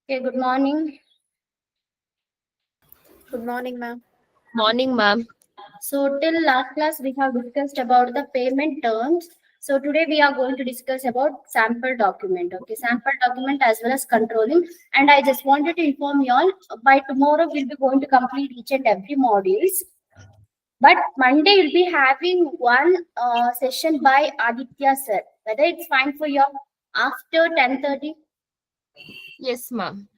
Okay, good morning. Good morning, ma'am. Morning, ma'am. So till last class we have discussed about the payment terms. So today we are going to discuss about sample document. Okay, sample document as well as controlling. And I just wanted to inform you all by tomorrow we'll be going to complete each and every modules. But Monday we'll be having one session by Aditya sir. Whether it's fine for you all after 10:30. Yes, ma'am.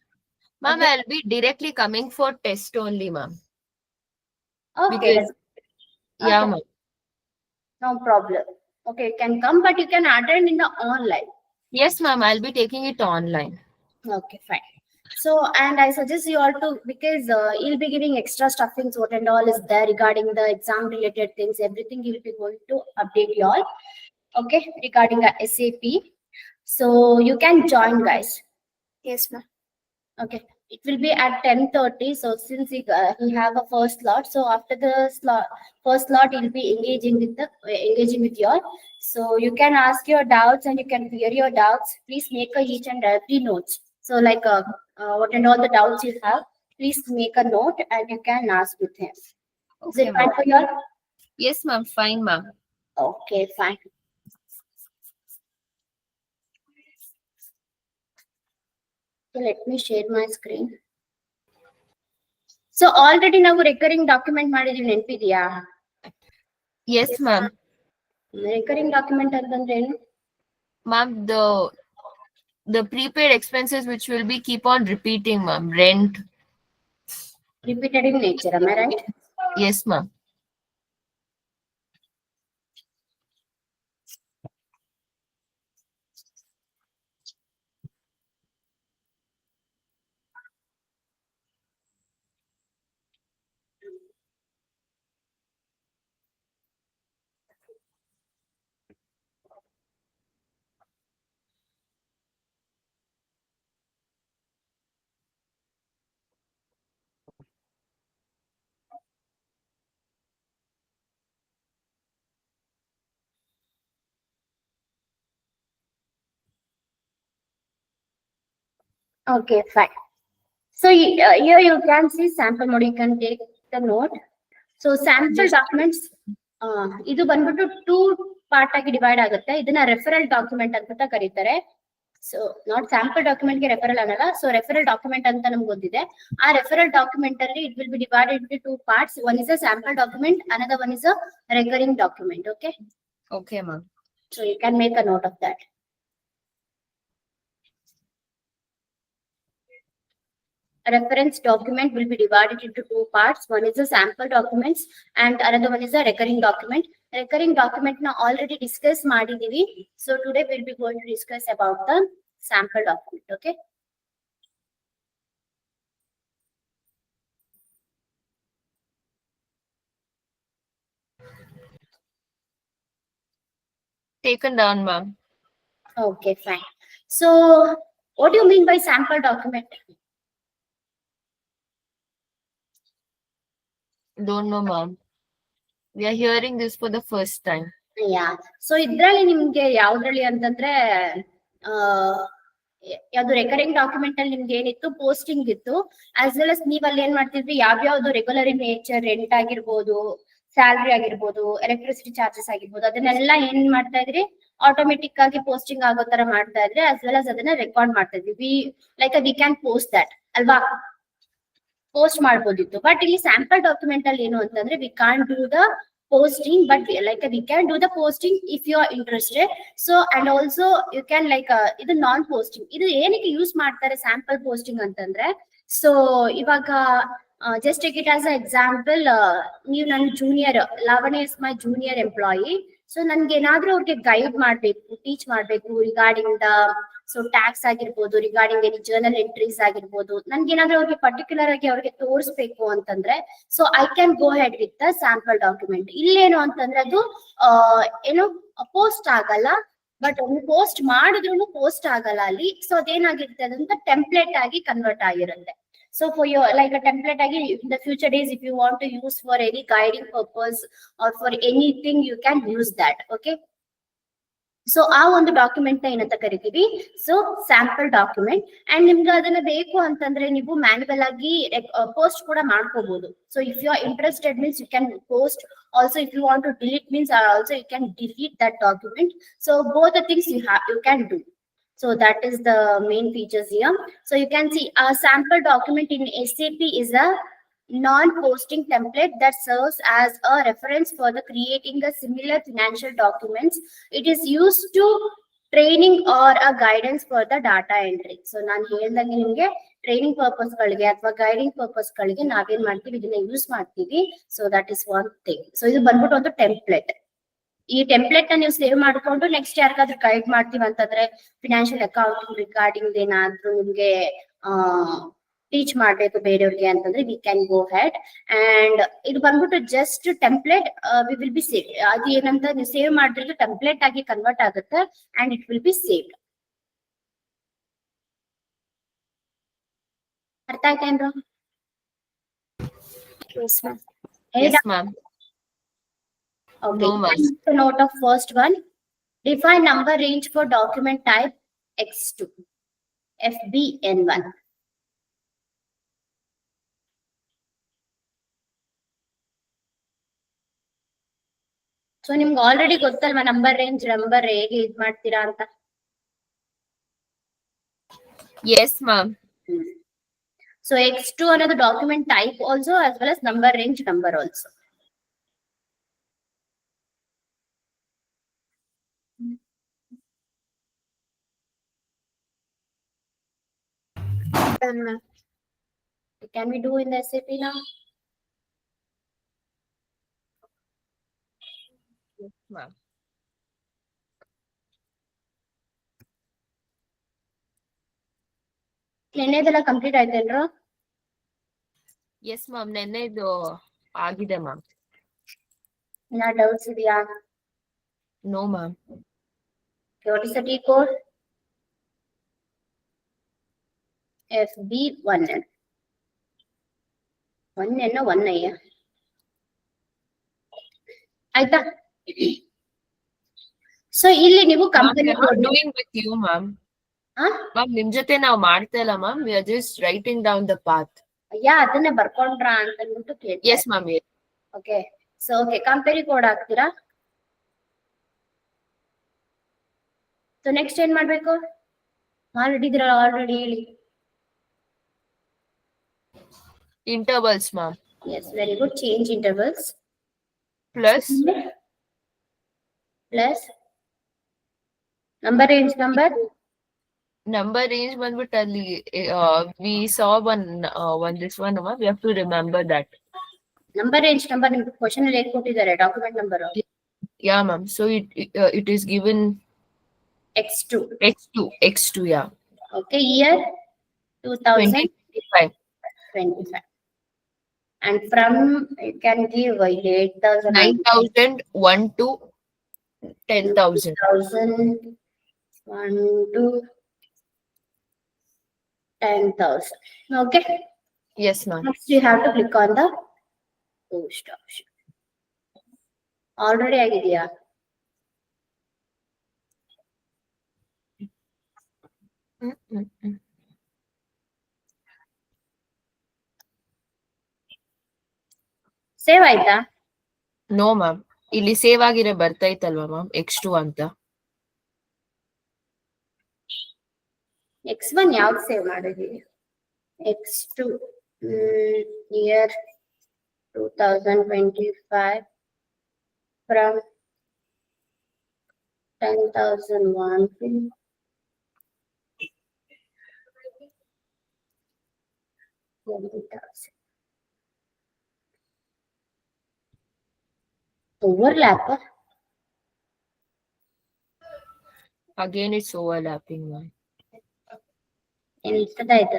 Ma'am, Okay. I'll be directly coming for test only, ma'am. Okay. Because, yeah, Okay. ma'am. No problem. Okay, you can come, but you can attend in the online. Yes, ma'am, I'll be taking it online. Okay, fine. So, and I suggest you all to, because you'll be giving extra stuffings, what and all is there regarding the exam related things, everything you'll be going to update you all. Okay, regarding the SAP. So you can join, guys. Yes, ma'am. Okay, it will be at 10:30. So since he have a first slot, so after the first slot, he'll be engaging with you all. So you can ask your doubts and you can clear your doubts. Please make a each and every notes. So like what and all the doubts you have, please make a note and you can ask with him. Is Okay, it fine ma'am. for you all? Yes, ma'am, fine, ma'am. Okay, fine. So let me share my screen. So already ನಾವು recurring document ಮಾಡಿದೀವಿ ನೆನಪಿದೆಯಾ? Yes, ma'am. Recurring document ಅಂತಂದ್ರೆ ಏನು? Ma'am, the prepaid expenses which will be keep on repeating, ma'am. Rent. Repeated in nature, am I right? Yes, ma'am. Okay, fine. So here you can see sample mode. You can take the note. So sample documents, ಇದು ಬಂದ್ಬಿಟ್ಟು two part ಆಗಿ divide ಆಗುತ್ತೆ. ಇದನ್ನ referral document ಅಂತ ಕರೀತಾರೆ. So not sample document ಗೆ referral ಅನ್ನಲ್ಲ. So referral document ಅಂತ ನಮ್ಗೆ ಗೊತ್ತಿದೆ. ಆ ರೆಫರಲ್ ಡಾಕ್ಯುಮೆಂಟ್ ಅಲ್ಲಿ it will B divided into two parts. One is a sample document, another one is a recurring document. Okay. Okay, ma'am. So you can make a note of that. A reference document will be divided into two parts. One is the sample documents and another one is a recurring document. Recurring document na already discuss ಮಾಡಿದೀವಿ. So today we'll be going to discuss about the sample document. Okay. Taken down, ma'am. Okay, fine. So what do you mean by sample document? Don't know, ma'am. We are hearing this for the first time. Yeah. So ಇದ್ರಲ್ಲಿ ನಿಮ್ಗೆ ಯಾವ್ದ್ರಲ್ಲಿ ಅಂತಂದ್ರೆ ಯಾವ್ದು recurring document ಅಲ್ಲಿ ನಿಮ್ಗೆ ಏನಿತ್ತು posting ಇತ್ತು. As well us ನೀವ್ ಅಲ್ಲಿ ಏನ್ ಮಾಡ್ತಿದ್ರಿ, ಯಾವ್ಯಾವ್ದು ರೆಗ್ಯುಲರ್ ಇನ್ ನೇಚರ್, ರೆಂಟ್ ಆಗಿರ್ಬೋದು, ಸ್ಯಾಲ್ರಿ ಆಗಿರ್ಬೋದು, ಎಲೆಕ್ಟ್ರಿಸಿಟಿ ಚಾರ್ಜಸ್ ಆಗಿರ್ಬೋದು, ಅದನ್ನೆಲ್ಲ ಏನ್ ಮಾಡ್ತಾ ಇದ್ರಿ, ಆಟೋಮೆಟಿಕ್ ಆಗಿ ಪೋಸ್ಟಿಂಗ್ ಆಗೋ ತರ ಮಾಡ್ತಾ ಇದ್ರಿ. ಆಸ್ ವೆಲ್ ಅಸ್ ಅದನ್ನ ರೆಕಾರ್ಡ್ ಮಾಡ್ತಾ ಇದ್ವಿ. ವಿ ಕ್ಯಾನ್ ಪೋಸ್ಟ್ ದಟ್ ಅಲ್ವಾ, ಪೋಸ್ಟ್ ಮಾಡ್ಬೋದಿತ್ತು. ಬಟ್ ಇಲ್ಲಿ ಸ್ಯಾಂಪಲ್ ಡಾಕ್ಯುಮೆಂಟ್ ಅಲ್ಲಿ ಏನು ಅಂತಂದ್ರೆ we can't do the posting, but we can do the posting if you are interested. So and also you can ಇದು ನಾನ್ ಪೋಸ್ಟಿಂಗ್. ಇದು ಏನಕ್ಕೆ ಯೂಸ್ ಮಾಡ್ತಾರೆ ಸ್ಯಾಂಪಲ್ ಪೋಸ್ಟಿಂಗ್ ಅಂತಂದ್ರೆ, ಸೊ ಇವಾಗ just take it as a example, ನೀವು ನನ್ನ junior, Lavanya is my junior employee. So ನನ್ಗೆ ಏನಾದ್ರೂ ಅವ್ರಿಗೆ ಗೈಡ್ ಮಾಡ್ಬೇಕು, ಟೀಚ್ ಮಾಡ್ಬೇಕು ರಿಗಾರ್ಡಿಂಗ್ ದ ಸೊ ಟ್ಯಾಕ್ಸ್ ಆಗಿರ್ಬೋದು, ರಿಗಾರ್ಡಿಂಗ್ ಎನಿ ಜರ್ನಲ್ ಎಂಟ್ರೀಸ್ ಆಗಿರ್ಬೋದು, ನನ್ಗೆ ಏನಾದ್ರೂ ಅವ್ರಿಗೆ ಪರ್ಟಿಕ್ಯುಲರ್ ಆಗಿ ಅವ್ರಿಗೆ ತೋರಿಸ್ಬೇಕು ಅಂತಂದ್ರೆ, so I can go head with the sample document. ಇಲ್ಲೇನು ಅಂತಂದ್ರೆ ಅದು ಏನು ಪೋಸ್ಟ್ ಆಗಲ್ಲ, ಬಟ್ ಒಂದು ಪೋಸ್ಟ್ ಮಾಡಿದ್ರು ಪೋಸ್ಟ್ ಆಗಲ್ಲ ಅಲ್ಲಿ. ಸೊ ಅದೇನಾಗಿರುತ್ತೆ ಅದಂತ ಟೆಂಪ್ಲೇಟ್ ಆಗಿ ಕನ್ವರ್ಟ್ ಆಗಿರುತ್ತೆ. So for your a template again in the future days, if you want to use for any guiding purpose or for anything, you can use that. Okay. So ಆ ಒಂದು document ನ ಏನಂತ ಕರಿತೀವಿ, so sample document. And ನಿಮ್ಗೆ ಅದನ್ನ ಬೇಕು ಅಂತಂದ್ರೆ ನೀವು ಮ್ಯಾನ್ಯುವಲ್ ಆಗಿ ಪೋಸ್ಟ್ ಕೂಡ ಮಾಡ್ಕೋಬಹುದು. So if you are interested means you can post. Also if you want to delete means also you can delete that document. So both the things you can do. So that is the main features here. So you can see a sample document in SAP is a non-posting template that serves as a reference for the creating a similar financial documents. It is used to training or a guidance for the data entry. So ನಾನು ಹೇಳ್ದಂಗೆ ನಿಮಗೆ training purpose ಗಳಿಗೆ ಅಥವಾ guiding purpose ಗಳಿಗೆ ನಾವೇನ್ ಮಾಡ್ತೀವಿ, ಇದನ್ನ use ಮಾಡ್ತೀವಿ. So that is one thing. So ಇದು ಬಂದ್ಬಿಟ್ಟು ಒಂದು ಟೆಂಪ್ಲೇಟ್. ಈ ಟೆಂಪ್ಲೇಟ್ ನ ನೀವು ಸೇವ್ ಮಾಡ್ಕೊಂಡು ನೆಕ್ಸ್ಟ್ ಯಾರಿಗಾದ್ರೂ ಗೈಡ್ ಮಾಡ್ತೀವಿ ಅಂತಂದ್ರೆ, ಫಿನಾನ್ಷಿಯಲ್ ಅಕೌಂಟಿಂಗ್ ರಿಗಾರ್ಡಿಂಗ್ ಏನಾದ್ರೂ ನಿಮ್ಗೆ ಟೀಚ್ ಮಾಡ್ಬೇಕು ಬೇರೆಯವ್ರಿಗೆ ಅಂತಂದ್ರೆ V can go head. And ಇದು ಬಂದ್ಬಿಟ್ಟು just template V will B save. ಅದು ಏನಂತ ನೀವು ಸೇವ್ ಮಾಡಿದ್ರೆ ಟೆಂಪ್ಲೇಟ್ ಆಗಿ ಕನ್ವರ್ಟ್ ಆಗುತ್ತೆ and it will B saved. ಅರ್ಥ ಆಯ್ತೇನ್ರ? Yes, ma'am. Yes, ma'am. Okay. No, ma'am. Take a note of first one. Define number range for document type X2, FBN1. So ನಿಮ್ಗೆ already ಗೊತ್ತಲ್ವಾ number range number ಹೇಗೆ ಇದ್ ಮಾಡ್ತೀರಾ ಅಂತ. Yes, ma'am. So X2 ಅನ್ನೋದು document type also as well as number range number also. Done, ma'am. Can we do in the SAP now? Yes, ma'am. ನೆನ್ನೆದೆಲ್ಲ complete ಆಯ್ತೇನ್ರ? Yes, ma'am. ನೆನ್ನೆದು ಆಗಿದೆ ma'am. ಇನ್ನ ಡೌಟ್ಸ್ ಇದೆಯಾ? No, ma'am. What is the T code? FB1N. 1N 1I. ಆಯ್ತಾ? So ಇಲ್ಲಿ ನೀವು Ma'am, company we are not doing with you, ma'am. Ma'am, ನಿಮ್ ಜೊತೆ ನಾವು ಮಾಡ್ತಾ ಇಲ್ಲ ma'am. We are just writing down the path. ಅದನ್ನೇ ಬರ್ಕೊಂಡ್ರಾ ಅಂತ ಅಂದ್ಬಿಟ್ಟು ಕೇಳ್ತಾರೆ. Yes, ma'am. Yes. Okay. So okay, company code ಹಾಕ್ತೀರಾ? ಸೊ ನೆಕ್ಸ್ಟ್ ಏನ್ ಮಾಡ್ಬೇಕು? ಮಾಡಿದಿರಲ್ಲ ಆಲ್ರೆಡಿ, ಹೇಳಿ. Intervals, ma'am. Yes, very good. Change intervals. Plus number range number. number range ಬಂದ್ಬಿಟ್ಟು ಅಲ್ಲಿ we saw one this one ma'am. We have to remember that. Number range number ನಿಮ್ಗೆ question ಅಲ್ಲಿ ಕೊಟ್ಟಿದ್ದಾರೆ, document number. Yeah, ma'am. So it is given X2. X2, yeah. Okay, year 2025. 2025. And from you can give 8,000. 9,000 1 to 10,000. 1 to 10,000. Okay. Yes, ma'am. Next you have to click on the post option. Already ಆಗಿದೆಯಾ? Save ಆಯ್ತಾ? No, ma'am. ಇಲ್ಲಿ save ಆಗಿರೋ ಬರ್ತೈತಲ್ವಾ ma'am X2 ಅಂತ. X1 ಯಾವ್ದು save ಮಾಡಿದೀವಿ? X2 year 2025 from 10,001 to 20,000. Overlap. Again, it's overlapping, ma'am. ಎಂತದಾಯ್ತು?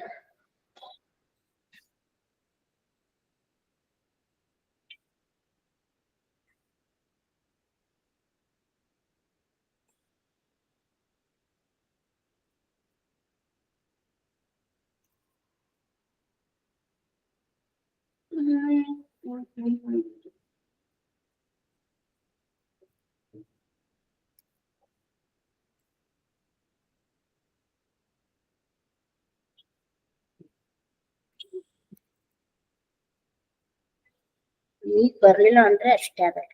ಈಗ ಬರ್ಲಿಲ್ಲ ಅಂದ್ರೆ ಅಷ್ಟೇ ಆಗತ್ತೆ.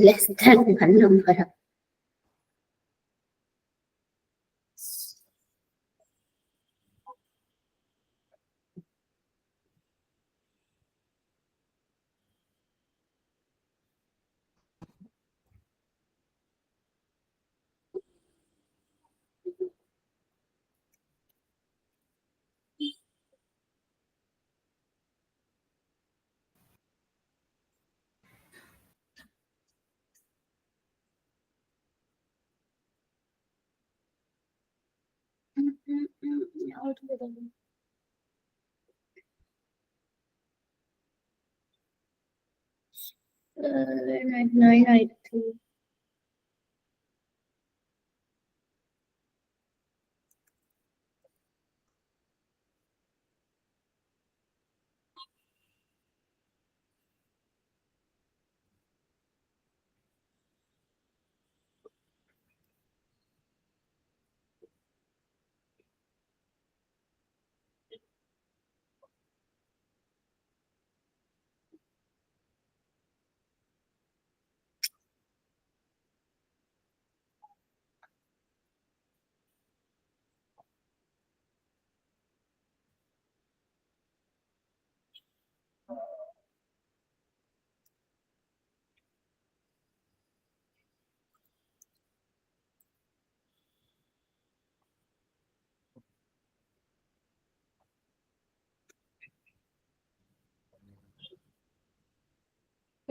Less than 1 number. ಯಾವ್ದು ಬರೋದು? 9 ಆಯ್ತು.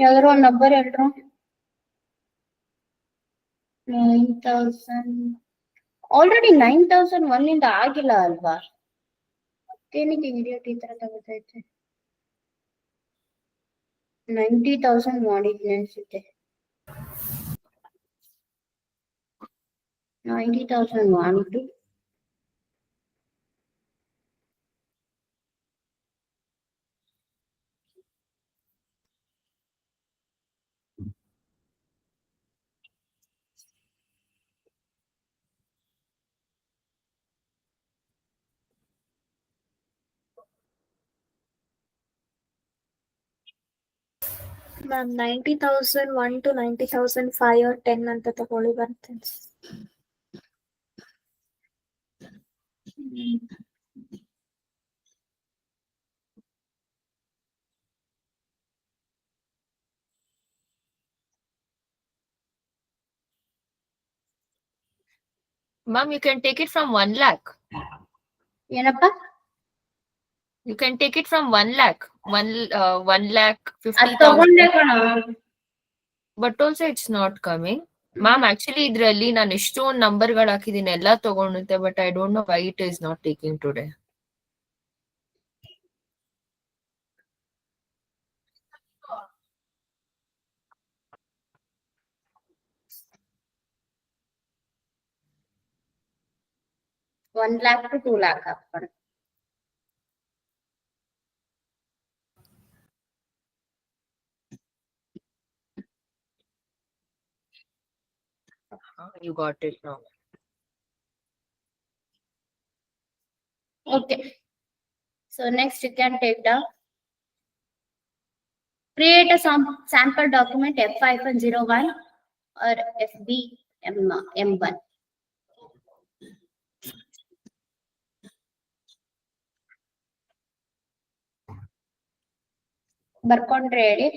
ಯಾವ್ದಾರು ಒಂದ್ ನಂಬರ್ ಹೇಳ್ರು. 9000 ಆಲ್ರೆಡಿ 9001 ಇಂದ ಆಗಿಲ್ಲ ಅಲ್ವಾ? ಏನಕ್ಕೆ ಇಡಿಯಟ್ ಈ ತರ ತಗೋತೈತೆ? 90,000 ಮಾಡಿದ್ನಿ ಅನ್ಸುತ್ತೆ. 90,000 ಮಾಡಿದ್ದು Ma'am, 90,001 to 90,005 or 10 ಅಂತ ತಗೊಳ್ಳಿ ಬರುತ್ತೆ. Ma'am, you can take it from 1 lakh. ಏನಪ್ಪ? You can take it from 1 lakh. 1 lakh ಅದ್ ತಗೊಂಡೆ 50,000. ಕಣ. But also it's not coming. Ma'am, actually ಇದ್ರಲ್ಲಿ ನಾನು ಎಷ್ಟೊಂದು ನಂಬರ್ಗಳು ಹಾಕಿದೀನಿ ಎಲ್ಲ ತಗೊಂಡುತ್ತೆ, but I don't know why it is not taking today. $1 lakh to 2 lakh ಹಾಕ್ತಾರೆ. You got it now. Okay. So next you can take the create a sample document F-01 or FB-M1. ಬರ್ಕೊಂಡ್ರೆ ಹೇಳಿ.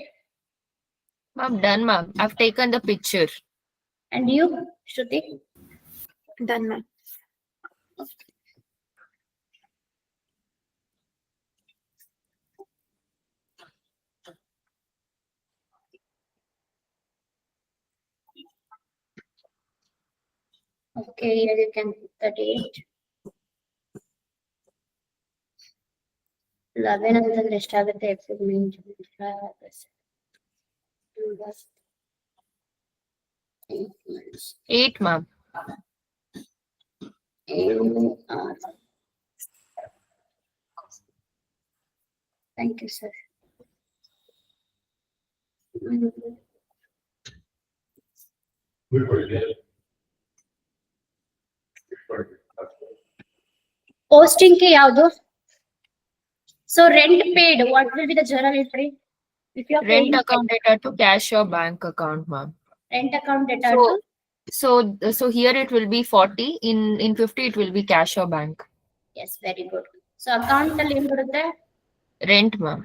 Ma'am, done ma'am. I've taken the picture. And you, Shruti? Done, ma'am. Okay, here you can put the date. 11 ಅಂತಂದ್ರೆ ಎಷ್ಟಾಗುತ್ತೆ? April, May, June, July, August, 8 months. 8 ma'am. Thank you, sir. Posting ಗೆ ಯಾವ್ದು? So rent paid, what will be the journal entry? If you are Rent paying account data to cash or bank account, ma'am. rent account data So, to, so here it will be 40. In 50 it will be cash or bank. yes, very good. So account ಅಲ್ಲಿ ಏನ್ ಬರುತ್ತೆ? Rent, ma'am.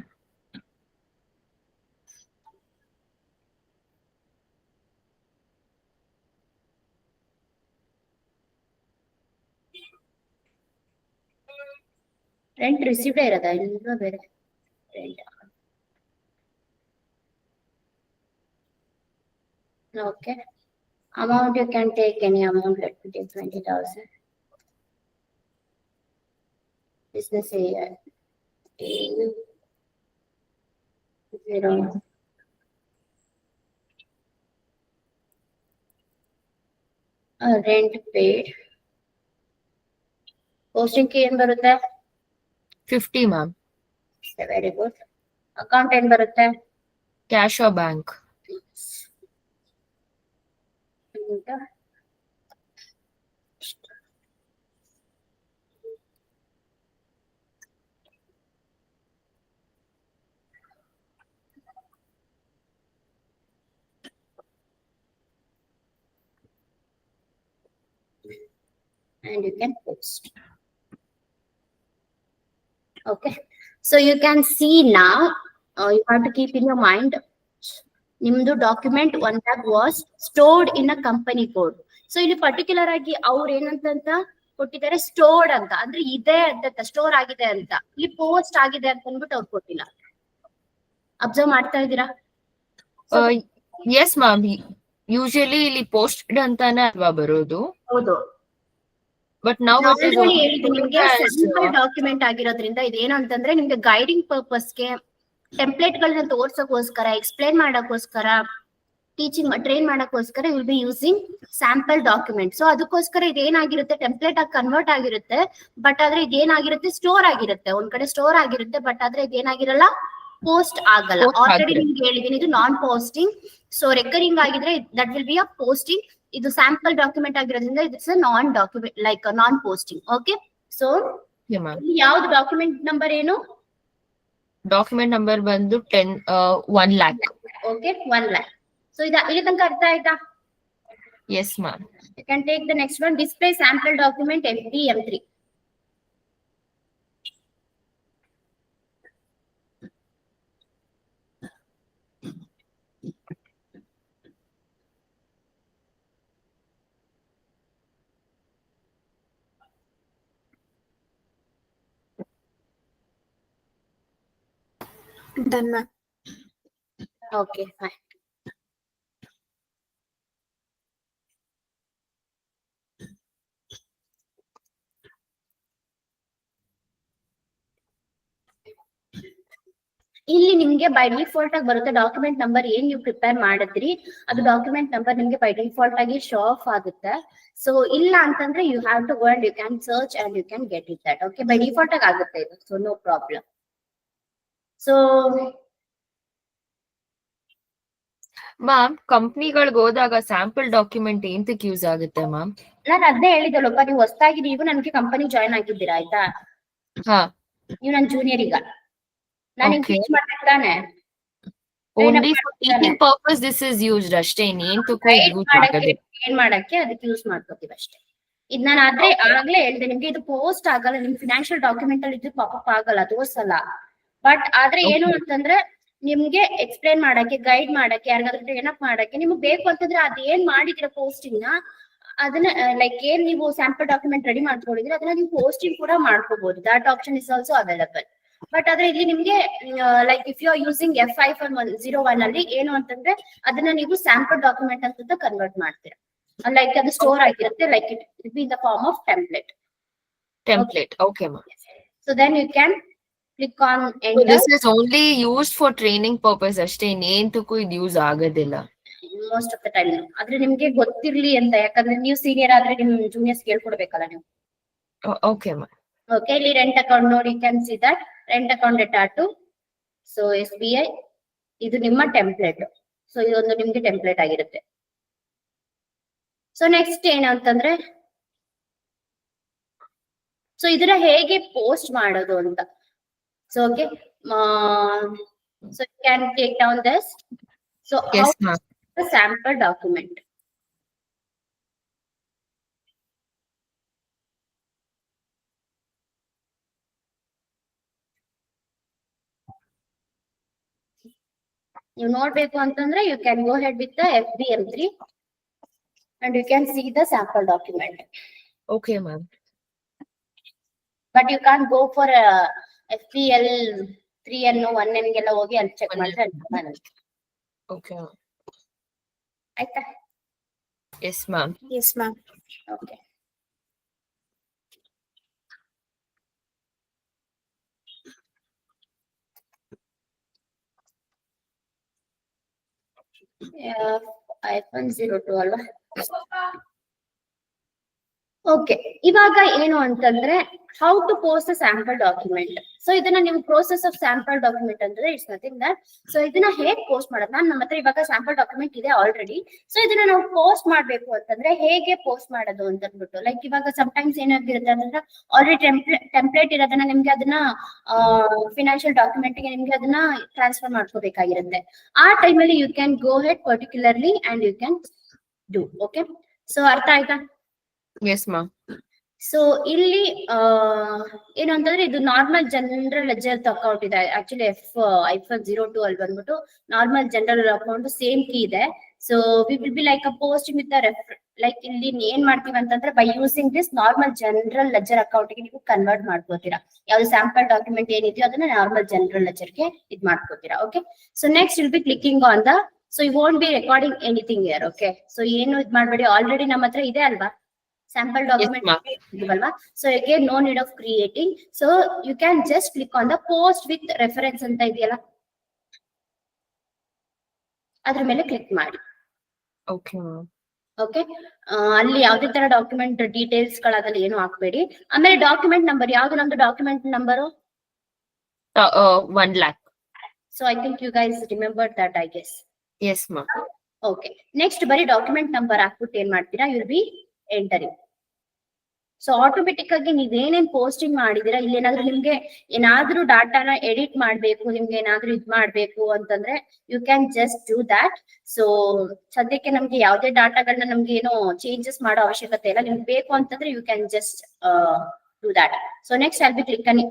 Rent received ಇರೋದಾ ಇಲ್ಲ ಬೇರೆ? Rent okay. Amount you can take any amount. Let me take 20,000. Business area. 0. Rent paid. Posting ಗೆ ಏನ್ ಬರುತ್ತೆ? 50, ma'am. Very good. Account ಏನ್ ಬರುತ್ತೆ? Cash or bank. And you can post. Okay, so you can see now, you have to keep in your mind, nimdu document one that was stored in a company code. So ಇಲ್ಲಿ particular ಆಗಿ ಅವ್ರು ಏನಂತ ಕೊಟ್ಟಿದ್ದಾರೆ, stored ಅಂತ, ಅಂದ್ರೆ ಇದೆ ಅಂತ, store ಆಗಿದೆ ಅಂತ. ಇಲ್ಲಿ ಪೋಸ್ಟ್ ಆಗಿದೆ ಅಂತ ಅಂದ್ಬಿಟ್ಟು ಅವ್ರು ಕೊಟ್ಟಿಲ್ಲ. ಅಬ್ಸರ್ವ್ ಮಾಡ್ತಾ ಇದ್ದೀರಾ? Yes, ma'am. Usually ಇಲ್ಲಿ posted ಅಂತಾನೆ ಅಲ್ವಾ ಬರೋದು. ಹೌದು. But now what is ನಿಮ್ಗೆ ಸ್ಯಾಂಪಲ್ ಡಾಕ್ಯುಮೆಂಟ್ ಆಗಿರೋದ್ರಿಂದ ಇದೇನು ಅಂತಂದ್ರೆ ನಿಮ್ಗೆ ಗೈಡಿಂಗ್ ಪರ್ಪಸ್ಗೆ, ಟೆಂಪ್ಲೇಟ್ ಗಳನ್ನ ತೋರ್ಸಕ್ಕೋಸ್ಕರ, ಎಕ್ಸ್ಪ್ಲೈನ್ ಮಾಡಕ್ಕೋಸ್ಕರ, ಟೀಚಿಂಗ್ ಟ್ರೈನ್ ಮಾಡಕ್ಕೋಸ್ಕರ will be using sample document. So ಅದಕ್ಕೋಸ್ಕರ ಇದೇನಾಗಿರುತ್ತೆ, ಟೆಂಪ್ಲೇಟ್ ಆಗಿ ಕನ್ವರ್ಟ್ ಆಗಿರುತ್ತೆ. ಬಟ್ ಆದ್ರೆ ಇದೇನಾಗಿರುತ್ತೆ, ಸ್ಟೋರ್ ಆಗಿರುತ್ತೆ. ಒಂದ್ ಕಡೆ ಸ್ಟೋರ್ ಆಗಿರುತ್ತೆ, ಬಟ್ ಆದ್ರೆ ಇದೇನಾಗಿರಲ್ಲ, ಪೋಸ್ಟ್ ಆಗಲ್ಲ. ಆಲ್ರೆಡಿ ನಿಮ್ಗೆ ಹೇಳಿದೀನಿ, ಇದು ನಾನ್ ಪೋಸ್ಟಿಂಗ್. ಸೊ ರೆಕರಿಂಗ್ ಆಗಿದ್ರೆ that will be a posting. ಇದು ಸ್ಯಾಂಪಲ್ ಡಾಕ್ಯುಮೆಂಟ್ ಆಗಿರೋದ್ರಿಂದ it's non document, like non posting. Okay, so ಯಾವ್ದು ಡಾಕ್ಯುಮೆಂಟ್ ನಂಬರ್ ಏನು? ಡಾಕ್ಯುಮೆಂಟ್ ನಂಬರ್ ಬಂದು 1 lakh. Okay, 1 lakh. ಸೊ ಇಲ್ಲಿ ತನಕ ಅರ್ಥ ಆಯ್ತಾ? Yes, ma'am. You can take the next one. Display sample document FDM3. Done, ma'am. Okay, fine. ಇಲ್ಲಿ ನಿಮ್ಗೆ by default ಆಗಿ ಬರುತ್ತೆ ಡಾಕ್ಯುಮೆಂಟ್ ನಂಬರ್. ಏನ್ ನೀವು ಪ್ರಿಪೇರ್ ಮಾಡಿದ್ರಿ ಅದು ಡಾಕ್ಯುಮೆಂಟ್ ನಂಬರ್ ನಿಮ್ಗೆ ಬೈ ಡಿಫಾಲ್ಟ್ ಆಗಿ ಶೋ ಆಫ್ ಆಗುತ್ತೆ. ಸೊ ಇಲ್ಲ ಅಂತಂದ್ರೆ you have to go and you can search and you can get it that. Okay, by default ಆಗಿ ಆಗುತ್ತೆ ಇದು, so no problem. So ma'am, ಕಂಪ್ನಿಗಳಿಗೆ ಹೋದಾಗ ಸ್ಯಾಂಪಲ್ ಡಾಕ್ಯುಮೆಂಟ್ ಎಂತಕ್ಕೆ ಯೂಸ್ ಆಗುತ್ತೆ ಮ್ಯಾಮ್? ನಾನು ಅದೇ ಹೇಳಿದಲ್ಲಪ್ಪ, ನೀವು ಹೊಸದಾಗಿ ನೀವು ನನಗೆ ಕಂಪನಿ ಜಾಯ್ನ್ ಆಗಿದ್ದೀರಾ, ಆಯ್ತಾ? ಹಾ, ನೀವು ನನ್ನ ಜೂನಿಯರ್ ಈಗ ನಾನು ಟೀಚ್ ಮಾಡ್ಬೇಕು ತಾನೆ. Only for teaching purpose this is used ಅಷ್ಟೇ, ಎಂತಕ್ಕೂ ಯೂಸ್ ಆಗೋದು. ಏನ್ ಮಾಡಕ್ಕೆ ಅದಕ್ಕೆ ಯೂಸ್ ಮಾಡ್ಕೋತೀವಿ ಅಷ್ಟೇ. ಇದ್ ನಾನು ಆಗ್ಲೇ ಹೇಳಿದೆ ನಿಮ್ಗೆ, ಇದು ಪೋಸ್ಟ್ ಆಗಲ್ಲ, ನಿಮ್ ಫಿನಾನ್ಷಿಯಲ್ ಡಾಕ್ಯುಮೆಂಟ್ ಅಲ್ಲಿ ಇದು ಪಾಪಪ್ ಆಗಲ್ಲ, ತೋರ್ಸಲ್ಲ. ಬಟ್ ಆದ್ರೆ ಏನು ಅಂತಂದ್ರೆ ನಿಮ್ಗೆ ಎಕ್ಸ್ಪ್ಲೈನ್ ಮಾಡಕ್ಕೆ, ಗೈಡ್ ಮಾಡಕ್ಕೆ, ಯಾರಿಗಾದ್ರೂ ಟ್ರೈನ್ ಅಪ್ ಮಾಡಕ್ಕೆ ನಿಮ್ಗೆ ಬೇಕು ಅಂತಂದ್ರೆ ಅದೇನ್ ಮಾಡಿದಿರ ಪೋಸ್ಟಿಂಗ್ ನ, ಅದನ್ನ ಲೈಕ್ ಏನ್ ನೀವು ಸ್ಯಾಂಪಲ್ ಡಾಕ್ಯುಮೆಂಟ್ ರೆಡಿ ಮಾಡ್ಕೊಂಡಿದ್ರೆ ಅದನ್ನ ನೀವು ಪೋಸ್ಟಿಂಗ್ ಕೂಡ ಮಾಡ್ಕೋಬಹುದು. That option is also available. But ಆದ್ರೆ ಇಲ್ಲಿ ನಿಮ್ಗೆ like if you are using F501 ಅಲ್ಲಿ ಏನು ಅಂತಂದ್ರೆ ಅದನ್ನ ನೀವು ಸ್ಯಾಂಪಲ್ ಡಾಕ್ಯುಮೆಂಟ್ ಅಂತ ಕನ್ವರ್ಟ್ ಮಾಡ್ತೀರಾ. ಲೈಕ್ ಅದು ಸ್ಟೋರ್ ಆಗಿರುತ್ತೆ, like it be in the form of template. Okay, ma'am. So then you can click on So enter. this is only used for training purpose ಅಷ್ಟೇ, ಎಂತಕ್ಕೂ ಇದು ಯೂಸ್ ಆಗೋದಿಲ್ಲ. Most of the time ಆದ್ರೆ ನಿಮ್ಗೆ ಗೊತ್ತಿರ್ಲಿ ಅಂತ, ಯಾಕಂದ್ರೆ ನೀವು senior ಆದ್ರೆ ನಿಮ್ ಜೂನಿಯರ್ಸ್ ಕೇಳ್ಕೊಡ್ಬೇಕಲ್ಲ ನೀವು. Okay, ma'am. Okay, ಇಲ್ಲಿ ರೆಂಟ್ ಅಕೌಂಟ್ ನೋಡಿ, you can see that rent account data too. So SBI ಇದು ನಿಮ್ಮ ಟೆಂಪ್ಲೇಟ್. ಸೊ ಇದೊಂದು ನಿಮ್ಗೆ ಟೆಂಪ್ಲೇಟ್ ಆಗಿರುತ್ತೆ. ಸೊ ನೆಕ್ಸ್ಟ್ ಏನು ಅಂತಂದ್ರೆ ಸೊ ಇದನ್ನ ಹೇಗೆ ಪೋಸ್ಟ್ ಮಾಡೋದು ಅಂತ. So okay, so you can take down this. So Yes, ma'am. Sample document. ನೀವು ನೋಡ್ಬೇಕು ಅಂತಂದ್ರೆ you can go head with the FBM3 and you can see the sample document. Okay, ma'am. But you can't go for FPL3 ಅನ್ನೋ 1N ಗೆಲ್ಲ ಹೋಗಿ ಅಲ್ಲಿ check ಮಾಡಿದ್ರೆ Okay, ma'am. ಆಯ್ತಾ? Yes, ma'am. Yes, ma'am. Okay. iPhone 02 ಅಲ್ವಾ? Okay, ಇವಾಗ ಏನು ಅಂತಂದ್ರೆ how to post a sample document. So ಇದನ್ನ ನೀವು ಪ್ರೋಸೆಸ್ ಆಫ್ ಸ್ಯಾಂಪಲ್ ಡಾಕ್ಯುಮೆಂಟ್ ಅಂದ್ರೆ ಇಟ್ಸ್ ನಥಿಂಗ್ ದಟ್. ಸೊ ಇದನ್ನ ಹೇಗ್ ಪೋಸ್ಟ್ ಮಾಡೋದು, ನಮ್ಮ ಹತ್ರ ಇವಾಗ ಸ್ಯಾಂಪಲ್ ಡಾಕ್ಯುಮೆಂಟ್ ಇದೆ ಆಲ್ರೆಡಿ. ಸೊ ಇದನ್ನ ನಾವು ಪೋಸ್ಟ್ ಮಾಡ್ಬೇಕು ಅಂತಂದ್ರೆ ಹೇಗೆ ಪೋಸ್ಟ್ ಮಾಡೋದು ಅಂತ ಅಂದ್ಬಿಟ್ಟು, ಲೈಕ್ ಇವಾಗ ಸಮ್ಟೈಮ್ಸ್ ಏನಾಗಿರುತ್ತೆ ಅಂತಂದ್ರೆ ಆಲ್ರೆಡಿ ಟೆಂಪ್ಲೇಟ್ ಇರೋದನ್ನ ನಿಮ್ಗೆ ಅದನ್ನ ಫಿನಾನ್ಷಿಯಲ್ ಡಾಕ್ಯುಮೆಂಟ್ ಗೆ ನಿಮ್ಗೆ ಅದನ್ನ ಟ್ರಾನ್ಸ್ಫರ್ ಮಾಡ್ಕೋಬೇಕಾಗಿರುತ್ತೆ. ಆ ಟೈಮಲ್ಲಿ you can go head particularly and you can do. Okay, so ಅರ್ಥ ಆಯ್ತಾ? Yes, ma'am. ಸೊ ಇಲ್ಲಿ ಏನು ಅಂತಂದ್ರೆ ಇದು ನಾರ್ಮಲ್ ಜನರಲ್ ಲೆಜರ್ ಅಕೌಂಟ್ ಇದೆ. ಆಕ್ಚುಲಿ iPhone 02 ಅಲ್ಲಿ ಬಂದ್ಬಿಟ್ಟು normal general account same key ಇದೆ. So we will be like a posting with like ಇಲ್ಲಿ ಏನ್ ಮಾಡ್ತೀವಿ ಅಂತಂದ್ರೆ by using this normal general ledger account ಗೆ ನೀವು ಕನ್ವರ್ಟ್ ಮಾಡ್ಕೋತೀರಾ. ಯಾವ್ದು ಸ್ಯಾಂಪಲ್ ಡಾಕ್ಯುಮೆಂಟ್ ಏನಿದೆಯೋ ಅದನ್ನ ನಾರ್ಮಲ್ ಜನರಲ್ ಲೆಜರ್ ಗೆ ಇದ್ ಮಾಡ್ಕೋತೀರಾ. Okay, so next will be clicking on the, so you won't be recording anything here. Okay, so ಏನು ಇದ್ ಮಾಡ್ಬೇಡಿ, ಆಲ್ರೆಡಿ ನಮ್ಮ ಹತ್ರ ಇದೆ ಅಲ್ವಾ sample document. So again no need of creating. So you can just click on the post with reference ಅಂತ ಇದೆಯಲ್ಲ ಅದ್ರ ಮೇಲೆ ಕ್ಲಿಕ್ ಮಾಡಿ. Okay, ma'am. ಓಕೆ, ಅಲ್ಲಿ ಯಾವ್ದೇ ತರ ಡಾಕ್ಯುಮೆಂಟ್ ಡೀಟೇಲ್ಸ್ ಗಳಾದಲ್ಲಿ ಏನು ಹಾಕ್ಬೇಡಿ. ಆಮೇಲೆ ಡಾಕ್ಯುಮೆಂಟ್ ನಂಬರ್ ಯಾವ್ದು, ನಮ್ದು document number 1 lakh. So I think you guys remember that I guess. Yes, ma'am. Okay, next ಬರೀ ಡಾಕ್ಯುಮೆಂಟ್ ನಂಬರ್ ಹಾಕ್ಬಿಟ್ಟು ಏನ್ ಮಾಡ್ತೀರಾ, you will be entering. So automatic ಆಗಿ ನೀವೇನೇನ್ ಪೋಸ್ಟಿಂಗ್ ಮಾಡಿದೀರಾ, ಇಲ್ಲಿ ಏನಾದ್ರು ನಿಮ್ಗೆ ಏನಾದ್ರೂ ಡಾಟಾನ ಎಡಿಟ್ ಮಾಡ್ಬೇಕು, ನಿಮ್ಗೆ ಏನಾದ್ರೂ ಇದ್ ಮಾಡ್ಬೇಕು ಅಂತಂದ್ರೆ you can just do that. So ಸದ್ಯಕ್ಕೆ ನಮ್ಗೆ ಯಾವ್ದೇ ಡಾಟಾಗಳನ್ನ ನಮ್ಗೆ ಏನೋ ಚೇಂಜಸ್ ಮಾಡೋ ಅವಶ್ಯಕತೆ ಇಲ್ಲ. ನಿಮ್ಗೆ ಬೇಕು ಅಂತಂದ್ರೆ you can just do that. So next I'll be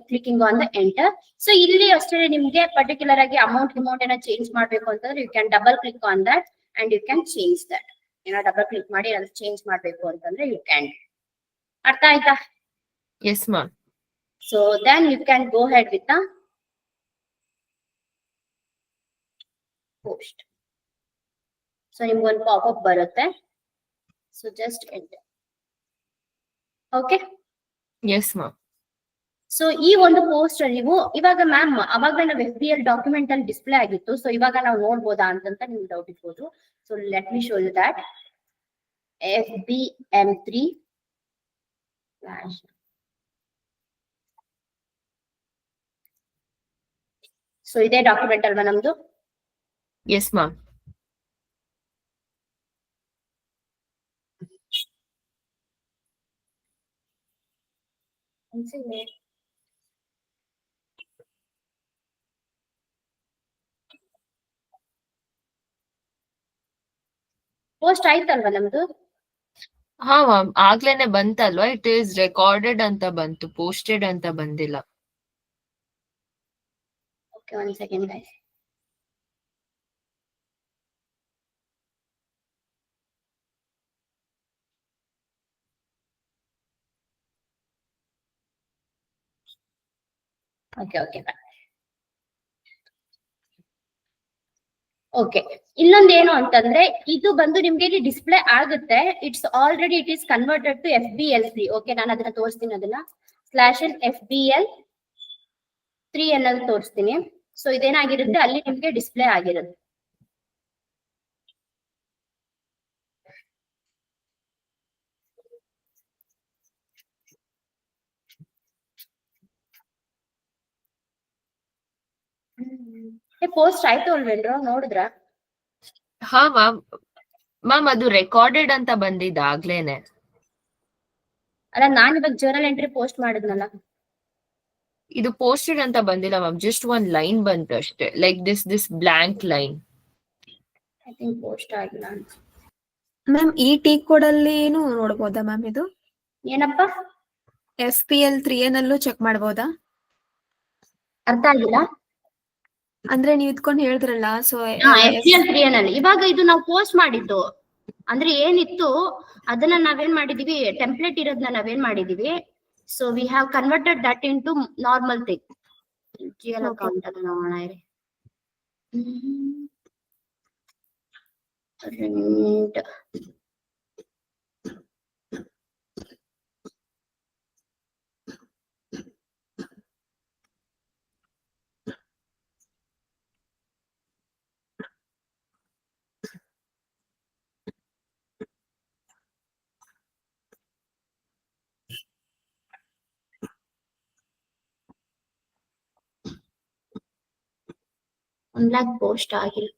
clicking on the enter. So ಇಲ್ಲಿ ಅಷ್ಟೇ ನಿಮ್ಗೆ ಪರ್ಟಿಕ್ಯುಲರ್ ಆಗಿ ಅಮೌಂಟ್ ಏನೋ ಚೇಂಜ್ ಮಾಡ್ಬೇಕು ಅಂತಂದ್ರೆ you can double click on that and you can change that. ಏನೋ ಡಬಲ್ ಕ್ಲಿಕ್ ಮಾಡಿ ಏನಾದ್ರು ಚೇಂಜ್ ಮಾಡ್ಬೇಕು ಅಂತಂದ್ರೆ ಯು ಕ್ಯಾನ್. ಅರ್ಥ ಆಯ್ತಾ? Yes, ma'am. So then you can go ahead with the post. So ನಿಮ್ಗೊಂದು ಪಾಪ್-ಅಪ್ ಬರುತ್ತೆ. So just enter. Okay. Yes, ma'am. So ಈ ಒಂದು ಪೋಸ್ಟ್ ಅಲ್ಲಿ ನೀವು ಇವಾಗ ಮ್ಯಾಮ್ ಅವಾಗ ನಾವು FBL ಡಾಕ್ಯುಮೆಂಟ್ ಅಲ್ಲಿ ಡಿಸ್ಪ್ಲೇ ಆಗಿತ್ತು. ಸೊ ಇವಾಗ ನಾವು ನೋಡ್ಬೋದಾ ಅಂತಂತ ನಿಮ್ಗೆ ಡೌಟ್ ಇರ್ಬೋದು. So let me show you that FBM3 so ಇದೇ ಡಾಕ್ಯುಮೆಂಟ್ ಅಲ್ವಾ ನಮ್ದು? Yes, ma'am. ಪೋಸ್ಟ್ ಆಯ್ತಲ್ವಾ ನಮ್ದು? ಹಾ ಮ್ಯಾಮ್, ಆಗ್ಲೇನೆ ಬಂತಲ್ವಾ, ಇಟ್ ಈಸ್ ರೆಕಾರ್ಡೆಡ್ ಅಂತ ಬಂತು, ಪೋಸ್ಟೆಡ್ ಅಂತ ಬಂದಿಲ್ಲ. Okay, 1 second guys. Okay. Okay, ಇನ್ನೊಂದೇನು ಅಂತಂದ್ರೆ ಇದು ಬಂದು ನಿಮ್ಗೆ ಇಲ್ಲಿ ಡಿಸ್ಪ್ಲೇ ಆಗುತ್ತೆ. It's already it is converted to FBL3. Okay, ನಾನು ಅದನ್ನ ತೋರಿಸ್ತೀನಿ, ಅದನ್ನ /FBL3 ಅನ್ನೋದು ತೋರಿಸ್ತೀನಿ. ಸೊ ಇದೇನಾಗಿರುತ್ತೆ ಅಲ್ಲಿ ನಿಮ್ಗೆ ಡಿಸ್ಪ್ಲೇ ಆಗಿರುತ್ತೆ. ಪೋಸ್ಟ್ ಆಯ್ತು ಅಲ್ವೇನ್ರ, ನೋಡಿದ್ರ? ಹಾ ಮ್ಯಾಮ್, ಅದು ರೆಕಾರ್ಡೆಡ್ ಅಂತ ಬಂದಿದ್ದ ಆಗ್ಲೇನೆ. ಅಲ್ಲ ನಾನ್ ಇವಾಗ ಜರ್ನಲ್ ಎಂಟ್ರಿ ಪೋಸ್ಟ್ ಮಾಡಿದ್ನಲ್ಲ. ಇದು ಪೋಸ್ಟೆಡ್ ಅಂತ ಬಂದಿಲ್ಲ ಮ್ಯಾಮ್, ಜಸ್ಟ್ ಒಂದ್ ಲೈನ್ ಬಂತು ಅಷ್ಟೇ, like this blank line. I think post ಆಗಿಲ್ಲ ಅಂತ. ಮ್ಯಾಮ್ ಈ ಟಿ ಕೋಡ್ ಅಲ್ಲಿ ನೋಡ್ಬೋದಾ ಮ್ಯಾಮ್ ಇದು? ಏನಪ್ಪ FPL 3A ನಲ್ಲೂ ಚೆಕ್ ಮಾಡ್ಬೋದಾ? ಅರ್ಥ ಆಗಿಲ್ಲ. ಅಂದ್ರೆ ನೀವ್ ಇದ್ಕೊಂಡು ಹೇಳಿದ್ರಲ್ಲ, ಸೊ FPL 3A ನಲ್ಲಿ ಇವಾಗ ಇದು ನಾವು ಪೋಸ್ಟ್ ಮಾಡಿದ್ದು ಅಂದ್ರೆ ಏನಿತ್ತು ಅದನ್ನ ನಾವೇನ್ ಮಾಡಿದೀವಿ, ಟೆಂಪ್ಲೇಟ್ ಇರೋದನ್ನ ನಾವೇನ್ ಮಾಡಿದೀವಿ, so we have converted that into normal thing. GL Okay. Account ಅದು ನೋಡೋಣ ಇರಿ. Rent. ಒಂದ್ ಪೋಸ್ಟ್ ಆಗಿಲ್ಲ.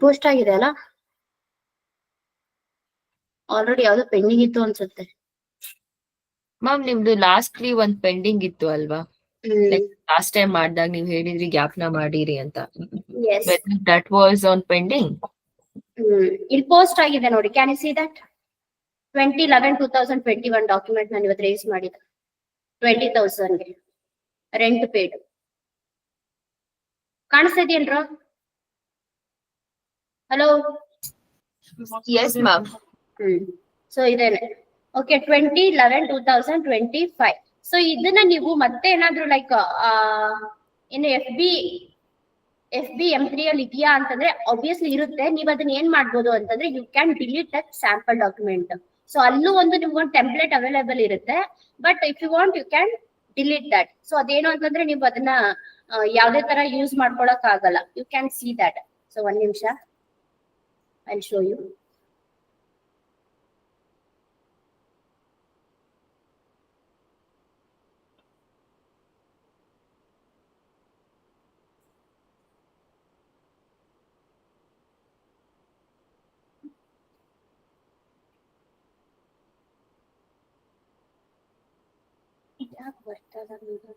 ಪೋಸ್ಟ್ ಆಗಿದೆ ಅಲ್ಲ, ಆಲ್ರೆಡಿ ಯಾವ್ದೋ ಪೆಂಡಿಂಗ್ ಇತ್ತು ಅನ್ಸುತ್ತೆ. ಮ್ಯಾಮ್ ನಿಮ್ದು ಲಾಸ್ಟ್ಲಿ ಒಂದ್ ಪೆಂಡಿಂಗ್ ಇತ್ತು ಅಲ್ವಾ, ಲಾಸ್ಟ್ ಟೈಮ್ ಮಾಡ್ದಾಗ ನೀವ್ ಹೇಳಿದ್ರಿ ಗ್ಯಾಪ್ ನ ಮಾಡಿರಿ ಅಂತ, yes that was on pending. ಇಲ್ಲಿ ಪೋಸ್ಟ್ ಆಗಿದೆ ನೋಡಿ, can you see that? 2011-2021 document ನಾನು ಇವತ್ತು ರೇಸ್ ಮಾಡಿದ 20,000ಗೆ ರೆಂಟ್ ಪೇಡ್. ಕಾಣಿಸ್ತಾ ಇದೆಯೇನ್ರ? ಹಲೋ. Yes ma'am. ಸೊ ಇದೇನೆ. ಓಕೆ, 2011-2025. ಸೊ ಇದನ್ನ ನೀವು ಮತ್ತೆ ಏನಾದ್ರು ಲೈಕ್ ಏನು FB M3 ಅಲ್ಲಿ ಇದೆಯಾ ಅಂತಂದ್ರೆ ಆಬ್ವಿಯಸ್ಲಿ ಇರುತ್ತೆ. ನೀವ್ ಅದನ್ನ ಏನ್ ಮಾಡ್ಬೋದು ಅಂತಂದ್ರೆ you can delete that sample document. So ಅಲ್ಲೂ ಒಂದು ನಿಮ್ಗೊಂದು ಟೆಂಪ್ಲೇಟ್ ಅವೈಲೇಬಲ್ ಇರುತ್ತೆ, but if you want you can delete that. So ಅದೇನು ಅಂತಂದ್ರೆ ನೀವು ಅದನ್ನ ಯಾವ್ದೇ ತರ ಯೂಸ್ ಮಾಡ್ಕೊಳಕ್ ಆಗಲ್ಲ. You can see that. So ಒಂದ್ ನಿಮಿಷ, ಐ ಶೋ ಯು. ಯಾಕೆ ಬರ್ತದ ಇದು?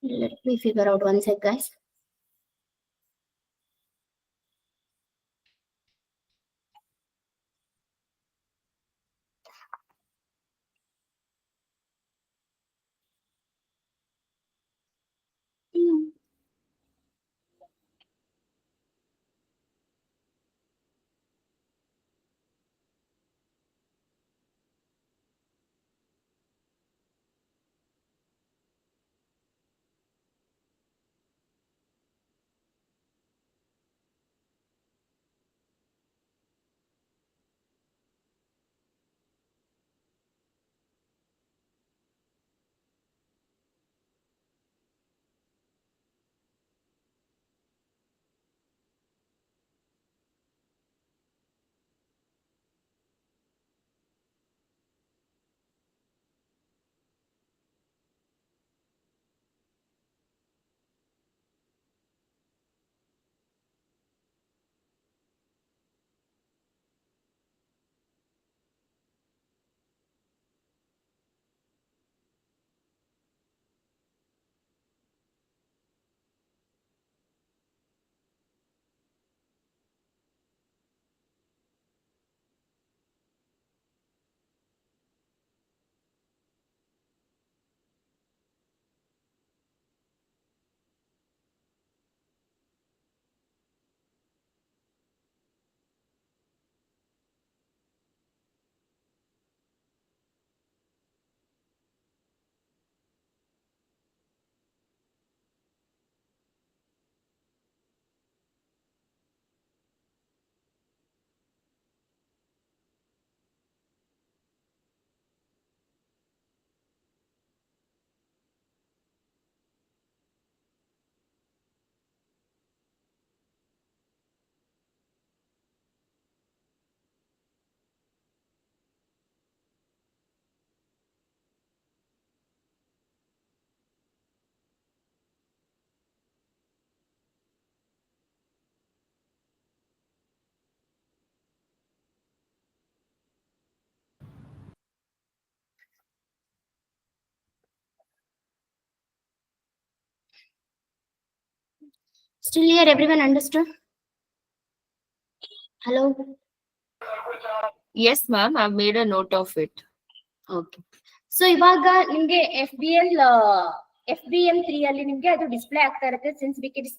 Let me figure out one sec, guys. Still here, everyone understood? Hello? Yes, ma'am. I've made a note of it. Okay. So ಇವಾಗ ನಿಮ್ಗೆ FBM 3 ಅಲ್ಲಿ ನಿಮ್ಗೆ ಅದು ಡಿಸ್ಪ್ಲೇ ಆಗ್ತಾ ಇರುತ್ತೆ. Since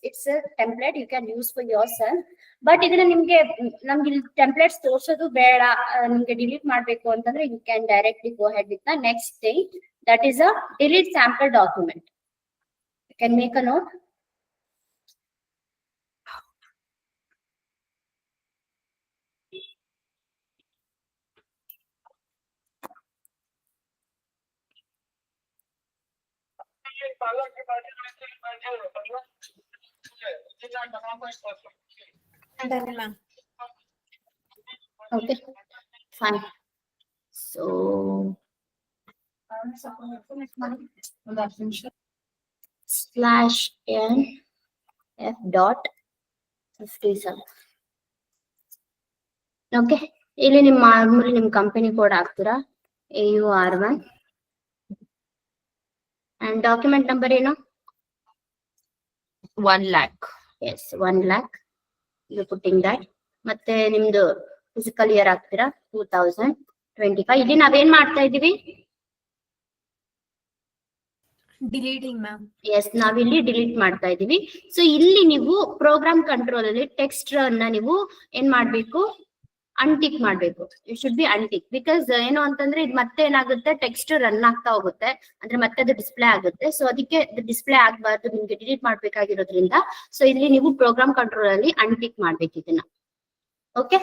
it's template you can use for yourself. But ಇದನ್ನ ನಮ್ಗೆ ಇಲ್ಲಿ ಟೆಂಪ್ಲೇಟ್ಸ್ ತೋರ್ಸೋದು ಬೇಡ, ನಿಮ್ಗೆ ಡಿಲೀಟ್ ಮಾಡ್ಬೇಕು ಅಂತಂದ್ರೆ you can directly go head with the next thing, that is a delete sample document. You can make a note. Done, ma'am. Okay, fine. So /n f dot 57. Okay, ಇಲ್ಲಿ ನಿಮ್ಮ ಮಾಮೂಲಿ ನಿಮ್ company code ಹಾಕ್ತೀರಾ, AUR1 and document number ಏನು? 1 lakh. Yes, 1 lakh. You putting that. ಮತ್ತೆ ನಿಮ್ದು physical year ಹಾಕ್ತೀರಾ 2025. ಇಲ್ಲಿ ನಾವೇನ್ ಮಾಡ್ತಾ ಇದೀವಿ? Deleting, ma'am. ಎಸ್, ನಾವಿಲ್ಲಿ ಡಿಲೀಟ್ ಮಾಡ್ತಾ ಇದೀವಿ. ಸೊ ಇಲ್ಲಿ ನೀವು ಪ್ರೋಗ್ರಾಮ್ ಕಂಟ್ರೋಲ್ ಅಲ್ಲಿ ಟೆಕ್ಸ್ಟ್ ಅನ್ನ ನೀವು ಏನ್ ಮಾಡ್ಬೇಕು? ಅನ್ಟಿಕ್ ಮಾಡ್ಬೇಕು. It should be untick. Because ಏನು ಅಂತಂದ್ರೆ ಇದು ಮತ್ತೆ ಏನಾಗುತ್ತೆ, ಟೆಕ್ಸ್ಟ್ ರನ್ ಆಗ್ತಾ ಹೋಗುತ್ತೆ, ಅಂದ್ರೆ ಮತ್ತೆ ಅದು ಡಿಸ್ಪ್ಲೇ ಆಗುತ್ತೆ. ಸೊ ಅದಕ್ಕೆ ಡಿಸ್ಪ್ಲೇ ಆಗ್ಬಾರ್ದು, ನಿಮ್ಗೆ ಡಿಲೀಟ್ ಮಾಡ್ಬೇಕಾಗಿರೋದ್ರಿಂದ. ಸೊ ಇಲ್ಲಿ ನೀವು ಪ್ರೋಗ್ರಾಮ್ ಕಂಟ್ರೋಲ್ ಅಲ್ಲಿ ಅನ್ಟಿಕ್ ಮಾಡ್ಬೇಕು ಇದನ್ನ. Okay,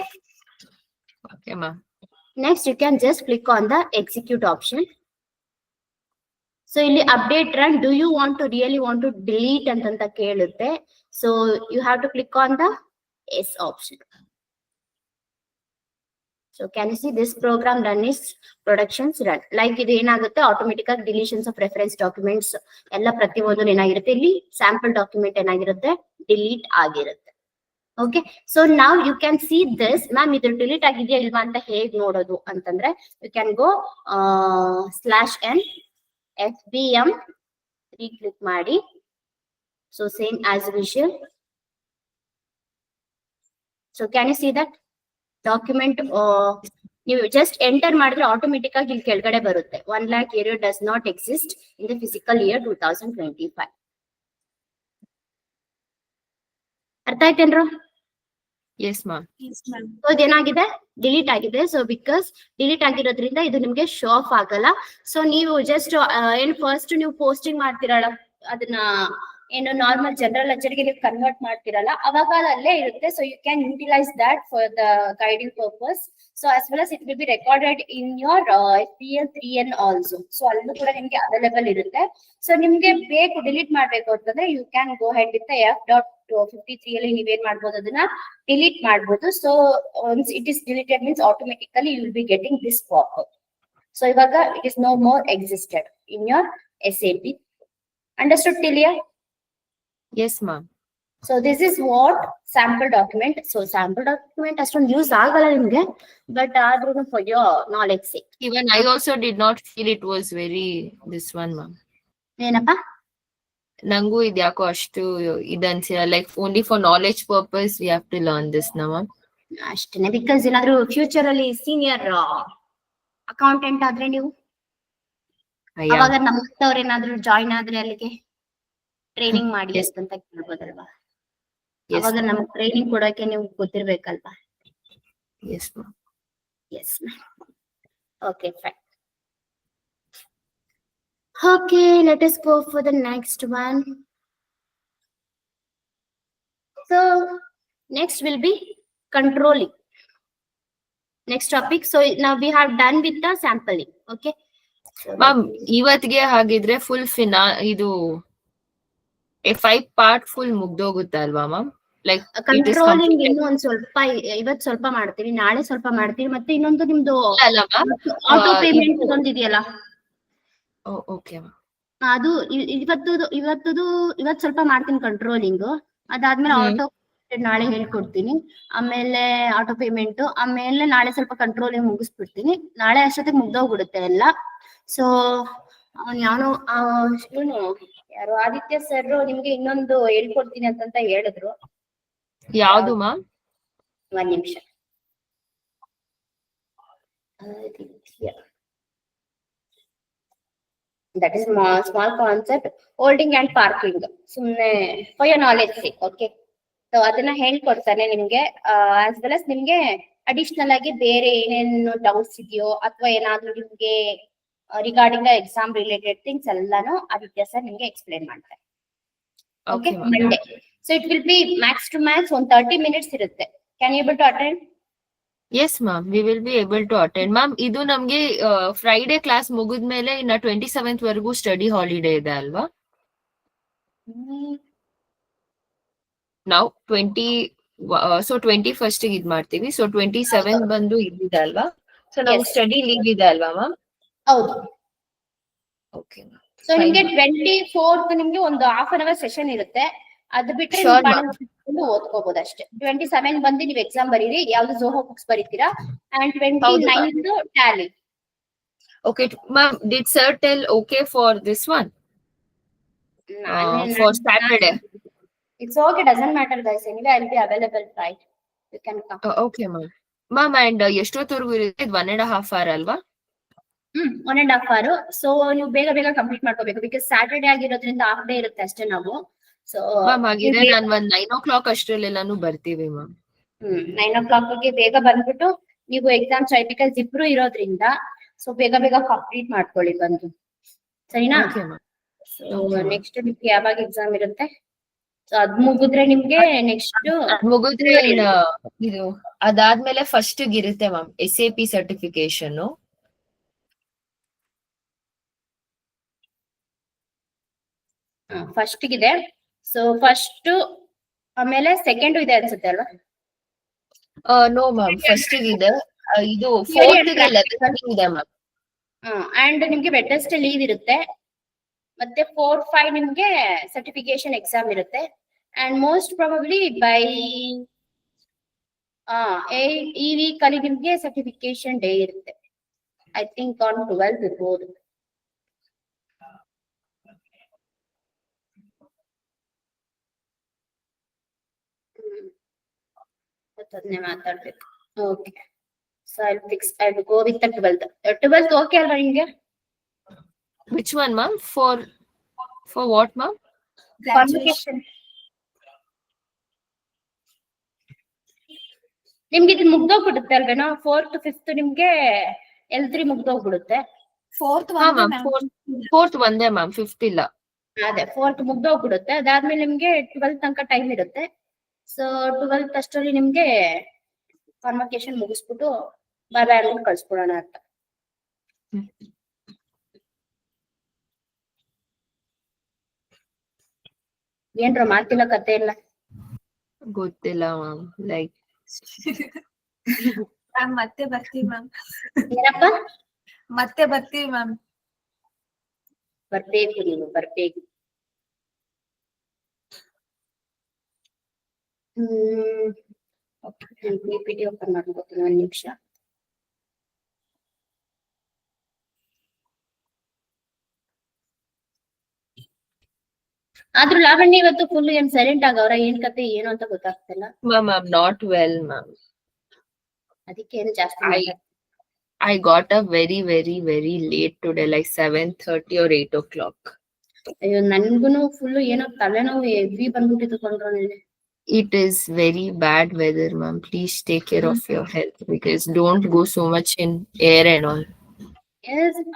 Okay, ma'am. Next you can just click on the execute option. So ಇಲ್ಲಿ update run, do you want to really want to delete ಅಂತ ಕೇಳುತ್ತೆ. So you have to click on the yes option. So can you see this program run is productions run? Like ಇದು ಏನಾಗುತ್ತೆ, automatic ಆಗಿ ಡಿಲೀಷನ್ಸ್ of reference documents ಎಲ್ಲ ಪ್ರತಿಯೊಂದು ಏನಾಗಿರುತ್ತೆ, ಇಲ್ಲಿ sample document ಏನಾಗಿರುತ್ತೆ, ಡಿಲೀಟ್ ಆಗಿರುತ್ತೆ. ಓಕೆ, ಸೊ ನಾವ್ you can see this. Ma'am ಇದು ಡಿಲೀಟ್ ಆಗಿದೆಯಾ ಇಲ್ವಾ ಅಂತ ಹೇಗ್ ನೋಡೋದು ಅಂತಂದ್ರೆ, you can go /n FBM 3 click ಮಾಡಿ. So same as usual. So can you see that document ನೀವು ಜಸ್ಟ್ ಎಂಟರ್ ಮಾಡಿದ್ರೆ ಆಟೋಮೆಟಿಕ್ ಆಗಿ ಇಲ್ಲಿ ಕೆಳಗಡೆ ಬರುತ್ತೆ, 1 lakh area does not exist in the fiscal year 2025. ಅರ್ಥ ಆಯ್ತೇನ್ರು? Yes, ma'am. Yes, ma'am. So ಇದೇನಾಗಿದೆ, ಡಿಲೀಟ್ ಆಗಿದೆ. ಸೊ ಬಿಕಾಸ್ ಡಿಲೀಟ್ ಆಗಿರೋದ್ರಿಂದ ಇದು ನಿಮ್ಗೆ ಶೋ ಆಫ್ ಆಗಲ್ಲ. ಸೊ ನೀವು ಜಸ್ಟ್ ಏನ್ ಫಸ್ಟ್ ನೀವು ಪೋಸ್ಟಿಂಗ್ ಮಾಡ್ತಿರಲ್ಲ, ಅದನ್ನ ಏನು ನಾರ್ಮಲ್ ಜನರಲ್ ಲೆಜರ್ಗೆ ನೀವು ಕನ್ವರ್ಟ್ ಮಾಡ್ತಿರಲ್ಲ, ಅವಾಗ ಅಲ್ಲೇ ಇರುತ್ತೆ. So you can utilise that for the guiding purpose. So as well as it will be recorded in your FBM 3N also. So ಅಲ್ಲೂ ಕೂಡ ನಿಮ್ಗೆ ಅವೈಲೇಬಲ್ ಇರುತ್ತೆ. ಸೊ ನಿಮ್ಗೆ ಬೇಕು ಡಿಲೀಟ್ ಮಾಡ್ಬೇಕು ಅಂತಂದ್ರೆ you can go head with F.53 ಅಲ್ಲಿ ನೀವೇನ್ ಮಾಡ್ಬೋದು, ಅದನ್ನ ಡಿಲೀಟ್ ಮಾಡ್ಬೋದು. So once it is deleted means automatically you will be getting this popup. So ಇವಾಗ it is no more existed in your SAP. Understood till here? Yes, ma'am. So this is what sample document. So sample document ಅಷ್ಟೊಂದು use ಆಗಲ್ಲ ನಿಮ್ಗೆ, but ಆದ್ರೂ for your knowledge sake. Even I also did not feel it was very this one, ma'am. ಏನಪ್ಪಾ? ನಂಗೂ ಇದ್ಯಾಕೋ ಅಷ್ಟು ಇದನ್ಸಿಲ್ಲ. Like only for knowledge purpose we have to learn this now, ma'am. ಅಷ್ಟೇನೆ. Because ಏನಾದ್ರು future ಅಲ್ಲಿ senior accountant ಆದ್ರೆ ನೀವು Yeah. ಅವಾಗ ನಮ್ಮವ್ರ ಏನಾದ್ರು ಜಾಯಿನ್ ಆದ್ರೆ ಅಲ್ಲಿಗೆ ಟ್ರೈನಿಂಗ್ ಮಾಡಿ Yes. ಅಂತ ಕೇಳ್ಬೋದಲ್ವಾ? Yes, ಅವಾಗ ನಮ್ಗೆ ಟ್ರೈನಿಂಗ್ ಕೊಡೋಕೆ ನೀವು ಗೊತ್ತಿರ್ಬೇಕಲ್ವಾ? yes, ma'am. Yes, ma'am. Okay, fine. Okay, let us go for the next one. So next will be controlling. Next topic. So now we have done with the sampling. Okay. So ma'am ಇವತ್ತಿಗೆ ಹಾಗಿದ್ರೆ full ಇದು 5 part full ಮುಗ್ದೋಗುತ್ತೆ ಅಲ್ವಾ ma'am? Like controlling ಇನ್ನು ಒಂದ್ ಸ್ವಲ್ಪ ಇವತ್ ಸ್ವಲ್ಪ ಮಾಡ್ತೀವಿ, ನಾಳೆ ಸ್ವಲ್ಪ ಮಾಡ್ತೀವಿ, ಮತ್ತೆ ಇನ್ನೊಂದು ನಿಮ್ದು ಅಲ್ಲ ಮ್ಯಾಮ್? ಆಟೋ ಪೇಮೆಂಟ್ ಒಂದಿದೆಯಲ್ಲ, ಓಕೆ ಮ್ಯಾಮ್. ಅದು ಇವತ್ ಸ್ವಲ್ಪ ಮಾಡ್ತೀನಿ ಕಂಟ್ರೋಲಿಂಗ್. ಅದಾದ್ಮೇಲೆ ಆಟೋ ನಾಳೆ ಹೇಳ್ಕೊಡ್ತೀನಿ. ಆಮೇಲೆ ಆಟೋ ಪೇಮೆಂಟ್, ಆಮೇಲೆ ನಾಳೆ ಸ್ವಲ್ಪ ಕಂಟ್ರೋಲಿಂಗ್ ಮುಗಿಸ್ಬಿಡ್ತೀನಿ. ನಾಳೆ ಅಷ್ಟೊತ್ತಿಗೆ ಮುಗ್ದೋಗ್ಬಿಡುತ್ತೆ ಎಲ್ಲ. ಸೊ ಅವ್ನು ಯಾವನೋ ಇವನು ಯಾರು ಆದಿತ್ಯ ಸರ್ ನಿಮ್ಗೆ ಇನ್ನೊಂದು ಹೇಳ್ಕೊಡ್ತೀನಿ ಅಂತ ಹೇಳಿದ್ರು. ಯಾವ್ದು ಮ್ಯಾಮ್? ಒಂದ್ ನಿಮಿಷ. Aditya, that is small concept holding and parking, ಸುಮ್ನೆ for your knowledge sake. Okay, so ಅದನ್ನ ಹೇಳ್ಕೊಡ್ತಾನೆ ನಿಮ್ಗೆ. ಆಸ್ ವೆಲ್ as ನಿಮ್ಗೆ ಅಡಿಷನಲ್ ಆಗಿ ಬೇರೆ ಏನೇನು ಡೌಟ್ಸ್ ಇದೆಯೋ ಅಥವಾ ಏನಾದ್ರೂ ನಿಮ್ಗೆ regarding the exam related things ಎಲ್ಲಾನು ಆದಿತ್ಯ ಸರ್ ನಿಮ್ಗೆ ಎಕ್ಸ್ಪ್ಲೇನ್ ಮಾಡ್ತಾರೆ. Okay, Okay, ma'am. Monday. So it will be max to max ಒಂದು 30 minutes ಇರುತ್ತೆ. Can you able to attend? Yes, ma'am. We will be able to attend. Ma'am, ಇದು ನಮ್ಗೆ Friday class ಮುಗಿದ್ಮೇಲೆ ಇನ್ನ 27th ವರೆಗೂ study holiday ಇದೆ ಅಲ್ವಾ? ನಾವು 21st ಇದ್ ಮಾಡ್ತೀವಿ. ಸೊ 27 ಬಂದು ಇದಿದೆ ಅಲ್ವಾ? ಸೊ ನಮ್ಗೆ Yes. ಸ್ಟಡಿ ಲೀವ್ ಇದೆ ಅಲ್ವಾ ಮ್ಯಾಮ್? ಹೌದು. Okay ma'am. ಸೊ ನಿಮ್ಗೆ 24th ನಿಮ್ಗೆ ಒಂದು ಹಾಫ್ ಅನ್ ಅವರ್ ಸೆಷನ್ ಇರುತ್ತೆ. ಅದು ಬಿಟ್ರೆ Sure, ನೀವು ಓದ್ಕೋಬಹುದು ಅಷ್ಟೇ. 27 ಬಂದು ನೀವು ಎಕ್ಸಾಮ್ ಬರೀರಿ, ಯಾವ್ದು ಝೋಹೋ ಬುಕ್ಸ್ ಬರೀತೀರಾ. ಅಂಡ್ ಹೌದು 29 Tally. Okay, ma'am, did sir tell okay for this one? For Saturday? It's okay, doesn't matter guys. Anyway, I'll be available, right? You can come. Okay, ma'am. Ma'am, and ಎಷ್ಟೊತ್ತವರೆಗೂ ಇರುತ್ತೆ? 1.5 hour ಅಲ್ವಾ? 1.5 hour. So ನೀವು ಬೇಗ ಬೇಗ complete ಮಾಡ್ಕೋಬೇಕು, because Saturday ಆಗಿರೋದ್ರಿಂದ half day ಇರುತ್ತೆ ಅಷ್ಟೇ ನಾವು. ಸೊ ಮ್ಯಾಮ್ ಹಾಗಿದ್ರೆ ನಾನು ಒಂದ್ 9 o'clock ಅಷ್ಟ್ರಲ್ಲೆಲ್ಲಾನು ಬರ್ತೀವಿ ಮ್ಯಾಮ್. 9 o'clock ಗೆ ಬೇಗ ಬಂದ್ಬಿಟ್ಟು ನೀವು ಎಕ್ಸಾಮ್ಸ್ ಬಿಕಾಸ್ ಇಬ್ರು ಇರೋದ್ರಿಂದ ಸೊ ಬೇಗ ಬೇಗ ಕಂಪ್ಲೀಟ್ ಮಾಡ್ಕೊಳ್ಳಿ ಬಂದು, ಸರಿನಾ? Okay, ma'am. So Okay, ma'am. Next ನಿಮ್ಗೆ ಯಾವಾಗ ಎಕ್ಸಾಮ್ ಇರುತ್ತೆ? ಸೊ ಅದ್ ಮುಗಿದ್ರೆ ನಿಮ್ಗೆ ನೆಕ್ಸ್ಟ್ ಮುಗಿದ್ರೆ ಇದು ಅದಾದ್ಮೇಲೆ ಫಸ್ಟ್ ಇರುತ್ತೆ ಮ್ಯಾಮ್ SAP ಸರ್ಟಿಫಿಕೇಶನ್. ಫಸ್ಟ್ ಇದೆ. ಸೊ ಫಸ್ಟ್ ಆಮೇಲೆ ಸೆಕೆಂಡ್ ಇದೆ ಅನ್ಸುತ್ತೆ ಅಲ್ವಾ? ನೋ ಮ್ಯಾಮ್, ಫಸ್ಟ್ ಇದೆ. ಇದು 4th ಗೆ 11th ಇದೆ ಮ್ಯಾಮ್. ಅಂಡ್ ನಿಮ್ಗೆ ವೆಡ್ನೆಸ್ಡೇ ಲೀವ್ ಇರುತ್ತೆ. ಮತ್ತೆ 4, 5 ನಿಮ್ಗೆ ಸರ್ಟಿಫಿಕೇಶನ್ ಎಕ್ಸಾಮ್ ಇರುತ್ತೆ. ಅಂಡ್ ಮೋಸ್ಟ್ ಪ್ರಾಬಬ್ಲಿ ಬೈ ಈ ವೀಕ್ ಅಲ್ಲಿ ನಿಮ್ಗೆ ಸರ್ಟಿಫಿಕೇಶನ್ ಡೇ ಇರುತ್ತೆ. ಐ ಥಿಂಕ್ ಆನ್ 12 ಇರ್ಬೋದು. ಅದನ್ನೇ ಮಾತಾಡ್ಬೇಕು. Okay, so I will go with 12th. 12th okay ಅಲ್ವಾ ನಿಮ್ಗೆ? Which one ma'am? For what ma'am? Convocation. ನಿಮ್ಗೆ ಇದು ಮುಗ್ದೋಗ್ಬಿಡುತ್ತೆ ಅಲ್ವೇನೋ? 4th 5th ನಿಮ್ಗೆ L3 ಮುಗ್ದೋಗ್ಬಿಡುತ್ತೆ. 4th ಹಾ ಮ್ಯಾಮ್, 4th ಒಂದೇ ಮ್ಯಾಮ್, 5th ಇಲ್ಲ. ಅದೇ 4th ಮುಗ್ದೋಗ್ಬಿಡುತ್ತೆ. ಅದಾದ್ಮೇಲೆ ನಿಮ್ಗೆ 12th ತನಕ ಟೈಮ್ ಇರುತ್ತೆ. ಸೊ 12th ಅಷ್ಟರಲ್ಲಿ ನಿಮ್ಗೆ ಕಾನ್ವೊಕೇಶನ್ ಮುಗಿಸ್ಬಿಟ್ಟು ಬಾಯ್ ಬಾಯ್ ಅಂತ ಕಳ್ಸ್ಬಿಡೋಣ ಅಂತ. ಏನ್ರ ಮಾತಿಲ್ಲ, ಕತೆ ಇಲ್ಲ. ಗೊತ್ತಿಲ್ಲ ಮ್ಯಾಮ್, ಲೈಕ್ ಮತ್ತೆ ಬರ್ತೀವಿ ಮ್ಯಾಮ್. ಏನಪ್ಪ? ಮತ್ತೆ ಬರ್ತೀವಿ ಮ್ಯಾಮ್. ಬರ್ಬೇಕು, ನೀವು ಬರ್ಬೇಕು. PPT ಓಪನ್ ಮಾಡ್ಕೊತೀನಿ, ಒಂದ್ ನಿಮಿಷ. ಆದ್ರೂ ಲಾವಣ್ಯ ಇವತ್ತು ಫುಲ್ ಏನ್ ಸೈಲೆಂಟ್ ಆಗವ್ರ, ಏನ್ ಕತೆ ಏನು ಅಂತ ಗೊತ್ತಾಗ್ತಿಲ್ಲ. Ma'am I am not well ma'am. ಅದಕ್ಕೆ ಏನು ಜಾಸ್ತಿ I got up very late today, like 7:30 or 8 o'clock. ಅಯ್ಯೋ, ನನ್ಗುನು ಫುಲ್ ಏನೋ ತಲೆನೋವು ಹೆವಿ ಬಂದ್ಬಿಟ್ಟಿತ್ತು ಕೊಂಡ್ರೆ. It is very bad weather ma'am, please take care of your health because don't go so much in air and all.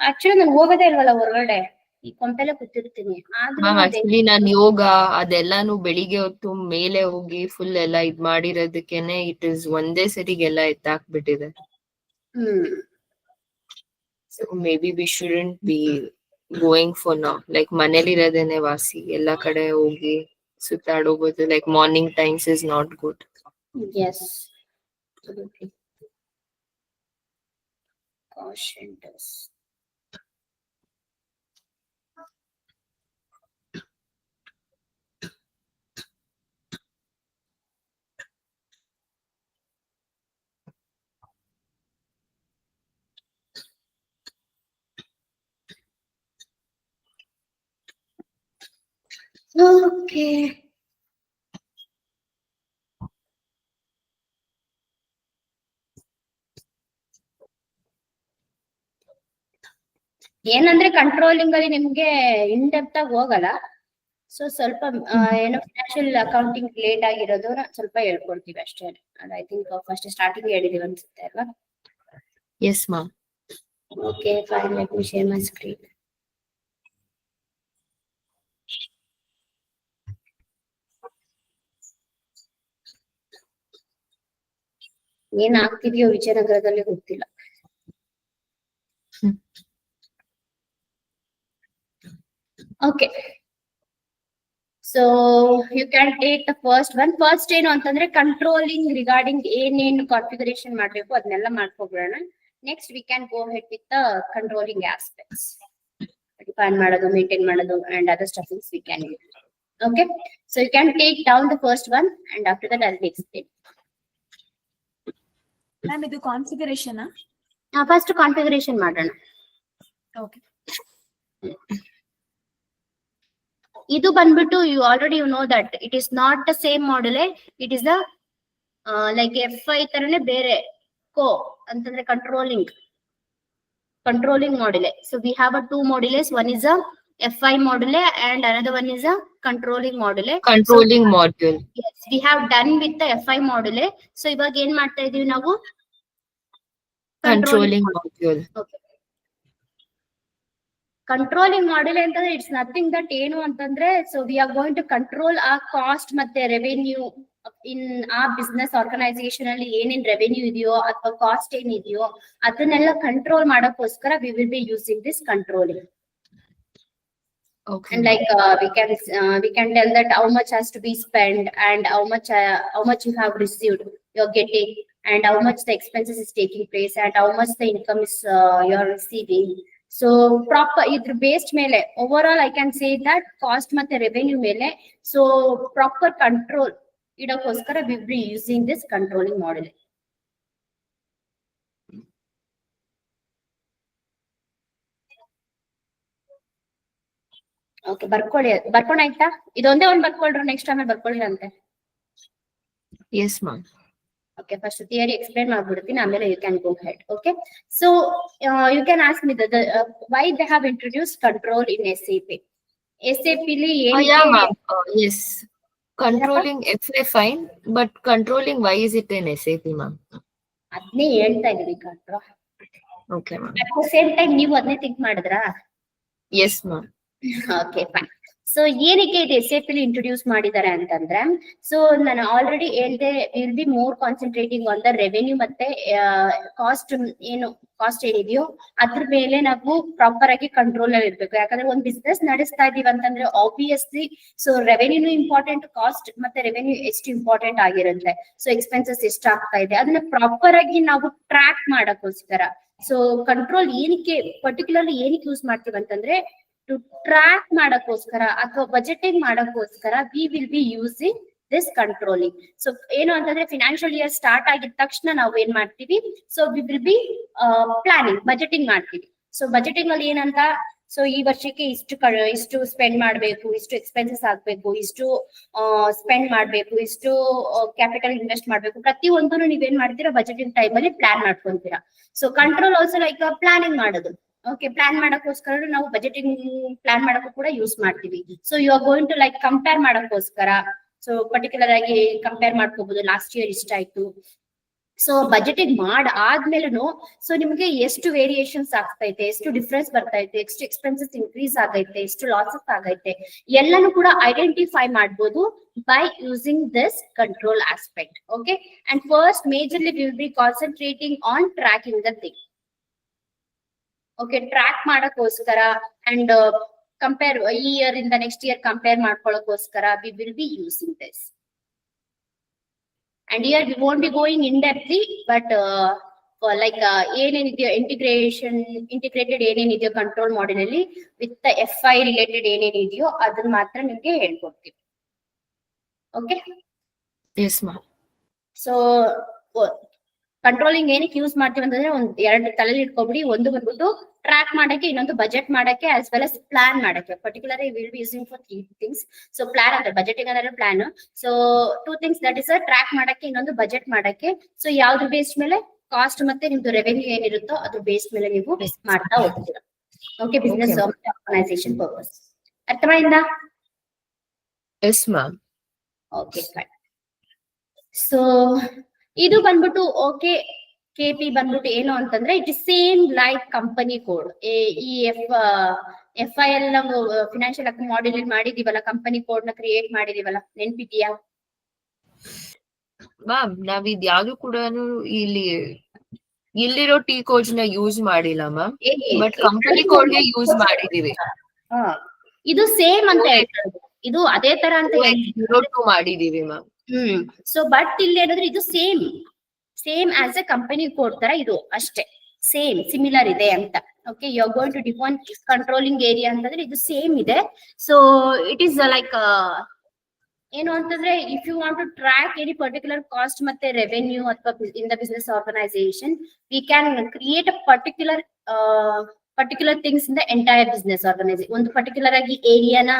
Actually ನಾನು ಹೋಗೋದೇ ಇಲ್ವಲ್ಲ ಹೊರಗಡೆ, ಈ ಕೊಂಪೆಲೆ ಕೂತಿರ್ತೀನಿ. Ma'am actually ನಾನ್ ಯೋಗ ಅದೆಲ್ಲಾನು ಬೆಳಿಗ್ಗೆ ಹೊತ್ತು ಮೇಲೆ ಹೋಗಿ ಫುಲ್ ಎಲ್ಲ ಇದ್ ಮಾಡಿರೋದಕ್ಕೇನೆ ಇಟ್ ಇಸ್ ಒಂದೇ ಸರಿಗೆಲ್ಲ ಎತ್ತಾಕ್ಬಿಟ್ಟಿದೆ. So maybe we shouldn't be going for now. Like ಮನೇಲಿ ಇರೋದೇನೆ ವಾಸಿ, ಎಲ್ಲಾ ಕಡೆ ಹೋಗಿ ಸುತ್ತಾಡೋಗೋದು like morning times is not good. Yes, absolutely. Caution does. Okay. ಏನಂದ್ರೆ ಕಂಟ್ರೋಲಿಂಗ್ ಅಲ್ಲಿ ನಿಮ್ಗೆ ಇನ್ ಡೆಪ್ತ್ ಆಗಿ ಹೋಗಲ್ಲ. ಸೊ ಸ್ವಲ್ಪ ಏನೋ ಫಿನಾನ್ಷಿಯಲ್ ಅಕೌಂಟಿಂಗ್ ಲೇಟ್ ಆಗಿರೋದು ಸ್ವಲ್ಪ ಹೇಳ್ಕೊಡ್ತೀವಿ ಅಷ್ಟೇ. ಅದು ಐ ಥಿಂಕ್ ಫಸ್ಟ್ ಸ್ಟಾರ್ಟಿಂಗ್ ಹೇಳಿದೀವಿ ಅನ್ಸುತ್ತೆ ಅಲ್ವಾ? Yes, ma'am. Okay fine, let me share my screen. ಏನ್ ಆಗ್ತಿದೆಯೋ ವಿಜಯನಗರದಲ್ಲಿ ಗೊತ್ತಿಲ್ಲ. Okay, so you can take the first one. First ಏನು ಅಂತಂದ್ರೆ ಕಂಟ್ರೋಲಿಂಗ್ ರಿಗಾರ್ಡಿಂಗ್ ಏನೇನು ಕಾನ್ಫಿಗರೇಷನ್ ಮಾಡ್ಬೇಕು ಅದನ್ನೆಲ್ಲ ಮಾಡ್ಕೊಬಿಡೋಣ. Next we can go head with the controlling aspects, define ಮಾಡೋದು, ಮೇಂಟೈನ್ ಮಾಡೋದು and other stuffings we can use. Okay, so you can take down the first one and after that I'll explain. Ma'am, idu configuration First configuration ಮಾಡೋಣ. Okay. ಇದು ಬಂದ್ಬಿಟ್ಟು you already know that it is not the same module, it is the like FI ತರನೇ ಬೇರೆ co ಅಂತಂದ್ರೆ controlling module. So we have a two modules, one is a FI module and another one is a controlling module. Controlling module. Yes, we have done with the FI module. So ಇವಾಗ ಏನ್ ಮಾಡ್ತಾ ಇದೀವಿ ನಾವು? Controlling module. Okay. Controlling module ಅಂತಂದ್ರೆ it's nothing that ಏನು ಅಂತಂದ್ರೆ, so we are going to control our cost ಮತ್ತೆ revenue in our business organization ಅಲ್ಲಿ ಏನೇನ್ ರೆವೆನ್ಯೂ ಇದೆಯೋ ಅಥವಾ ಕಾಸ್ಟ್ ಏನಿದೆಯೋ ಅದನ್ನೆಲ್ಲ control ಮಾಡಕ್ಕೋಸ್ಕರ we will be using this controlling. Okay. And like we can tell that how much has to be spent and how much you have received, you're getting, and how much the expenses is taking place and how much the income is you're receiving. So proper idr based mele overall I can say that cost ಮತ್ತೆ revenue mele, so proper control idakoskara we will be using this controlling module. Okay, ಬರ್ಕೊಂಡಾಯ್ತಾ? ಇದೊಂದೇ ಒಂದ್ ಬರ್ಕೊಳ್ರು, next ಆಮೇಲೆ ಬರ್ಕೊಳ್ಳಿರಂತೆ. Yes, ma'am. Okay, first theory explain ಮಾಡ್ಬಿಡ್ತೀನಿ, ಆಮೇಲೆ you can go ahead. Okay, so you can ask me why they have introduced control in SAP. SAP li Yeah, ma'am. Yes. Controlling FI fine, but controlling why is it in SAP, ma'am? ಅದನ್ನೇ ಹೇಳ್ತಾ ಇದೀವಿ ಕಂಟ್ರೋ. Okay, ma'am. At the same time ನೀವು ಅದನ್ನೇ think ಮಾಡಿದ್ರಾ? Yes, ma'am. Okay, fine. So ಏನಕ್ಕೆ ಇದು SAP introduce ಮಾಡಿದ್ದಾರೆ ಅಂತಂದ್ರೆ, ಸೊ ನಾನು ಆಲ್ರೆಡಿ ಹೇಳ್ದೆ will be more concentrating on the revenue ಮತ್ತೆ ಕಾಸ್ಟ್ ಏನಿದೆಯೋ ಅದ್ರ ಮೇಲೆ ನಾವು ಪ್ರಾಪರ್ ಆಗಿ ಕಂಟ್ರೋಲ್ ಅಲ್ಲಿ ಇರ್ಬೇಕು. ಯಾಕಂದ್ರೆ ಒಂದ್ ಬಿಸ್ನೆಸ್ ನಡೆಸ್ತಾ ಇದೀವಿ ಅಂತಂದ್ರೆ ಆಬ್ವಿಯಸ್ಲಿ ಸೊ ರೆವೆನ್ಯೂನು ಇಂಪಾರ್ಟೆಂಟ್, ಕಾಸ್ಟ್ ಮತ್ತೆ ರೆವೆನ್ಯೂ ಎಷ್ಟು ಇಂಪಾರ್ಟೆಂಟ್ ಆಗಿರುತ್ತೆ, ಸೊ ಎಕ್ಸ್ಪೆನ್ಸಸ್ ಎಷ್ಟು ಆಗ್ತಾ ಇದೆ ಅದನ್ನ ಪ್ರಾಪರ್ ಆಗಿ ನಾವು ಟ್ರ್ಯಾಕ್ ಮಾಡಕ್ಕೋಸ್ಕರ. ಸೊ ಕಂಟ್ರೋಲ್ ಏನಕ್ಕೆ ಪರ್ಟಿಕ್ಯುಲರ್ಲಿ ಏನಕ್ಕೆ ಯೂಸ್ ಮಾಡ್ತೀವಿ ಅಂತಂದ್ರೆ, ಟು ಟ್ರ್ಯಾಕ್ ಮಾಡಕ್ಕೋಸ್ಕರ ಅಥವಾ ಬಜೆಟಿಂಗ್ ಮಾಡಕ್ಕೋಸ್ಕರ we will be using this controlling. So ಏನು ಅಂತಂದ್ರೆ ಫಿನಾನ್ಷಿಯಲ್ ಇಯರ್ ಸ್ಟಾರ್ಟ್ ಆಗಿದ ತಕ್ಷಣ ನಾವು ಏನ್ ಮಾಡ್ತೀವಿ, so we will B planning, budgeting ಮಾಡ್ತೀವಿ. ಸೊ ಬಜೆಟಿಂಗ್ ಅಲ್ಲಿ ಏನಂತ, ಸೊ ಈ ವರ್ಷಕ್ಕೆ ಇಷ್ಟು ಸ್ಪೆಂಡ್ ಮಾಡ್ಬೇಕು, ಇಷ್ಟು ಎಕ್ಸ್ಪೆನ್ಸಸ್ ಆಗ್ಬೇಕು, ಇಷ್ಟು ಸ್ಪೆಂಡ್ ಮಾಡ್ಬೇಕು, ಇಷ್ಟು ಕ್ಯಾಪಿಟಲ್ ಇನ್ವೆಸ್ಟ್ ಮಾಡ್ಬೇಕು, ಪ್ರತಿಯೊಂದನ್ನು ನೀವೇನ್ ಮಾಡ್ತೀರಾ ಬಜೆಟಿಂಗ್ ಟೈಮ್ ಅಲ್ಲಿ ಪ್ಲಾನ್ ಮಾಡ್ಕೊಂತೀರಾ. So control also like planning ಮಾಡೋದು. ಓಕೆ, ಪ್ಲಾನ್ ಮಾಡಕ್ಕೋಸ್ಕರ ನಾವು ಬಜೆಟಿಂಗ್ ಪ್ಲಾನ್ ಮಾಡಕ್ಕೂ ಕೂಡ ಯೂಸ್ ಮಾಡ್ತೀವಿ. So you are going to like compare ಮಾಡಕ್ಕೋಸ್ಕರ, ಸೊ ಪರ್ಟಿಕ್ಯುಲರ್ ಆಗಿ ಕಂಪೇರ್ ಮಾಡ್ಕೋಬಹುದು, ಲಾಸ್ಟ್ ಇಯರ್ ಇಷ್ಟಾಯ್ತು. ಸೊ ಬಜೆಟಿಂಗ್ ಆದ್ಮೇಲೂ ಸೊ ನಿಮ್ಗೆ ಎಷ್ಟು ವೇರಿಯೇಷನ್ಸ್ ಆಗ್ತೈತೆ, ಎಷ್ಟು ಡಿಫ್ರೆನ್ಸ್ ಬರ್ತೈತೆ, ಎಷ್ಟು ಎಕ್ಸ್ಪೆನ್ಸಸ್ ಇನ್ಕ್ರೀಸ್ ಆಗೈತೆ, ಎಷ್ಟು ಲಾಸಸ್ ಆಗೈತೆ, ಎಲ್ಲಾನು ಕೂಡ ಐಡೆಂಟಿಫೈ ಮಾಡ್ಬೋದು by using this control aspect. Okay, and first majorly we will be concentrating on tracking the thing. Okay, track ಮಾಡಕ್ಕೋಸ್ಕರ ಅಂಡ್ ಕಂಪೇರ್ ಈ ಇಯರ್ ಇಂದ ನೆಕ್ಸ್ಟ್ ಇಯರ್ ಕಂಪೇರ್ ಮಾಡ್ಕೊಳ್ಳೋಕೋಸ್ಕರ we will be using this. And year we won't be going in depthly, but like ಏನೇನಿದೆಯೋ integrated ಏನೇನಿದೆಯೋ control model ಅಲ್ಲಿ with FI related ಏನೇನಿದೆಯೋ ಅದನ್ನ ಮಾತ್ರ ನಿಮ್ಗೆ ಹೇಳ್ಕೊಡ್ತೀವಿ. Okay, Yes, ma'am. So controlling ಏನಕ್ಕೆ ಯೂಸ್ ಮಾಡ್ತೀವಿ ಅಂತಂದ್ರೆ ಒಂದ್ ಎರಡು ತಲೆಯಲ್ಲಿ ಇಟ್ಕೊಬಿಡಿ. ಒಂದು ಬಂದ್ಬಿಟ್ಟು ಟ್ರ್ಯಾಕ್ ಮಾಡಕ್ಕೆ, ಇನ್ನೊಂದು ಬಜೆಟ್ ಮಾಡಕ್ಕೆ, ಆಸ್ ವೆಲ್ as ಪ್ಲಾನ್ ಮಾಡಕ್ಕೆ. Particular will be using for 3 things. So plan ಅಂದ್ರೆ ಬಜೆಟಿಂಗ್ ಅಂದ್ರೆ plan. So 2 things, that is track ಮಾಡಕ್ಕೆ, ಇನ್ನೊಂದು ಬಜೆಟ್ ಮಾಡಕ್ಕೆ. ಸೊ ಯಾವ್ದು ಬೇಸ್ ಮೇಲೆ ಕಾಸ್ಟ್ ಮತ್ತೆ ನಿಮ್ದು ರೆವೆನ್ಯೂ ಏನಿರುತ್ತೋ ಅದ್ರ ಬೇಸ್ ಮೇಲೆ ನೀವು ಮಾಡ್ತಾ ಹೋಗ್ತೀರಾ. ಓಕೆ, ಬಿಸ್ನೆಸ್ ಆರ್ಗನೈಸೇಷನ್ ಪರ್ಪಸ್ ಅರ್ಥವಾಯ್ತಾ? Yes ma'am. Okay fine. So ಇದು ಬಂದ್ಬಿಟ್ಟು ಓಕೆ, KP ಬಂದ್ಬಿಟ್ಟು ಏನು ಅಂತಂದ್ರೆ it is same like company code. ಈ FIL ನಾವು ಫಿನಾನ್ಷಿಯಲ್ ಅಕೌಂಟ್ ಮಾಡೆಲ್ ಮಾಡಿದೀವಲ್ಲ, ಕಂಪನಿ ಕೋಡ್ ನ ಕ್ರಿಯೇಟ್ ಮಾಡಿದೀವಲ್ಲ, ನೆನ್ಪಿದ್ಯಾ? ಮ್ಯಾಮ್ ನಾವ್ ಇದ್ ಯಾವ್ದು ಕೂಡ ಇಲ್ಲಿರೋ ಟಿ ಕೋಡ್ಸ್ ನ ಯೂಸ್ ಮಾಡಿಲ್ಲ ಮ್ಯಾಮ್, ಬಟ್ ಕಂಪನಿ ಕೋಡ್ ಗೆ ಯೂಸ್ ಮಾಡಿದೀವಿ. ಇದು ಸೇಮ್ ಅಂತ ಹೇಳ್ತಾರೆ, ಇದು ಅದೇ ತರ ಅಂತ ಮಾಡಿದೀವಿ ಮ್ಯಾಮ್. ಸೊ ಬಟ್ ಇಲ್ಲಿ ಏನಾದ್ರೆ ಇದು same as a company code ತರ ಇದು ಅಷ್ಟೇ, ಸೇಮ್ ಸಿಮಿಲರ್ ಇದೆ ಅಂತ. Okay, you are going to define controlling area ಅಂತಂದ್ರೆ ಇದು ಸೇಮ್ ಇದೆ. ಸೊ ಇಟ್ ಈಸ್ ಲೈಕ್ ಏನು ಅಂತಂದ್ರೆ, if you want to track any particular cost ಮತ್ತೆ ರೆವೆನ್ಯೂ ಅಥವಾ in the business organisation, we can create a particular things in the entire business organisation. ಒಂದು particular ಆಗಿ ಏರಿಯಾನ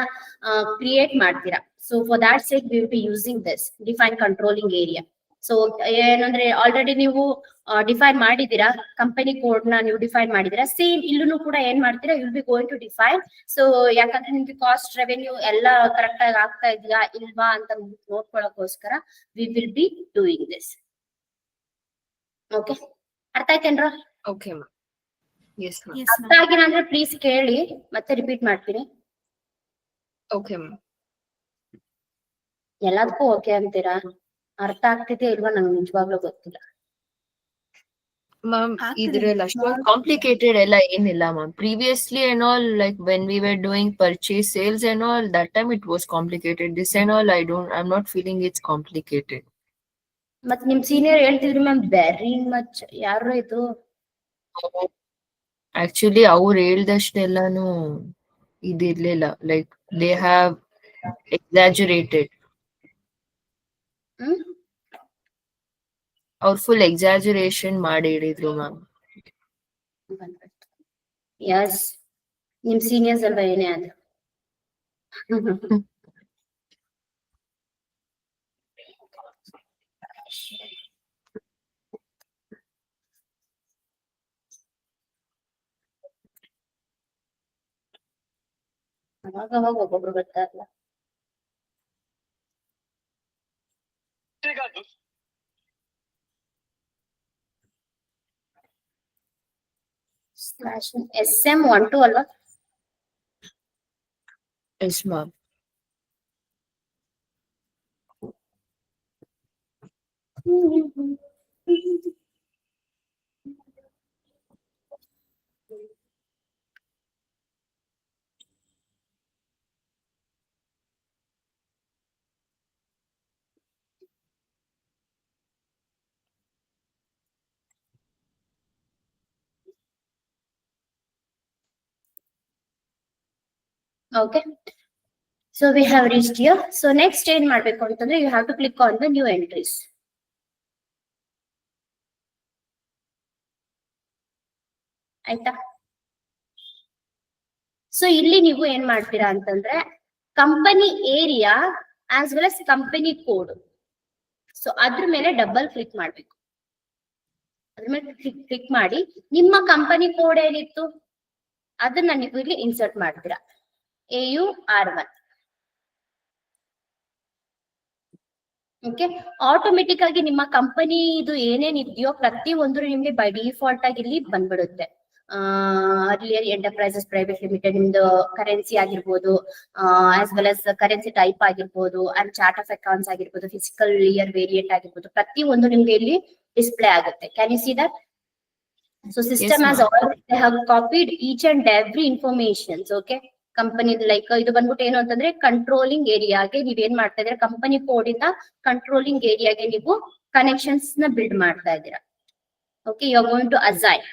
ಕ್ರಿಯೇಟ್ ಮಾಡ್ತೀರಾ. So for that sake we will be using this define controlling area. So ಏನಂದ್ರೆ already ನೀವು define ಮಾಡಿದೀರಾ, company code ನ ನೀವು define ಮಾಡಿದೀರಾ. ಸೇಮ್ ಇಲ್ಲೂ ಕೂಡ ಏನ್ ಮಾಡ್ತೀರಾ, will be going to define. So ಯಾಕಂದ್ರೆ ನಿಮ್ಗೆ ಕಾಸ್ಟ್ ರೆವೆನ್ಯೂ ಎಲ್ಲ ಕರೆಕ್ಟ್ ಆಗಿ ಆಗ್ತಾ ಇದೆಯಾ ಇಲ್ವಾ ಅಂತ ನೋಡ್ಕೊಳಕೋಸ್ಕರ we will be doing this. Okay, ಅರ್ಥ ಆಯ್ತೇನ್ರ? Okay ma'am. Yes ma'am. Yes, ಅರ್ಥ ma'am. ಆಗಿಲ್ಲ ಅಂದ್ರೆ ಪ್ಲೀಸ್ ಕೇಳಿ, ಮತ್ತೆ ರಿಪೀಟ್ ಮಾಡ್ತೀನಿ. Okay ma'am. ಎಲ್ಲದಕ್ಕೂ ಓಕೆ ಅಂತೀರಾ? ಅರ್ಥ ಆಗ್ತಿದೆ ಇಲ್ವಾ ನಂಗೆ ನಿಜವಾಗ್ಲೂ ಗೊತ್ತಿಲ್ಲ. ಮ್ಯಾಮ್ ಆಗ್ತಿದೆ. ಇದ್ರಲ್ಲಿ ಅಷ್ಟೊಂದು ಕಾಂಪ್ಲಿಕೇಟೆಡ್ ಎಲ್ಲ ಏನಿಲ್ಲ ma'am. Previously and all, like when we were doing purchase sales and all, that time it was complicated. This and all I am not feeling it's complicated. ಮತ್ ನಿಮ್ ಸೀನಿಯರ್ ಹೇಳ್ತಿದ್ರು ಮ್ಯಾಮ್ ವೆರಿ ಮಚ್. ಯಾರು ಇದು? Actually ಅವ್ರು ಹೇಳ್ದಷ್ಟೆಲ್ಲಾನು ಇದಿರ್ಲಿಲ್ಲ, like they have exaggerated. ಹ್ಮ್ ಅವ್ರು full exaggeration ಮಾಡಿ ಹೇಳಿದ್ರು ma'am. Yes, ನಿಮ್ ಸೀನಿಯರ್ಸ್ ಅಲ್ವಾ ಏನೇ ಅದು. ಅವಾಗ ಅವಾಗ ಒಬ್ಬೊಬ್ರು ಬರ್ತಾರಲ್ಲ. SM12 ಅಲ್ವಾ? S ma'am. Okay, so we have reached here. So next ಏನ್ ಮಾಡ್ಬೇಕು ಅಂತಂದ್ರೆ, you have to click on the new entries. ಆಯ್ತಾ? ಸೊ ಇಲ್ಲಿ ನೀವು ಏನ್ ಮಾಡ್ತೀರಾ ಅಂತಂದ್ರೆ, company area as well as company code. So ಅದ್ರ ಮೇಲೆ ಡಬಲ್ ಕ್ಲಿಕ್ ಮಾಡ್ಬೇಕು. ಅದ್ರ ಮೇಲೆ ಕ್ಲಿಕ್ ಮಾಡಿ ನಿಮ್ಮ ಕಂಪನಿ ಕೋಡ್ ಏನಿತ್ತು ಅದನ್ನ ನೀವು ಇಲ್ಲಿ ಇನ್ಸರ್ಟ್ ಮಾಡ್ತೀರಾ. AUR1. ಓಕೆ, ಆಟೋಮೆಟಿಕ್ ಆಗಿ ನಿಮ್ಮ ಕಂಪನಿ ಇದು ಏನೇನ್ ಇದೆಯೋ ಪ್ರತಿ ಒಂದು ನಿಮ್ಗೆ ಬೈ ಡಿಫಾಲ್ಟ್ ಆಗಿ ಇಲ್ಲಿ ಬಂದ್ಬಿಡುತ್ತೆ. ಅರ್ಲಿಯರ್ ಎಂಟರ್ಪ್ರೈಸಸ್ ಪ್ರೈವೇಟ್ ಲಿಮಿಟೆಡ್ ನಿಮ್ದು ಕರೆನ್ಸಿ ಆಗಿರ್ಬೋದು, as well as currency type ಆಗಿರ್ಬೋದು, ಅಂಡ್ ಚಾರ್ಟ್ ಆಫ್ ಅಕೌಂಟ್ಸ್ ಆಗಿರ್ಬೋದು, ಫಿಸಿಕಲ್ ಇಯರ್ ವೇರಿಯಂಟ್ ಆಗಿರ್ಬೋದು, ಪ್ರತಿ ಒಂದು ನಿಮ್ಗೆ ಇಲ್ಲಿ ಡಿಸ್ಪ್ಲೇ ಆಗುತ್ತೆ. Can you see that? So system has already they have copied each and every informations. Okay, company like ಇದು ಬಂದ್ಬಿಟ್ಟು ಏನು ಅಂತಂದ್ರೆ ಕಂಟ್ರೋಲಿಂಗ್ ಏರಿಯಾಗೆ ನೀವ್ ಏನ್ ಮಾಡ್ತಾ ಇದ್ದೀರಾ, ಕಂಪನಿ ಕೋಡ್ ಇಂದ ಕಂಟ್ರೋಲಿಂಗ್ ಏರಿಯಾಗೆ ನೀವು ಕನೆಕ್ಷನ್ಸ್ ನ ಬಿಲ್ಡ್ ಮಾಡ್ತಾ ಇದ್ದೀರಾ. Okay, you are going to assign.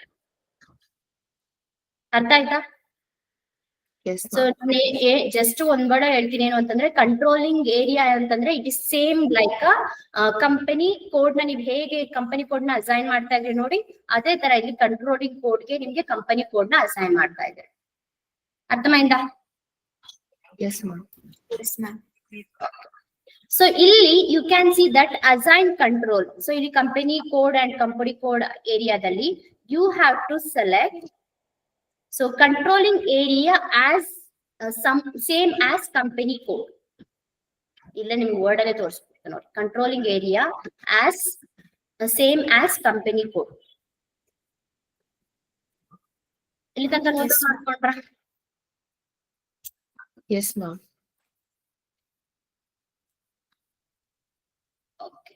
ಅರ್ಥ ಆಯ್ತಾ? Yes, so ma'am. ಜಸ್ಟ್ ಒಂದ್ ವರ್ಡ್ ಹೇಳ್ತೀನಿ ಏನು ಅಂತಂದ್ರೆ ಕಂಟ್ರೋಲಿಂಗ್ ಏರಿಯಾ ಅಂತಂದ್ರೆ it is same like company code ನ ನೀವು ಹೇಗೆ ಕಂಪನಿ ಕೋಡ್ ನ ಅಸೈನ್ ಮಾಡ್ತಾ ಇದ್ರಿ ನೋಡಿ, ಅದೇ ತರ ಇಲ್ಲಿ ಕಂಟ್ರೋಲಿಂಗ್ ಕೋಡ್ ಗೆ ನಿಮ್ಗೆ ಕಂಪನಿ ಕೋಡ್ ನ ಅಸೈನ್ ಮಾಡ್ತಾ ಇದ್ದಾರೆ. ಅರ್ಥమైందా? Yes, ma'am. Yes, ma'am. So ಇಲ್ಲಿ you can see that assign control. So ಇಲ್ಲಿ company code and company code ಏರಿಯಾದಲ್ಲಿ you have to select so controlling area as same as company code. ಇಲ್ಲ ನಿಮ್ಗೆ word ಅಲ್ಲೇ ತೋರಿಸ್ಬಿಡ್ತೀನಿ ನೋಡಿ, controlling area as same as company code. ಇಲ್ಲಿ ತನಕ note ಮಾಡ್ಕೊಂಡ್ರ? Yes, ma'am. Okay.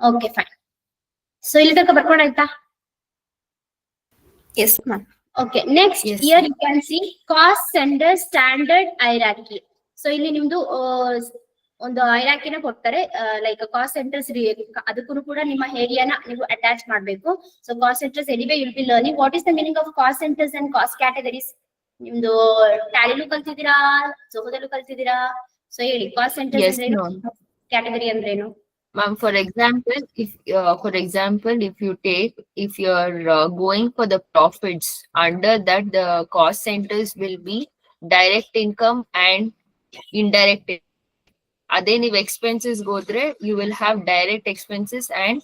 Okay fine. So ಇಲ್ಲಿ ತನಕ ಬರ್ಕೊಂಡಾಯ್ತಾ? Yes, ma'am. Okay, next Yes, here ma'am. you can see cost center standard hierarchy. So ಇಲ್ಲಿ ನಿಮ್ದು ಒಂದು ಹೈರಾಕಿನ ಕೊಡ್ತಾರೆ, ಲೈಕ್ ಕಾಸ್ಟ್ ಸೆಂಟರ್ಸ್ ಅದಕ್ಕೂ ಕೂಡ ನಿಮ್ಮ ಏರಿಯಾನ ನೀವು ಅಟ್ಯಾಚ್ ಮಾಡಬೇಕು. So cost centres anyway will be learning what is the meaning of cost centres and cost categories. ನಿಮ್ದು ಟ್ಯಾಲಿಲೂ ಕಲ್ತಿದ್ದೀರಾ, ಜೋಗದಲ್ಲೂ ಕಲ್ತಿದ್ದೀರಾ. ಸೊ ಹೇಳಿ ಕಾಸ್ಟ್ ಸೆಂಟರ್ಸ್ Yes, ಅಂದ್ರೇನು, ma'am. ಕ್ಯಾಟಗರಿ ಅಂದ್ರೇನು? Ma'am, for example, if you're going for the profits, under that the cost centers will be direct income and indirect income. Aదే ನೀವು expenses ಹೋದ್ರೆ you will have direct expenses and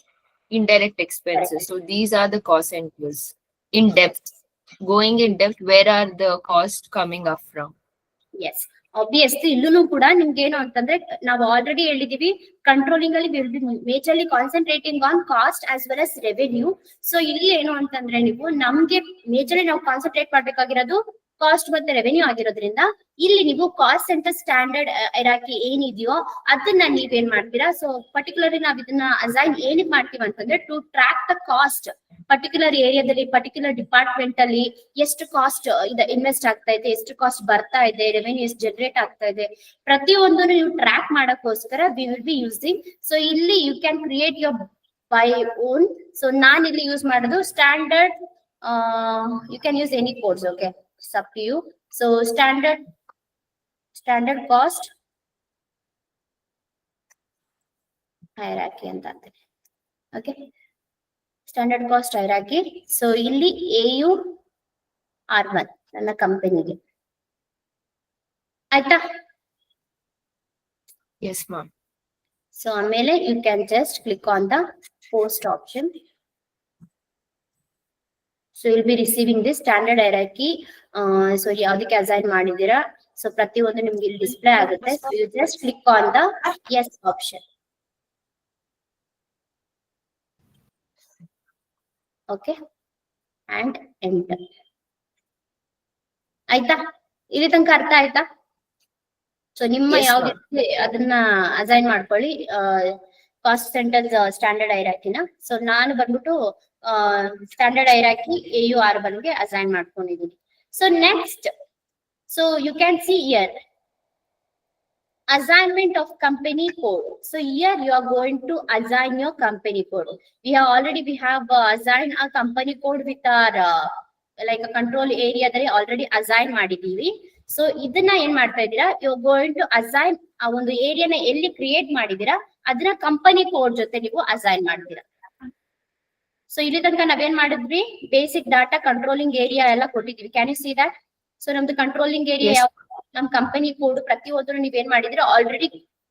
indirect expenses. So these are the cost centers. In depth, going in depth, where are the costs coming up from? Yes, obviously ಇಲ್ಲೂ ಕೂಡ ನಿಮ್ಗೆ ಏನು ಅಂತಂದ್ರೆ ನಾವು already ಹೇಳಿದೀವಿ, controlling ಅಲ್ಲಿ will be majorly concentrating on cost as well as revenue. So ಇಲ್ಲಿ ಏನು ಅಂತಂದ್ರೆ ನೀವು ನಮ್ಗೆ ಮೇಜರ್ಲಿ ನಾವು ಕಾನ್ಸಂಟ್ರೇಟ್ ಮಾಡ್ಬೇಕಾಗಿರೋದು ಕಾಸ್ಟ್ ಮತ್ತೆ ರೆವೆನ್ಯೂ ಆಗಿರೋದ್ರಿಂದ ಇಲ್ಲಿ ನೀವು ಕಾಸ್ಟ್ ಸೆಂಟರ್ ಸ್ಟ್ಯಾಂಡರ್ಡ್ ಹೈರಾರ್ಕಿ ಏನಿದೆಯೋ ಅದನ್ನ ನೀವೇನ್ ಮಾಡ್ತೀರಾ. ಸೊ ಪರ್ಟಿಕ್ಯುಲರ್ಲಿ ನಾವ್ ಇದನ್ನ ಅಸೈನ್ ಏನಕ್ಕೆ ಮಾಡ್ತೀವಿ ಅಂತಂದ್ರೆ to track the cost particular ಏರಿಯಾದಲ್ಲಿ, ಪರ್ಟಿಕ್ಯುಲರ್ ಡಿಪಾರ್ಟ್ಮೆಂಟ್ ಅಲ್ಲಿ ಎಷ್ಟು ಕಾಸ್ಟ್ ಇನ್ವೆಸ್ಟ್ ಆಗ್ತಾ ಇದೆ, ಎಷ್ಟು ಕಾಸ್ಟ್ ಬರ್ತಾ ಇದೆ, ರೆವೆನ್ಯೂ ಎಷ್ಟು ಜನರೇಟ್ ಆಗ್ತಾ ಇದೆ, ಪ್ರತಿಯೊಂದನ್ನು ನೀವು ಟ್ರ್ಯಾಕ್ ಮಾಡಕ್ಕೋಸ್ಕರ we will be using. So ಇಲ್ಲಿ you can create your by own. So ನಾನ್ ಇಲ್ಲಿ ಯೂಸ್ ಮಾಡೋದು standard, you can use any codes, okay, it's up to you. So standard cost hierarchy ಅಂತ ಅಂತೀನಿ. Okay, standard cost hierarchy. So ಇಲ್ಲಿ AUR1 ನನ್ನ ಕಂಪನಿಗೆ ಆಯ್ತಾ? Yes, ma'am. ಸೊ ಆಮೇಲೆ you can just click on the post option. So will be receiving this standard hierarchy. So ಯಾವ್ದಕ್ಕೆ assign ಮಾಡಿದೀರಾ, so ಪ್ರತಿಯೊಂದು ನಿಮ್ಗೆ ಇಲ್ಲಿ ಡಿಸ್ಪ್ಲೇ ಆಗುತ್ತೆ. So you just click on the yes option. Okay, and enter. ಆಯ್ತಾ? ಇಲ್ಲಿ ತನಕ ಅರ್ಥ ಆಯ್ತಾ? ಸೊ ನಿಮ್ಮ Yes, ಯಾವ್ದು ma'am. ಅದನ್ನ ಅಸೈನ್ ಮಾಡ್ಕೊಳ್ಳಿ, ಕಾಸ್ಟ್ ಸೆಂಟರ್ ಸ್ಟ್ಯಾಂಡರ್ಡ್ ಹೈರಾರ್ಕಿನ. ಸೊ ನಾನು ಬಂದ್ಬಿಟ್ಟು ಸ್ಟ್ಯಾಂಡರ್ಡ್ ಹೈರಾರ್ಕಿ AUR1 ಗೆ ಅಸೈನ್ ಮಾಡ್ಕೊಂಡಿದ್ದೀನಿ. So next, so you can see here assignment of company code. So here you are going to assign your company code. We have assigned a company code with our like control ಏರಿಯಾದಲ್ಲಿ already assign ಮಾಡಿದೀವಿ. So ಇದನ್ನ ಏನ್ ಮಾಡ್ತಾ ಇದ್ದೀರಾ, you going to assign ಆ ಒಂದು ಏರಿಯಾನ ಎಲ್ಲಿ create ಮಾಡಿದೀರಾ ಅದನ್ನ ಕಂಪನಿ ಕೋಡ್ ಜೊತೆ ನೀವು ಅಸೈನ್ ಮಾಡ್ತೀರಾ. ಸೊ ಇಲ್ಲಿ ತನಕ ನಾವೇನ್ ಮಾಡಿದ್ವಿ, ಬೇಸಿಕ್ ಡಾಟಾ ಕಂಟ್ರೋಲಿಂಗ್ ಏರಿಯಾ ಎಲ್ಲ ಕೊಟ್ಟಿದ್ವಿ. Can you see that? So ನಮ್ದು ಕಂಟ್ರೋಲಿಂಗ್ ಏರಿಯಾ Yes. ನಮ್ ಕಂಪನಿ ಕೋಡ್ ಪ್ರತಿಯೊಂದು ನೀವೇನ್ ಮಾಡಿದಿರಾ ಆಲ್ರೆಡಿ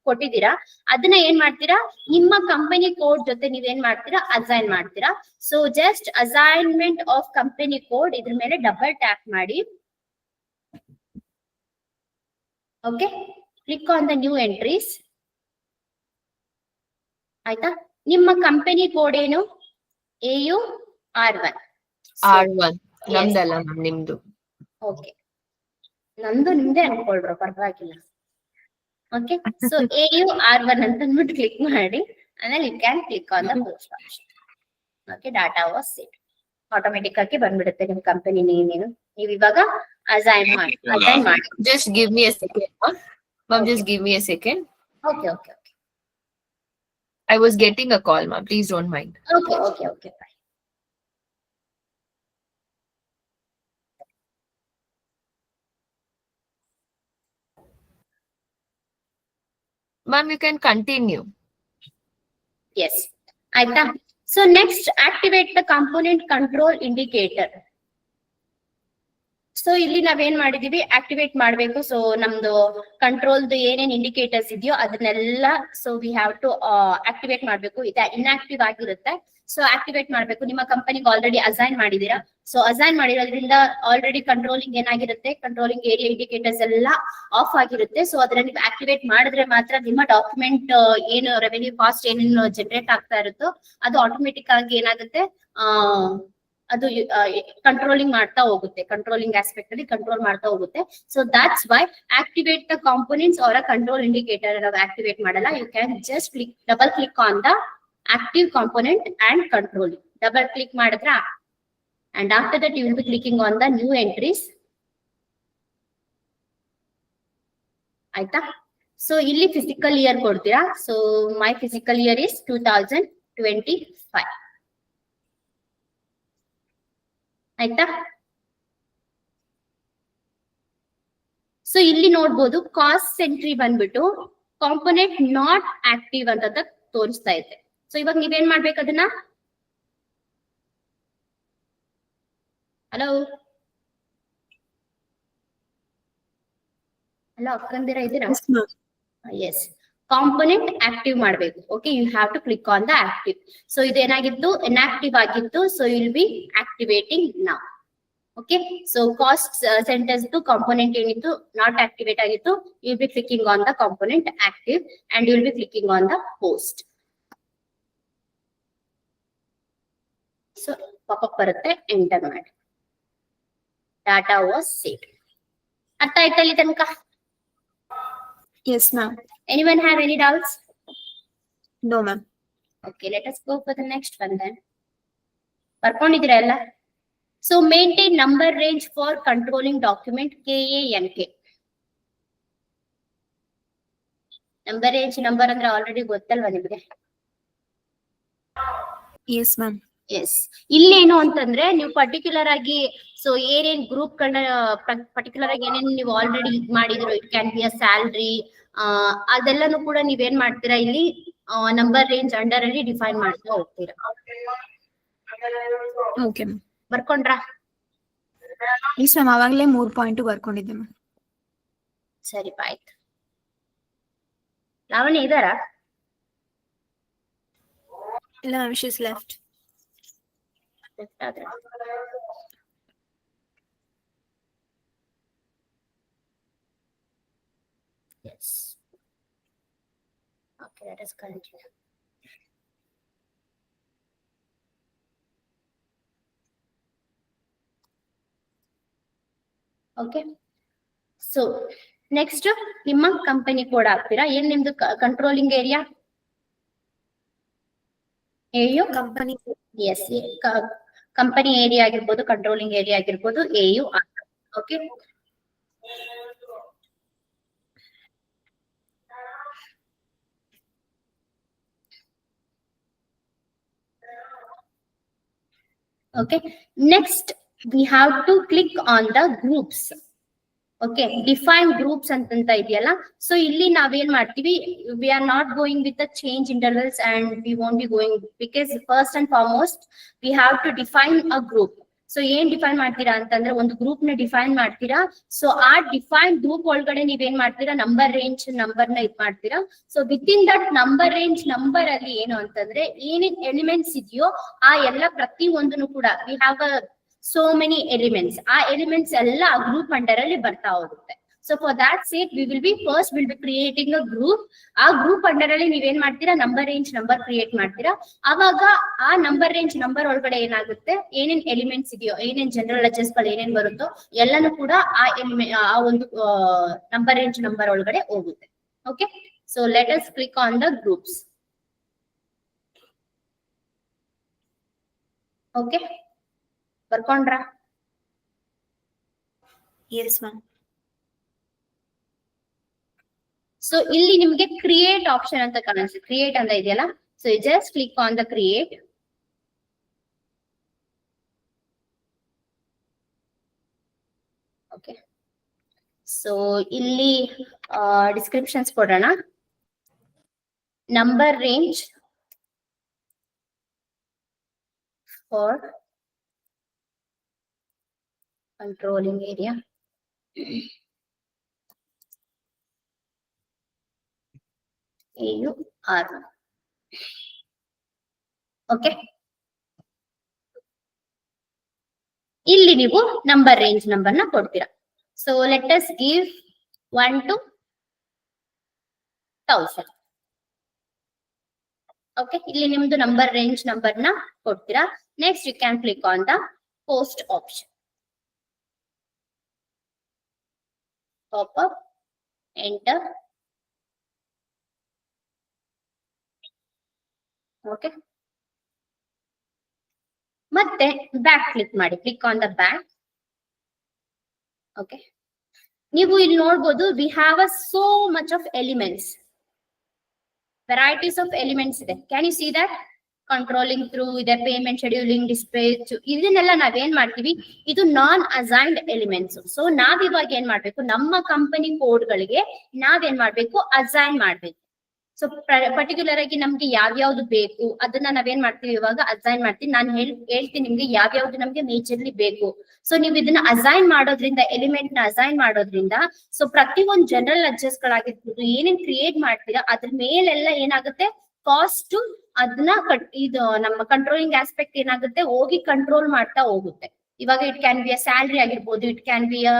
ಕೊಟ್ಟಿದ್ದೀರಾ. ಅದನ್ನ ಏನ್ ಮಾಡ್ತೀರಾ, ನಿಮ್ಮ ಕಂಪನಿ ಕೋಡ್ ಜೊತೆ ನೀವೇನ್ ಮಾಡ್ತೀರಾ, ಅಸೈನ್ ಮಾಡ್ತೀರಾ. So just assignment of company code ಇದ್ರ ಮೇಲೆ ಡಬಲ್ ಟ್ಯಾಪ್ ಮಾಡಿ. Okay, click on the new entries. ಆಯ್ತಾ? ನಿಮ್ಮ ಕಂಪನಿ ಕೋಡ್ ಏನು? AUR1. R1. ನಮ್ದಲ್ಲ ಮ್ಯಾಮ್, ನಿಮ್ದು. ಓಕೆ, ನಂದು ನಿಮ್ದೆ ಅನ್ಕೊಳ್ರ, ಪರವಾಗಿಲ್ಲ. ಓಕೆ, ಸೊ AUR1 ಅಂತ ಅಂದ್ಬಿಟ್ಟು ಕ್ಲಿಕ್ ಮಾಡಿ. ಆಮೇಲೆ you can click on the post option. Okay, data was save. Automatic ಆಗಿ ಬಂದ್ಬಿಡುತ್ತೆ ನಿಮ್ ಕಂಪನಿ ನೇಮ್ ಏನು. ನೀವು ಇವಾಗ ಅಸೈನ್ ಮಾಡಿ. Just give me a second. Ma'am, just give me a second. Okay okay okay I was getting a call, ma'am. Please don't mind. Okay okay okay bye. Ma'am, you can continue. Yes, ಆಯ್ತಾ? So next activate the component control indicator. So ಇಲ್ಲಿ ನಾವೇನ್ ಮಾಡಿದೀವಿ, activate ಮಾಡ್ಬೇಕು. So ನಮ್ದು ಕಂಟ್ರೋಲ್ದು ಏನೇನ್ indicators ಇದೆಯೋ ಅದನ್ನೆಲ್ಲ so we have to activate ಮಾಡ್ಬೇಕು. ಇದು ಇನ್ಆಕ್ಟಿವ್ ಆಗಿರುತ್ತೆ, ಸೊ ಆಕ್ಟಿವೇಟ್ ಮಾಡ್ಬೇಕು. ನಿಮ್ಮ ಕಂಪನಿಗೆ ಆಲ್ರೆಡಿ ಅಸೈನ್ ಮಾಡಿದೀರಾ. ಸೊ ಅಸೈನ್ ಮಾಡಿರೋದ್ರಿಂದ ಆಲ್ರೆಡಿ ಕಂಟ್ರೋಲಿಂಗ್ ಏನಾಗಿರುತ್ತೆ, ಕಂಟ್ರೋಲಿಂಗ್ ಏರಿಯಾ ಇಂಡಿಕೇಟರ್ಸ್ ಎಲ್ಲ ಆಫ್ ಆಗಿರುತ್ತೆ. ಸೊ ಅದನ್ನ ನೀವು ಆಕ್ಟಿವೇಟ್ ಮಾಡಿದ್ರೆ ಮಾತ್ರ ನಿಮ್ಮ ಡಾಕ್ಯುಮೆಂಟ್ ಏನು ರೆವೆನ್ಯೂ ಕಾಸ್ಟ್ ಏನೇನು ಜನರೇಟ್ ಆಗ್ತಾ ಇರುತ್ತೋ ಅದು ಆಟೋಮೆಟಿಕ್ ಆಗಿ ಏನಾಗುತ್ತೆ, ಅದು ಕಂಟ್ರೋಲಿಂಗ್ ಮಾಡ್ತಾ ಹೋಗುತ್ತೆ. ಕಂಟ್ರೋಲಿಂಗ್ ಆಸ್ಪೆಕ್ಟ್ ಅಲ್ಲಿ ಕಂಟ್ರೋಲ್ ಮಾಡ್ತಾ ಹೋಗುತ್ತೆ. So that's why activate the components ಅವರ ಕಂಟ್ರೋಲ್ ಇಂಡಿಕೇಟರ್ ನಾವು ಆಕ್ಟಿವೇಟ್ ಮಾಡಲ್ಲ. You can just double click on the active component and controlling. Double click ಮಾಡಿದ್ರ and after that you will be clicking on the new entries. ಆಯ್ತಾ? So ಇಲ್ಲಿ physical year ಕೊಡ್ತೀರಾ. So my physical year is 2025. ಆಯ್ತಾ? So ಇಲ್ಲಿ ನೋಡ್ಬೋದು cost entry ಬಂದ್ಬಿಟ್ಟು component not active ಅಂತ ತೋರಿಸ್ತಾ ಇದೆ. ಸೊ ಇವಾಗ ನೀವೇನ್ ಮಾಡ್ಬೇಕು ಅದನ್ನ, ಹಲೋ ಹಲೋ ಅಕ್ಕಂದಿರ ಇದ್ದೀರಾ? ಎಸ್, ಕಾಂಪೋನೆಂಟ್ ಆಕ್ಟಿವ್ ಮಾಡ್ಬೇಕು. Okay, you have to click on the active. So ಇದೇನಾಗಿತ್ತು, ಇನ್ಆಕ್ಟಿವ್ ಆಗಿತ್ತು. So will be activating now. Okay, so cost centers component ಏನಿತ್ತು ನಾಟ್ ಆಕ್ಟಿವೇಟ್ ಆಗಿತ್ತು. You will be clicking on the component active and you will be clicking on the post. So popup ಬರುತ್ತೆ, enter ಮಾಡಿ. Data was save. ಅರ್ಥ ಆಯ್ತಾ ಇಲ್ಲಿ ತನಕ? Yes, ma'am. Anyone have any doubts? No, ma'am. Okay, let us go for the next one then. ಬರ್ಕೊಂಡಿದ್ದೀರಾ ಎಲ್ಲ? So maintain number range for controlling document KANK. Number range, number ಅಂದ್ರೆ already ಗೊತ್ತಲ್ವಾ ನಿಮಗೆ? Yes, ma'am. S, ಇಲ್ಲೇನು ಅಂತಂದ್ರೆ ನೀವು particular ಆಗಿ so ಏನೇನ್ group ಗಳನ್ನ ಪರ್ಟಿಕ್ಯುಲರ್ ಆಗಿ ಏನೇನು ನೀವು ಆಲ್ರೆಡಿ ಮಾಡಿದ್ರು, it can be a salary, ಅದೆಲ್ಲಾನು ಕೂಡ ನೀವೇನ್ ಮಾಡ್ತೀರಾ, ಇಲ್ಲಿ ನಂಬರ್ ರೇಂಜ್ ಅಂಡರ್ ಅಲ್ಲಿ ಡಿಫೈನ್ ಮಾಡ್ತಾ ಹೋಗ್ತೀರಾ. Okay, ma'am. ಬರ್ಕೊಂಡ್ರಾ? Yes, ma'am. ಅವಾಗಲೇ 3 ಪಾಯಿಂಟ್ ಬರ್ಕೊಂಡಿದ್ದೆ ಮ್ಯಾಮ್. ಸರಿ, ಆಯ್ತು. ಲಾವಣ್ಯ ಇದಾರಾ? ಇಲ್ಲ ma'am, she is left. Yes. Okay, let us continue. Okay. So next ನಿಮ್ಮ ಕಂಪನಿ ಕೋಡ್ ಹಾಕ್ತೀರಾ. ಏನ್ ನಿಮ್ದು controlling area? AU company. Yes, company area ಆಗಿರ್ಬೋದು, ಕಂಟ್ರೋಲಿಂಗ್ ಏರಿಯಾ ಆಗಿರ್ಬೋದು, AU. Okay, okay. Next we have to click on the groups. Okay, define groups ಅಂತ ಇದೆಯಲ್ಲ, so ಇಲ್ಲಿ ನಾವೇನ್ ಮಾಡ್ತೀವಿ, we are not going with the change intervals and we won't be going, because first and foremost V have to define a group. So ಏನ್ define ಮಾಡ್ತೀರಾ ಅಂತಂದ್ರೆ ಒಂದು group ನ ಡಿಫೈನ್ ಮಾಡ್ತೀರಾ. ಸೊ ಆ ಡಿಫೈನ್ ಗ್ರೂಪ್ ಒಳಗಡೆ ನೀವೇನ್ ಮಾಡ್ತೀರಾ, ನಂಬರ್ ರೇಂಜ್ ನಂಬರ್ ನ ಇದ್ ಮಾಡ್ತೀರಾ. So with in that number range number ಅಲ್ಲಿ ಏನು ಅಂತಂದ್ರೆ ಏನೇನ್ ಎಲಿಮೆಂಟ್ಸ್ ಇದೆಯೋ ಆ ಎಲ್ಲ ಪ್ರತಿ ಒಂದನ್ನು ಕೂಡ V have a so many elements, ಆ ಎಲಿಮೆಂಟ್ಸ್ ಎಲ್ಲ ಆ ಗ್ರೂಪ್ ಅಂಡರ್ ಅಲ್ಲಿ ಬರ್ತಾ ಹೋಗುತ್ತೆ. So for that sake we will B first will be creating a group. ಆ ಗ್ರೂಪ್ ಅಂಡರ್ ಅಲ್ಲಿ ನೀವೇನ್ ಮಾಡ್ತೀರಾ, ನಂಬರ್ ರೇಂಜ್ ನಂಬರ್ ಕ್ರಿಯೇಟ್ ಮಾಡ್ತೀರಾ. ಅವಾಗ ಆ ನಂಬರ್ ರೇಂಜ್ ನಂಬರ್ ಒಳಗಡೆ ಏನಾಗುತ್ತೆ, ಏನೇನ್ ಎಲಿಮೆಂಟ್ಸ್ ಇದೆಯೋ, ಏನೇನ್ ಜನರಲ್ ಲೆಜರ್ಸ್ ಗಳು ಏನೇನ್ ಬರುತ್ತೋ ಎಲ್ಲಾನು ಕೂಡ ಆ ಒಂದು ನಂಬರ್ ರೇಂಜ್ ನಂಬರ್ ಒಳಗಡೆ ಹೋಗುತ್ತೆ. Okay, so let us click on the groups. Okay, ಬರ್ಕೊಂಡ್ರಾ? Yes, ma'am. ಸೊ ಇಲ್ಲಿ ನಿಮ್ಗೆ ಕ್ರಿಯೇಟ್ ಆಪ್ಷನ್ ಅಂತ ಕಾಣಿಸುತ್ತೆ, ಕ್ರಿಯೇಟ್ ಅಂತ ಇದೆಯಲ್ಲ. So just click on the create. Okay, so ಇಲ್ಲಿ ಡಿಸ್ಕ್ರಿಪ್ಷನ್ಸ್ ಕೊಡೋಣ. Number range for controlling area. AUR. Okay, ಇಲ್ಲಿ ನೀವು ನಂಬರ್ ರೇಂಜ್ ನಂಬರ್ ನ ಕೊಡ್ತೀರಾ. So let us give 1 to 1000. Okay, ಇಲ್ಲಿ ನಿಮ್ದು ನಂಬರ್ ರೇಂಜ್ ನಂಬರ್ ನ ಕೊಡ್ತೀರಾ. Next you can click on the post option. Pop up, enter. Okay, ಮತ್ತೆ back click ಮಾಡಿ, click on the back. Okay, ನೀವು ಇಲ್ಲಿ ನೋಡ್ಬೋದು we have a so much of elements, varieties of elements ಇದೆ. Can you see that? Controlling through ಇದೆ, payment scheduling, dispatch, ಇದನ್ನೆಲ್ಲ ನಾವೇನ್ ಮಾಡ್ತೀವಿ, ಇದು ನಾನ್ ಅಸೈನ್ಡ್ ಎಲಿಮೆಂಟ್ಸ್. ಸೊ ನಾವ್ ಇವಾಗ ಏನ್ ಮಾಡ್ಬೇಕು, ನಮ್ಮ ಕಂಪನಿ ಕೋಡ್ ಗಳಿಗೆ ನಾವೇನ್ ಮಾಡ್ಬೇಕು, ಅಸೈನ್ ಮಾಡ್ಬೇಕು. ಸೊ ಪರ್ಟಿಕ್ಯುಲರ್ ಆಗಿ ನಮ್ಗೆ ಯಾವ್ಯಾವ್ದು ಬೇಕು ಅದನ್ನ ನಾವೇನ್ ಮಾಡ್ತೀವಿ, ಇವಾಗ ಅಸೈನ್ ಮಾಡ್ತೀವಿ. ನಾನು ಹೇಳ್ತೀನಿ ನಿಮ್ಗೆ ಯಾವ್ಯಾವ್ದು ನಮ್ಗೆ ಮೇಜರ್ಲಿ ಬೇಕು. ಸೊ ನೀವು ಇದನ್ನ ಅಸೈನ್ ಮಾಡೋದ್ರಿಂದ, ಎಲಿಮೆಂಟ್ ನ ಅಸೈನ್ ಮಾಡೋದ್ರಿಂದ, ಸೊ ಪ್ರತಿ ಒಂದು ಜನರಲ್ ಅಡ್ಜಸ್ಟ್ ಗಳಾಗಿರ್ಬೋದು, ಏನೇನ್ ಕ್ರಿಯೇಟ್ ಮಾಡ್ತೀರಾ ಅದ್ರ ಮೇಲೆಲ್ಲ ಏನಾಗುತ್ತೆ, ಕಾಸ್ಟ್ ಅದನ್ನ ಇದು ನಮ್ಮ ಕಂಟ್ರೋಲಿಂಗ್ ಆಸ್ಪೆಕ್ಟ್ ಏನಾಗುತ್ತೆ, ಹೋಗಿ ಕಂಟ್ರೋಲ್ ಮಾಡ್ತಾ ಹೋಗುತ್ತೆ. ಇವಾಗ it can be a salary ಆಗಿರ್ಬೋದು, it can be a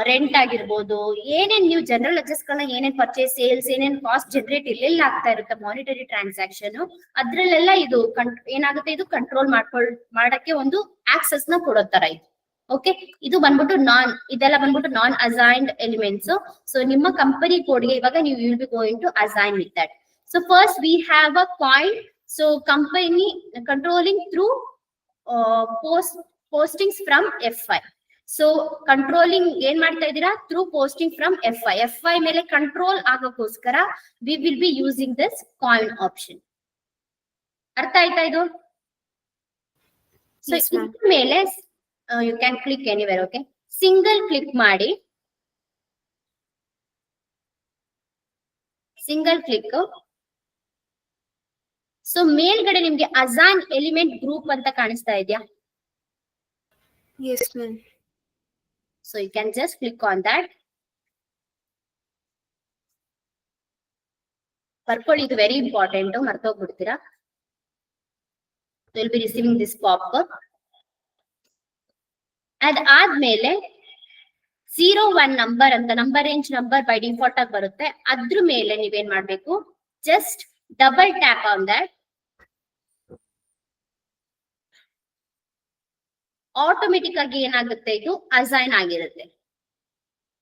rent ಆಗಿರ್ಬೋದು, ಏನೇನ್ ನೀವು ಜನರಲ್ ಅಡ್ಜಸ್ಟ್ ಗಳನ್ನ ಏನೇನ್ ಪರ್ಚೇಸ್, ಸೇಲ್ಸ್, ಏನೇನ್ ಕಾಸ್ಟ್ ಜನರೇಟ್ ಎಲ್ಲೆಲ್ಲ ಆಗ್ತಾ ಇರುತ್ತೆ ಮಾನಿಟರಿ ಟ್ರಾನ್ಸಾಕ್ಷನ್, ಅದ್ರಲ್ಲೆಲ್ಲ ಇದು ಏನಾಗುತ್ತೆ, ಇದು ಕಂಟ್ರೋಲ್ ಮಾಡಕ್ಕೆ ಒಂದು ಆಕ್ಸೆಸ್ ನ ಕೊಡೋ ತರ ಇದು. ಓಕೆ, ಇದು ಬಂದ್ಬಿಟ್ಟು ಇದೆಲ್ಲ ಬಂದ್ಬಿಟ್ಟು ನಾನ್ ಅಸೈನ್ಡ್ ಎಲಿಮೆಂಟ್ಸ್. ಸೊ ನಿಮ್ಮ ಕಂಪನಿ ಕೋಡ್ಗೆ ಇವಾಗ ನೀವು will be going to assign with that. So first we have a coin. So company controlling through postings from F5. So controlling ಏನ್ ಮಾಡ್ತಾ ಇದೀರಾ, through posting from F5. F5 ಮೇಲೆ control ಆಗೋಕ್ಕೋಸ್ಕರ we will be using this coin option. ಅರ್ಥ ಆಯ್ತಾ ಇದು? So ಇದ್ರ ಮೇಲೆ you can click anywhere. Okay, single click ಮಾಡಿ, single click. ಸೊ ಮೇಲ್ಗಡೆ ನಿಮ್ಗೆ ಅಸೈನ್ ಎಲಿಮೆಂಟ್ ಗ್ರೂಪ್ ಅಂತ ಕಾಣಿಸ್ತಾ ಇದೆಯಾ? Yes, ma'am. So you can just click on that. ಬರ್ಕೊಳ್ಳಿ, ಇದು ವೆರಿ ಇಂಪಾರ್ಟೆಂಟ್, ಮರ್ತೋಗ್ಬಿಡ್ತೀರಾ. Will be receiving this popup. ಅದಾದ್ಮೇಲೆ 01 ನಂಬರ್ ಅಂತ number range number by default ಆಗಿ ಬರುತ್ತೆ. ಅದ್ರ ಮೇಲೆ ನೀವೇನ್ ಮಾಡ್ಬೇಕು, just double tap on that. Automatic ಆಗಿ ಏನಾಗುತ್ತೆ, ಇದು ಅಸೈನ್ ಆಗಿರುತ್ತೆ.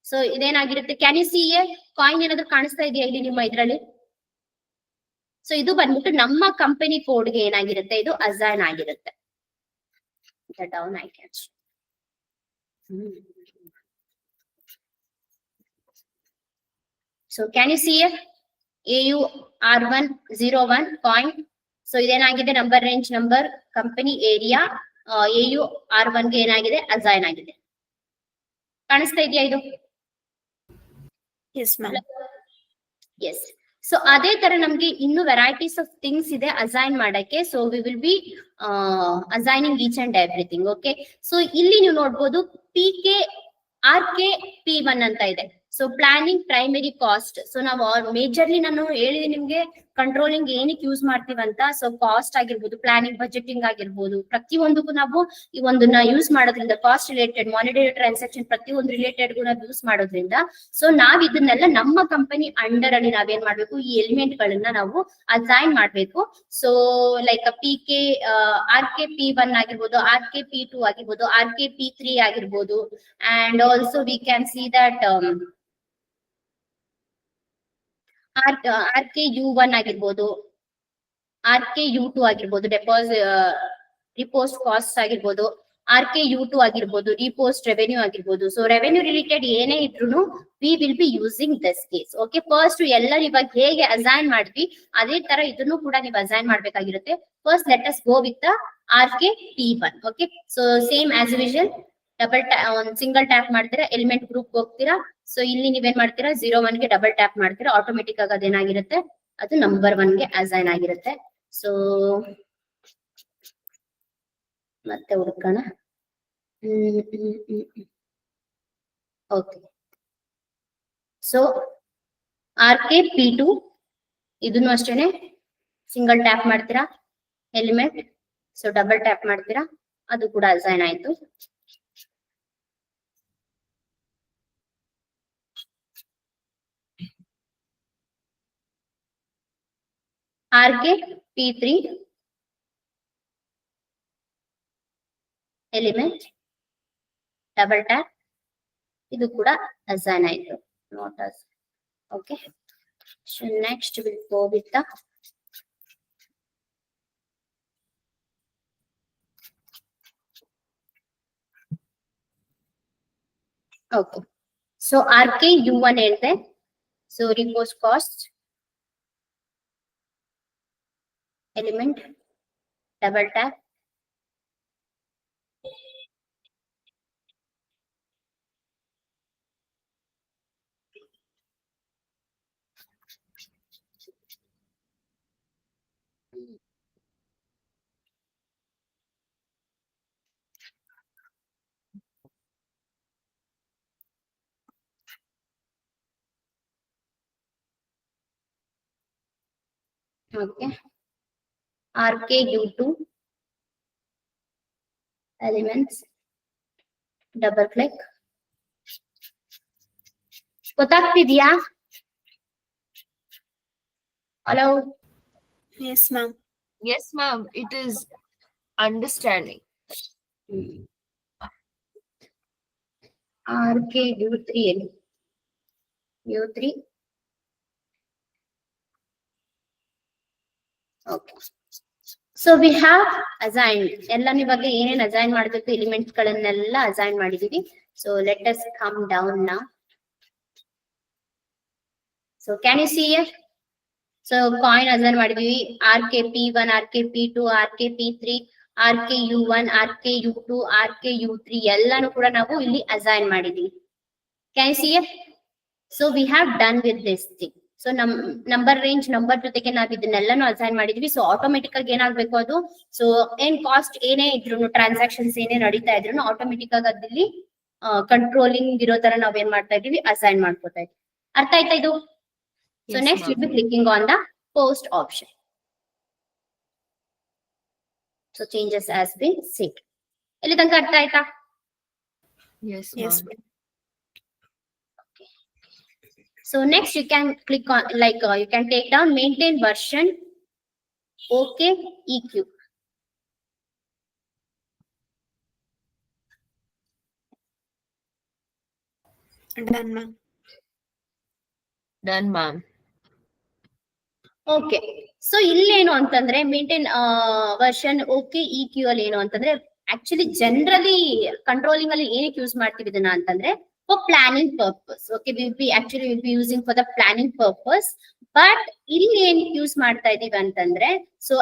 ಸೊ ಇದೇನಾಗಿರುತ್ತೆ, can you see a coin ಏನಾದ್ರು ಕಾಣಿಸ್ತಾ ಇದೆಯಾ ಇಲ್ಲಿ ನಿಮ್ಮ ಇದ್ರಲ್ಲಿ? ಸೊ ಇದು ಬಂದ್ಬಿಟ್ಟು ನಮ್ಮ ಕಂಪನಿ ಕೋಡ್ಗೆ ಏನಾಗಿರುತ್ತೆ, ಇದು ಅಸೈನ್ ಆಗಿರುತ್ತೆ. Down I catch. So can you see a AUR101 coin. So ಇದೇನಾಗಿದೆ, number range number, company area, AU R1 ಗೆ ಏನಾಗಿದೆ ಅಸೈನ್ ಆಗಿದೆ. ಕಾಣಿಸ್ತಾ ಇದೆಯಾ ಇದು? Yes ma'am. ಎಸ್. ಸೊ ಅದೇ ತರ ನಮ್ಗೆ ಇನ್ನು ವೆರೈಟೀಸ್ ಆಫ್ ಥಿಂಗ್ಸ್ ಇದೆ ಅಸೈನ್ ಮಾಡಕ್ಕೆ. So we will B assigning each and everything. Okay, so ಇಲ್ಲಿ ನೀವು ನೋಡ್ಬೋದು PK RK P1 ಅಂತ ಇದೆ. So planning primary cost. So ನಾವು ಮೇಜರ್ಲಿ ನಾನು ಹೇಳಿದೆ ನಿಮ್ಗೆ ಕಂಟ್ರೋಲಿಂಗ್ ಏನಕ್ಕೆ ಯೂಸ್ ಮಾಡ್ತೀವಂತ. ಸೊ ಕಾಸ್ಟ್ ಆಗಿರ್ಬೋದು, ಪ್ಲಾನಿಂಗ್, ಬಜೆಟಿಂಗ್ ಆಗಿರ್ಬೋದು, ಪ್ರತಿಯೊಂದಕ್ಕೂ ನಾವು ಈ ಒಂದನ್ನ ಯೂಸ್ ಮಾಡೋದ್ರಿಂದ, ಕಾಸ್ಟ್ ರಿಲೇಟೆಡ್, ಮಾನಿಟರಿ ಟ್ರಾನ್ಸಾಕ್ಷನ್ ಪ್ರತಿಯೊಂದು ರಿಲೇಟೆಡ್ ನಾವು ಯೂಸ್ ಮಾಡೋದ್ರಿಂದ, ಸೊ ನಾವ್ ಇದನ್ನೆಲ್ಲ ನಮ್ಮ ಕಂಪನಿ ಅಂಡರ್ ಅಲ್ಲಿ ನಾವೇನ್ ಮಾಡ್ಬೇಕು, ಈ ಎಲಿಮೆಂಟ್ ಗಳನ್ನ ನಾವು ಅಸೈನ್ ಮಾಡ್ಬೇಕು. So like PK RK P1 ಆಗಿರ್ಬೋದು, RK P2 ಆಗಿರ್ಬೋದು, RK P3 ಆಗಿರ್ಬೋದು, and also we can see that RK U1 ಆಗಿರ್ಬೋದು, RK U2 ಆಗಿರ್ಬೋದು, ರಿಪೋಸ್ಟ್ ಕಾಸ್ಟ್ ಆಗಿರ್ಬೋದು, RK U2 ಆಗಿರ್ಬೋದು, ರಿಪೋಸ್ಟ್ ರೆವೆನ್ಯೂ ಆಗಿರ್ಬೋದು. ಸೊ ರೆವೆನ್ಯೂ ರಿಲೇಟೆಡ್ ಏನೇ ಇದ್ರು V will be using this case. Okay, first ಎಲ್ಲ ಇವಾಗ ಹೇಗೆ ಅಸೈನ್ ಮಾಡಿದ್ವಿ ಅದೇ ತರ ಇದನ್ನು ಕೂಡ ನೀವು ಅಸೈನ್ ಮಾಡ್ಬೇಕಾಗಿರುತ್ತೆ. First let us go with RK P1. Okay, so same as usual ಒಂದ್ ಸಿಂಗಲ್ ಟ್ಯಾಪ್ ಮಾಡ್ತೀರಾ, ಎಲಿಮೆಂಟ್ ಗ್ರೂಪ್ ಹೋಗ್ತೀರಾ. ಸೊ ಇಲ್ಲಿ ನೀವೇನ್ ಮಾಡ್ತೀರಾ, 01 ಗೆ ಡಬಲ್ ಟ್ಯಾಪ್ ಮಾಡ್ತೀರಾ, ಆಟೋಮೆಟಿಕ್ ಆಗಿ ಅದೇನಾಗಿರುತ್ತೆ, ಅದು ನಂಬರ್ 1 ಗೆ ಅಸೈನ್ ಆಗಿರುತ್ತೆ. ಸೊ ಮತ್ತೆ ಹುಡುಕೋಣ. ಓಕೆ, ಸೊ RK P2 ಇದನ್ನು ಅಷ್ಟೇನೆ ಸಿಂಗಲ್ ಟ್ಯಾಪ್ ಮಾಡ್ತೀರಾ, ಎಲಿಮೆಂಟ್, ಸೊ ಡಬಲ್ ಟ್ಯಾಪ್ ಮಾಡ್ತೀರಾ, ಅದು ಕೂಡ ಅಸೈನ್ ಆಯ್ತು. RK P3 element, double tap, ಇದು ಕೂಡ ಅಸೈನ್ ಆಯ್ತು. Not us. Okay, so next will go with the okay. So RK U1 ಹೇಳಿದೆ. So repost cost, element, double tap, okay, RK U2 elements, double click. ಗೊತ್ತಾಗ್ತಿದ್ಯಾ? Hello? Yes ma'am. Yes, ma'am. It is understanding. RK U3 U3. Okay, so we have assign ಎಲ್ಲ ಇವಾಗ ಏನೇನ್ assign ಮಾಡಬೇಕು elements ಗಳನ್ನೆಲ್ಲ assign ಮಾಡಿದೀವಿ. So let us come down now. So can you see here? So coin assign ಮಾಡಿದೀವಿ, RK P1, RK P2, RK P3, RK U1, RK U2, RK U3 ಎಲ್ಲಾನು ಕೂಡ ನಾವು ಇಲ್ಲಿ ಅಸೈನ್ ಮಾಡಿದೀವಿ. Can you see here? So we have done with this thing. So number range number ಜೊತೆಗೆ ನಾವ್ ಇದನ್ನೆಲ್ಲಾನು assign ಮಾಡಿದ್ವಿ. So automatic ಆಗಿ ಏನಾಗ್ಬೇಕು ಅದು, ಸೊ ಏನ್ ಕಾಸ್ಟ್ ಏನೇ ಇದ್ರು, ಟ್ರಾನ್ಸಾಕ್ಷನ್ಸ್ ಏನೇ ನಡೀತಾ ಇದ್ರು ಆಟೋಮೆಟಿಕ್ ಆಗಿ ಅದಲ್ಲಿ ಕಂಟ್ರೋಲಿಂಗ್ ಇರೋ ತರ ನಾವೇನ್ ಮಾಡ್ತಾ ಇದೀವಿ, ಅಸೈನ್ ಮಾಡ್ಕೊತಾ ಇದೀವಿ. ಅರ್ಥ ಆಯ್ತಾ ಇದು? So Yes, next ma'am. Will be clicking on the post option. So changes has been saved. ಇಲ್ಲಿ ತನಕ ಅರ್ಥ ಆಯ್ತಾ? Yes, yes ma'am. So next you can click on you can take down maintain version OK EQ. Done ma'am. Done, ma'am. Okay, so ಇಲ್ಲೇನು ಅಂತಂದ್ರೆ maintain version okay EQ ಅಲ್ಲಿ ಏನು ಅಂತಂದ್ರೆ actually generally controlling ಅಲ್ಲಿ ಏನಕ್ಕೆ ಯೂಸ್ ಮಾಡ್ತೀವಿ ಇದನ್ನ ಅಂತಂದ್ರೆ for planning purpose. Okay, will be using for the planning purpose. But ಇಲ್ಲಿ ಏನ್ ಯೂಸ್ ಮಾಡ್ತಾ ಇದೀವಿ ಅಂತಂದ್ರೆ, ಸೊ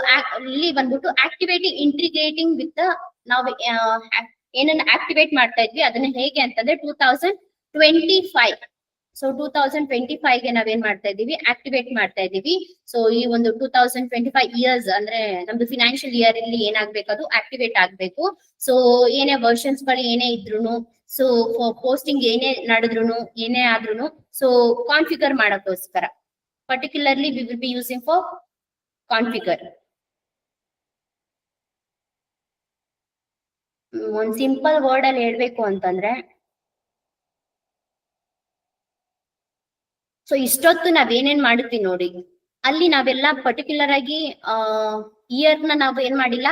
ಇಲ್ಲಿ ಬಂದ್ಬಿಟ್ಟು ಆಕ್ಟಿವೇಟಿಂಗ್ ಇಂಟಿಗ್ರೇಟಿಂಗ್ ವಿತ್ ದ ನಾವು ಏನನ್ನ ಆಕ್ಟಿವೇಟ್ ಮಾಡ್ತಾ ಇದ್ವಿ ಅದನ್ನ ಹೇಗೆ ಅಂತಂದ್ರೆ 2025. ಸೊ 2025 ಗೆ ನಾವೇನ್ ಮಾಡ್ತಾ ಇದೀವಿ, ಆಕ್ಟಿವೇಟ್ ಮಾಡ್ತಾ ಇದೀವಿ. ಸೊ ಈ ಒಂದು 2025 ಇಯರ್ಸ್ ಅಂದ್ರೆ ನಮ್ದು ಫಿನಾನ್ಷಿಯಲ್ ಇಯರ್ ಇಲ್ಲಿ ಏನಾಗ್ಬೇಕು, ಅದು ಆಕ್ಟಿವೇಟ್ ಆಗ್ಬೇಕು. ಸೊ ಏನೇ ವರ್ಷನ್ಸ್ ಗಳು ಏನೇ ಇದ್ರು, ಸೊ ಪೋಸ್ಟಿಂಗ್ ಏನೇ ನಡೆದ್ರು, ಏನೇ ಆದ್ರೂ, ಸೊ ಕಾನ್ಫಿಗರ್ ಮಾಡಕ್ಕೋಸ್ಕರ particularly we will be using for configure. ಒಂದ್ ಸಿಂಪಲ್ ವರ್ಡ್ ಅಲ್ಲಿ ಹೇಳ್ಬೇಕು ಅಂತಂದ್ರೆ, ಸೊ ಇಷ್ಟೊತ್ತು ನಾವೇನೇನ್ ಮಾಡಿದ್ವಿ ನೋಡಿ, ಅಲ್ಲಿ ನಾವೆಲ್ಲ ಪರ್ಟಿಕ್ಯುಲರ್ ಆಗಿ ಇಯರ್ ನ ನಾವು ಏನ್ ಮಾಡಿಲ್ಲ,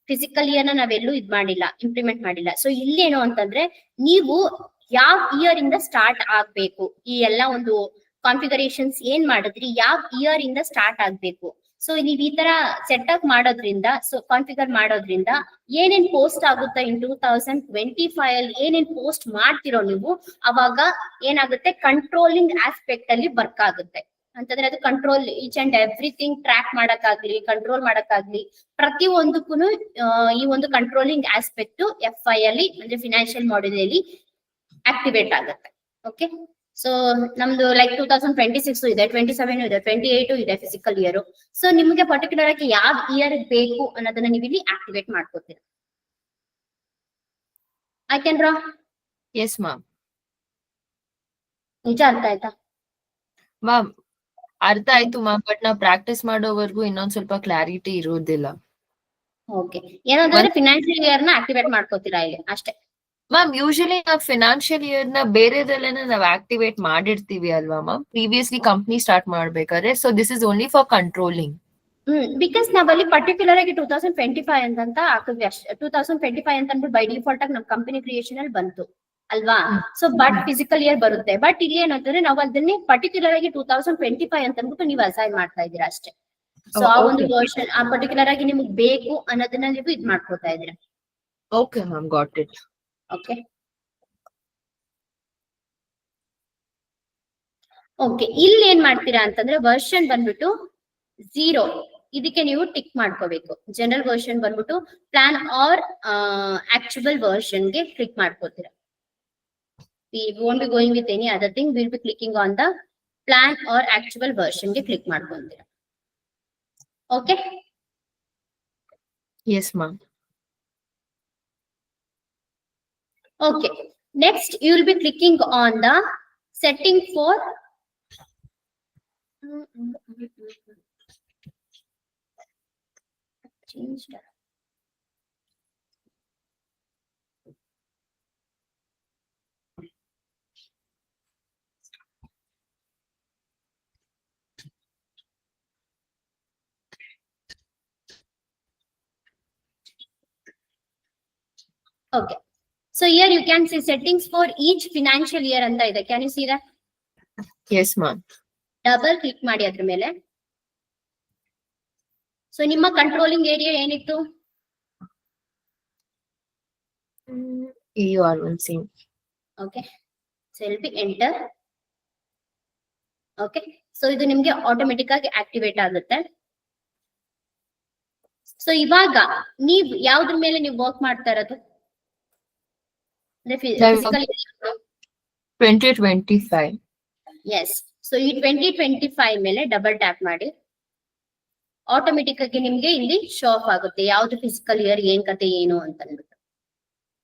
ಫಿಸಿಕಲ್ ಇಯರ್ ನ ನಾವೆಲ್ಲೂ ಇದ್ ಮಾಡಿಲ್ಲ, ಇಂಪ್ಲಿಮೆಂಟ್ ಮಾಡಿಲ್ಲ. ಸೊ ಇಲ್ಲಿ ಏನು ಅಂತಂದ್ರೆ, ನೀವು ಯಾವ ಇಯರ್ ಇಂದ ಸ್ಟಾರ್ಟ್ ಆಗ್ಬೇಕು, ಈ ಎಲ್ಲ ಒಂದು ಕಾನ್ಫಿಗರೇಷನ್ಸ್ ಏನ್ ಮಾಡಿದ್ರಿ, ಯಾವ ಇಯರ್ ಇಂದ ಸ್ಟಾರ್ಟ್ ಆಗ್ಬೇಕು. ಸೊ ನೀವ್ ಈ ತರ ಸೆಟಪ್ ಮಾಡೋದ್ರಿಂದ, ಸೊ ಕಾನ್ಫಿಗರ್ ಮಾಡೋದ್ರಿಂದ ಏನೇನ್ ಪೋಸ್ಟ್ ಆಗುತ್ತೆ ಇನ್ 2025 ಅಲ್ಲಿ ಏನೇನ್ ಪೋಸ್ಟ್ ಮಾಡ್ತಿರೋ ನೀವು, ಅವಾಗ ಏನಾಗುತ್ತೆ, ಕಂಟ್ರೋಲಿಂಗ್ ಆಸ್ಪೆಕ್ಟ್ ಅಲ್ಲಿ ವರ್ಕ್ ಆಗುತ್ತೆ. ಅಂತಂದ್ರೆ ಅದು control each and everything track ಮಾಡಕ್ಕಾಗ್ಲಿ, ಕಂಟ್ರೋಲ್ ಮಾಡಕ್ಕಾಗ್ಲಿ, ಪ್ರತಿ ಒಂದಕ್ಕೂ ಈ ಒಂದು ಕಂಟ್ರೋಲಿಂಗ್ ಆಸ್ಪೆಕ್ಟ್ FI ಅಲ್ಲಿ ಅಂದ್ರೆ ಫಿನಾನ್ಷಿಯಲ್ ಮಾಡ್ಯೂಲ್ ಅಲ್ಲಿ ಆಕ್ಟಿವೇಟ್ ಆಗುತ್ತೆ. ಓಕೆ, ಸೊ ನಮ್ದು ಲೈಕ್ 2026 ಇದೆ, 27 ಇದೆ, 28 ಇದೆ ಫಿಸಿಕಲ್ ಇಯರ್. ಸೊ ನಿಮ್ಗೆ ಪರ್ಟಿಕ್ಯುಲರ್ ಆಗಿ ಯಾವ ಇಯರ್ ಬೇಕು ಅನ್ನೋದನ್ನ ನೀವು ಇಲ್ಲಿ ಆಕ್ಟಿವೇಟ್ ಮಾಡ್ಕೋತೀರಾ. ಆಯ್ತೇನ್ರಾ? Yes ma'am. ನಿಜ ಅರ್ಥ ಆಯ್ತಾ? ಮ್ಯಾಮ್ ಅರ್ಥ ಆಯ್ತು ಮ್ಯಾಮ್, ಬಟ್ ನಾವು ಪ್ರಾಕ್ಟೀಸ್ ಮಾಡೋವರೆಗೂ ಇನ್ನೊಂದ್ ಸ್ವಲ್ಪ ಕ್ಲಾರಿಟಿ ಇರೋದಿಲ್ಲ. ಓಕೆ, ಏನಂತಂದ್ರೆ ಫಿನಾನ್ಷಿಯಲ್ ಇಯರ್ ನ ಆಕ್ಟಿವೇಟ್ ಮಾಡ್ಕೋತೀರಾ ಇಲ್ಲಿ ಅಷ್ಟೇ. ಮ್ಯಾಮ್ ಯೂಶಲಿ ನಾವು ಫಿನಾನ್ಷಿಯಲ್ ಇಯರ್ ನ ಬೇರೆದಲ್ಲೇನೆ ನಾವು ಆಕ್ಟಿವೇಟ್ ಮಾಡಿರ್ತೀವಿ ಅಲ್ವಾ ಮ್ಯಾಮ್, ಪ್ರೀವಿಯಸ್ಲಿ ಕಂಪ್ನಿ ಸ್ಟಾರ್ಟ್ ಮಾಡ್ಬೇಕಾದ್ರೆ. So this is only for controlling. Because ನಾವಲ್ಲಿ ಪರ್ಟಿಕ್ಯುಲರ್ ಆಗಿ 2025 ಅಂತ ಹಾಕಿದ್ವಿ ಅಷ್ಟೇ. 2025 ಅಂತ ಅಂದ್ಬಿಟ್ಟು ಬೈ ಡಿಫಾಲ್ಟ್ ಆಗಿ ನಮ್ ಕಂಪನಿ ಕ್ರಿಯೇಷನ್ ಅಲ್ಲಿ ಬಂತು ಅಲ್ವಾ. ಸೊ ಬಟ್ ಫಿಸಿಕಲ್ ಇಯರ್ ಬರುತ್ತೆ, ಬಟ್ ಇಲ್ಲಿ ಏನಂತಂದ್ರೆ ನಾವು ಅದನ್ನೇ ಪರ್ಟಿಕ್ಯುಲರ್ ಆಗಿ 2025 ಅಂತ ಅಂದ್ಬಿಟ್ಟು ನೀವು ಅಸೈನ್ ಮಾಡ್ತಾ ಇದೀರಾ ಅಷ್ಟೇ. ಸೊ ಆ ಒಂದು ವರ್ಷನ್ ಆ ಪರ್ಟಿಕ್ಯುಲರ್ ಆಗಿ ನಿಮ್ಗೆ ಬೇಕು ಅನ್ನೋದನ್ನ ನೀವು ಇದ್ ಮಾಡ್ಕೋತಾ ಇದೀರಾ. Okay ma'am, got it. Okay okay, ಇಲ್ಲಿ ಏನ್ ಮಾಡ್ತೀರಾ ಅಂತಂದ್ರೆ ವರ್ಷನ್ ಬಂದ್ಬಿಟ್ಟು 0 ಇದಕ್ಕೆ ನೀವು ಟಿಕ್ ಮಾಡ್ಕೋಬೇಕು. ಜನರಲ್ ವರ್ಷನ್ ಬಂದ್ಬಿಟ್ಟು ಪ್ಲಾನ್ ಆರ್ ಆಕ್ಚುವಲ್ ವರ್ಷನ್ ಗೆ click ಮಾಡ್ಕೋತೀರಾ. We won't be going with any other thing. We'll be clicking on the plan or actual version ಗೆ ಕ್ಲಿಕ್ ಮಾಡ್ಕೊಂತೀರಾ. Okay, yes ma'am. okay, next you will be clicking on the setting for changed. Okay, so here you can see settings for each financial year ಅಂತ ಇದೆ. Can you see that? Yes ma'am. Double click ಮಾಡಿ ಅದ್ರ ಮೇಲೆ. So ನಿಮ್ಮ controlling area ಏನಿತ್ತು? You are one same. Okay, so ಇಲ್ಲಿ be enter. Okay, so ಇದು ನಿಮ್ಗೆ ಆಟೋಮೆಟಿಕ್ ಆಗಿ ಆಕ್ಟಿವೇಟ್ ಆಗುತ್ತೆ. ಸೊ ಇವಾಗ ನೀವ್ ಯಾವ್ದ್ರ ಮೇಲೆ ನೀವು ವರ್ಕ್ ಮಾಡ್ತಾ ಇರೋದು? ಫಿಸಿಕಲ್ 2025. ಎಸ್, ಸೊ ಈ 2025 ಮೇಲೆ ಡಬಲ್ ಟ್ಯಾಪ್ ಮಾಡಿ. ಆಟೋಮೆಟಿಕ್ ಆಗಿ ನಿಮ್ಗೆ ಇಲ್ಲಿ ಶೋ ಆಫ್ ಆಗುತ್ತೆ ಯಾವ್ದು ಫಿಸಿಕಲ್ ಇಯರ್ ಏನ್ ಕತೆ ಏನು ಅಂತ ಅಂದ್ಬಿಟ್ಟು.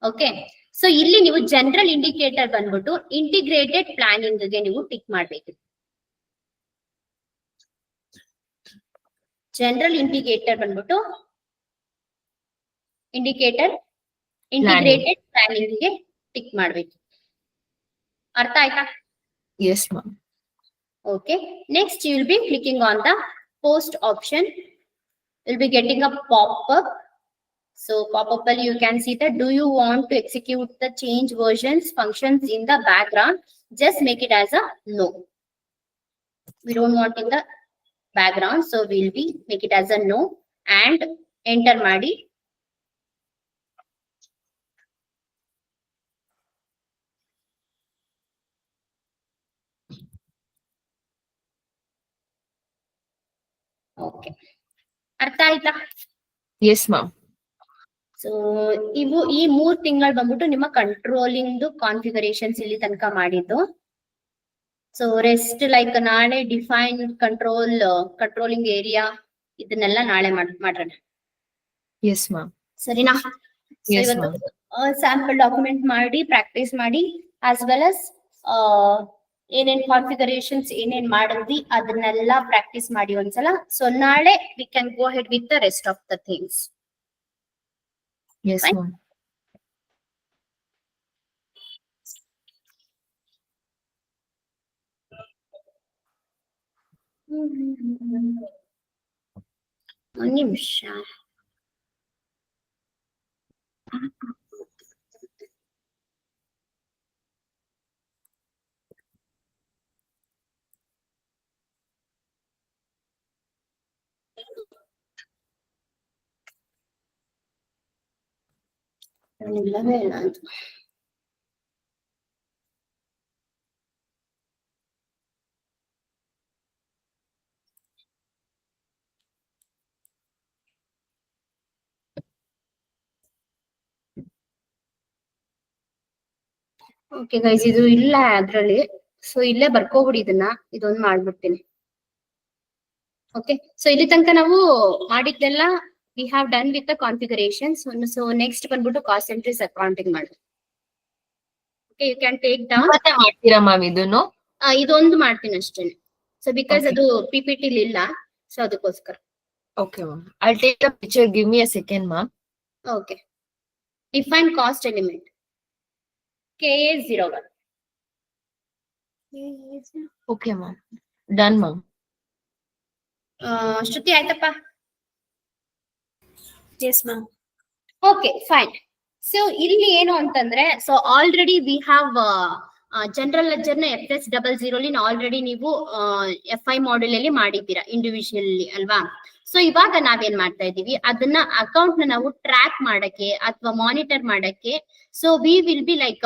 ಓಕೆ, ಸೊ ಇಲ್ಲಿ ನೀವು ಜನರಲ್ ಇಂಡಿಕೇಟರ್ ಬಂದ್ಬಿಟ್ಟು ಇಂಟಿಗ್ರೇಟೆಡ್ ಪ್ಲಾನಿಂಗ್ ಗೆ ನೀವು ಟಿಕ್ ಮಾಡ್ಬೇಕು. ಜನರಲ್ ಇಂಡಿಕೇಟರ್ ಬಂದ್ಬಿಟ್ಟು ಇಂಟಿಗ್ರೇಟೆಡ್ ಪ್ಲಾನಿಂಗ್ ಗೆ ಟಿಕ್ ಮಾಡ್ಬೇಕು. ಅರ್ಥ ಆಯ್ತಾ? Yes ma'am. Okay, next you will be clicking on the post option. You'll be getting a pop-up. So pop-up you can see that do you want to execute the change versions functions in the background? Just make it as a no. We don't want in the background, so we'll be make it as a no and enter ಮಾಡಿ. Okay, ಅರ್ಥ ಆಯ್ತಾ? Yes ma'am. So ಈ 3 ತಿಂಗಳು ಬಂದ್ಬಿಟ್ಟು ನಿಮ್ಮ controlling configurations ಇಲ್ಲಿ ತನಕ ಮಾಡಿದ್ದು. ಸೊ ರೆಸ್ಟ್ ಲೈಕ್ ನಾಳೆ ಡಿಫೈನ್ ಕಂಟ್ರೋಲಿಂಗ್ ಏರಿಯಾ ಇದನ್ನೆಲ್ಲ ನಾಳೆ ಮಾಡೋಣ, Yes, ma'am. ಸರಿನಾ? Yes, ma'am. ಸ್ಯಾಂಪಲ್ ಡಾಕ್ಯುಮೆಂಟ್ ಮಾಡಿ ಪ್ರಾಕ್ಟೀಸ್ ಮಾಡಿ, ಆಸ್ ವೆಲ್ as ಏನೇನ್ ಕಾನ್ಫಿಗರೇಷನ್ಸ್ ಏನೇನ್ ಮಾಡಿದ್ವಿ ಅದನ್ನೆಲ್ಲ ಪ್ರಾಕ್ಟೀಸ್ ಮಾಡಿ ಒಂದ್ಸಲ. ಸೊ ನಾಳೆ V can go head with the rest of the things. Yes, Fine. ma'am. ಒಂದ್ ನಿಮಿಷ. ಇಲ್ಲವೇ ಇಲ್ಲ ಅಂತ. ಓಕೆ ಗೈಸ್, ಇದು ಇಲ್ಲ ಅದ್ರಲ್ಲಿ. ಸೊ ಇಲ್ಲೇ ಬರ್ಕೋಬಿಡಿ ಇದನ್ನ, ಇದೊಂದು ಮಾಡ್ಬಿಡ್ತೀನಿ. ಓಕೆ, ಸೊ ಇಲ್ಲಿ ತನಕ ನಾವು ಮಾಡಿದ್ದೆಲ್ಲ we have done with the configurations. So next ಬಂದ್ಬಿಟ್ಟು ಕಾಸ್ಟ್ ಎಂಟ್ರೀಸ್ ಅಕೌಂಟಿಂಗ್ ಮಾಡಿ. Okay, you can take down. ಮತ್ತೆ ಮಾಡ್ತೀರಾ ಮ್ಯಾಮ್ ಇದನ್ನು? ಇದೊಂದು ಮಾಡ್ತೀನಿ ಅಷ್ಟೇ. So because Okay. ಅದು PPT ಇಲ್ಲ, ಸೊ ಅದಕ್ಕೋಸ್ಕರ. Okay, ma'am. I'll take the picture. Give me a second, ma'am. Okay, define cost element KA01. Okay, ma'am. Done, ma'am. ಶ್ರುತಿ ಆಯ್ತಪ್ಪ? Yes, ma'am. Okay, fine. So ಇಲ್ಲಿ ಏನು ಅಂತಂದ್ರೆ, so already we have general ledger ನ FS00 already ನೀವು FI module ಅಲ್ಲಿ ಮಾಡಿದ್ದೀರಾ individually ಅಲ್ವಾ? So ಇವಾಗ ನಾವೇನ್ ಮಾಡ್ತಾ ಇದೀವಿ, ಅದನ್ನ ಅಕೌಂಟ್ ನ ನಾವು ಟ್ರ್ಯಾಕ್ ಮಾಡಕ್ಕೆ ಅಥವಾ ಮಾನಿಟರ್ ಮಾಡಕ್ಕೆ. So we will be like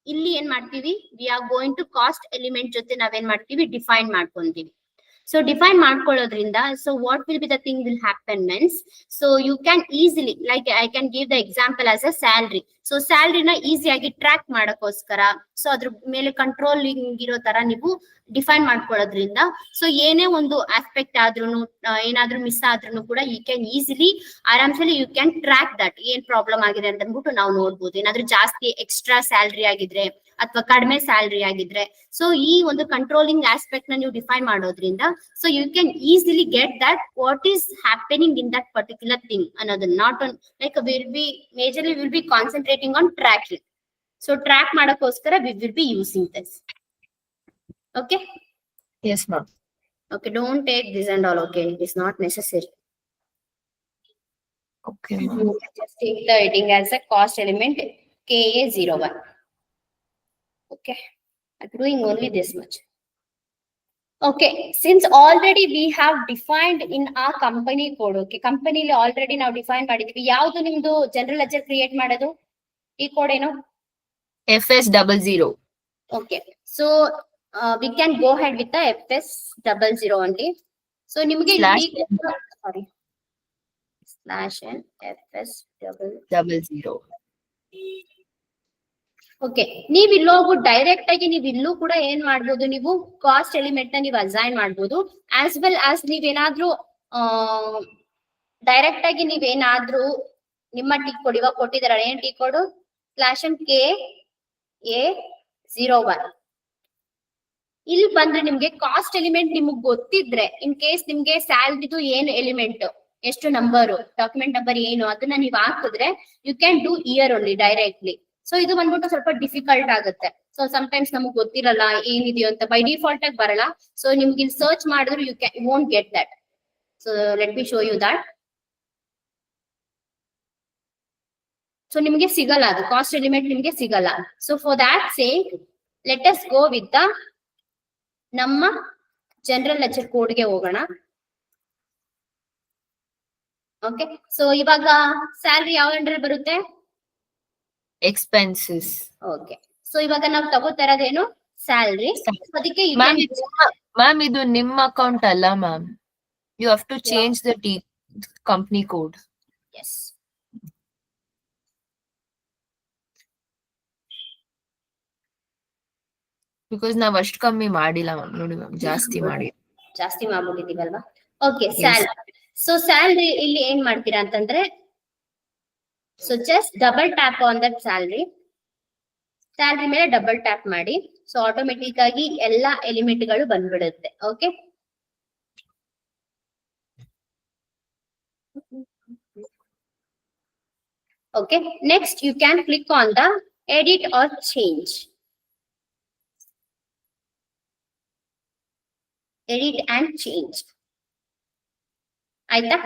ಇಲ್ಲಿ ಏನ್ ಮಾಡ್ತೀವಿ, we are going to cost element ಜೊತೆ ನಾವೇನ್ ಮಾಡ್ತೀವಿ, ಡಿಫೈನ್ ಮಾಡ್ಕೊಂತೀವಿ. ಸೊ ಡಿಫೈನ್ ಮಾಡ್ಕೊಳ್ಳೋದ್ರಿಂದ, so what will be the thing will happen means, so you can easily like I can give the example as a salary. So ಸ್ಯಾಲ್ರಿನ ಈಸಿಯಾಗಿ track ಮಾಡಕ್ಕೋಸ್ಕರ, so ಅದ್ರ ಮೇಲೆ ಕಂಟ್ರೋಲಿಂಗ್ ಇರೋ ತರ ನೀವು ಡಿಫೈನ್ ಮಾಡ್ಕೊಳ್ಳೋದ್ರಿಂದ, ಸೊ ಏನೇ ಒಂದು ಆಸ್ಪೆಕ್ಟ್ ಆದ್ರೂ ಏನಾದ್ರೂ ಮಿಸ್ ಆದ್ರೂ ಕೂಡ ಯು ಕ್ಯಾನ್ ಈಸಿಲಿ ಆರಾಮ್ಸಲಿ ಯು ಕ್ಯಾನ್ ಟ್ರ್ಯಾಕ್ ದಟ್ ಏನ್ ಪ್ರಾಬ್ಲಮ್ ಆಗಿದೆ ಅಂತ ಅಂದ್ಬಿಟ್ಟು ನಾವು ನೋಡ್ಬೋದು. ಏನಾದ್ರೂ ಜಾಸ್ತಿ ಎಕ್ಸ್ಟ್ರಾ ಸ್ಯಾಲ್ರಿ ಆಗಿದ್ರೆ ಅಥವಾ ಕಡಿಮೆ ಸ್ಯಾಲ್ರಿ ಆಗಿದ್ರೆ, ಸೊ ಈ ಒಂದು ಕಂಟ್ರೋಲಿಂಗ್ ಆಸ್ಪೆಕ್ಟ್ ನ ನೀವು ಡಿಫೈನ್ ಮಾಡೋದ್ರಿಂದ, so you can easily get that what is happening in that particular thing ಅನ್ನೋದನ್ನ. Not on like majorly will be concentrating on tracking. So track ಮಾಡಕ್ಕೋಸ್ಕರ we will be using this. Okay. Yes, ma'am. Okay, don't take this and all. Okay, it is not necessary. Okay, ma'am. Just take the heading as a cost element KA01. Okay, I'm doing only this much. Okay, since already we have defined in our company code. Okay, company li already now define ಮಾಡಿದ್ವಿ. ಯಾವುದು ನಿಮ್ದು general ledger create ಮಾಡೋದು? ಈ code ಏನು? FS00. Okay, so we can go ahead with the FS00 only. So ನಿಮಗೆ Slash sorry /n FS00. 00. Okay, ನೀವ್ ಇಲ್ಲೋಗು direct ಆಗಿ ನೀವ್ ಇಲ್ಲೂ ಕೂಡ ಏನ್ ಮಾಡ್ಬೋದು, ನೀವು ಕಾಸ್ಟ್ ಎಲಿಮೆಂಟ್ ನ ನೀವು ಅಸೈನ್ ಮಾಡ್ಬೋದು. ಆಸ್ ವೆಲ್ ಆಸ್ ನೀವೇನಾದ್ರೂ ಡೈರೆಕ್ಟ್ ಆಗಿ ನೀವೇನಾದ್ರೂ ನಿಮ್ಮ ಟಿ ಕೋಡ್ ಇವಾಗ ಕೊಟ್ಟಿದಾರ, ಏನ್ ಟಿ ಕೋಡ್ /n KA01. ಇಲ್ಲಿ ಬಂದ್ರೆ ನಿಮ್ಗೆ ಕಾಸ್ಟ್ ಎಲಿಮೆಂಟ್ ನಿಮ್ಗೆ ಗೊತ್ತಿದ್ರೆ, ಇನ್ ಕೇಸ್ ನಿಮ್ಗೆ ಸ್ಯಾಲ್ರಿದು ಏನು ಎಲಿಮೆಂಟ್, ಎಷ್ಟು ನಂಬರು, ಡಾಕ್ಯುಮೆಂಟ್ ನಂಬರ್ ಏನು, ಅದನ್ನ ನೀವು ಹಾಕಿದ್ರೆ you can do year only directly. So ಇದು ಬಂದ್ಬಿಟ್ಟು ಸ್ವಲ್ಪ ಡಿಫಿಕಲ್ಟ್ ಆಗುತ್ತೆ. ಸೊ ಸಮ್ಟೈಮ್ಸ್ ನಮಗ್ ಗೊತ್ತಿರಲ್ಲ ಏನಿದೆಯೋ ಅಂತ, ಬೈ ಡಿಫಾಲ್ಟ್ ಆಗಿ ಬರಲ್ಲ. ಸೊ ನಿಮ್ಗೆ ಇಲ್ಲಿ ಸರ್ಚ್ ಮಾಡಿದ್ರು you won't get that. So let me show you that. So ನಿಮ್ಗೆ ಸಿಗಲ್ಲ, ಅದು ಕಾಸ್ಟ್ ಎಲಿಮೆಂಟ್ ನಿಮ್ಗೆ ಸಿಗಲ್ಲ. So for that sake let us go with the ನಮ್ಮ ಜನರಲ್ ಲೆಡ್ಜರ್ ಕೋಡ್ಗೆ ಹೋಗೋಣ. ಓಕೆ, ಸೊ ಇವಾಗ ಸ್ಯಾಲ್ರಿ ಯಾವ ಅಂಡರ್ ಬರುತ್ತೆ? Expenses. ಓಕೆ, ಸೊ ಇವಾಗ ನಾವು ತಗೋತಾ ಇರೋದೇನು ಸ್ಯಾಲ್ರಿ. ಅದಕ್ಕೆ Ma'am, ಇದು ನಿಮ್ಮ ಅಕೌಂಟ್ ಅಲ್ಲ ma'am. You have to change the company code. Yes because ನಾವ್ ಅಷ್ಟ್ ಕಮ್ಮಿ ಮಾಡಿಲ್ಲ ಮ್ಯಾಮ್, ನೋಡಿ ಮ್ಯಾಮ್ ಜಾಸ್ತಿ ಮಾಡಿ. ಜಾಸ್ತಿ ಮಾಡ್ಬಿಟ್ಟಿದೀವಲ್ವಾ? Okay, Yes. Salary. So salary ಇಲ್ಲಿ ಏನ್ ಮಾಡ್ತೀರಾ ಅಂತಂದ್ರೆ, so just double tap on that salary. Salary ಮೇಲೆ ಡಬಲ್ ಟ್ಯಾಪ್ ಮಾಡಿ. ಸೊ ಆಟೋಮೆಟಿಕ್ ಆಗಿ ಎಲ್ಲಾ ಎಲಿಮೆಂಟ್ ಗಳು ಬಂದ್ಬಿಡುತ್ತೆ. Okay, okay, next you can click on the edit or change. Edit and change. ಆಯ್ತಾ?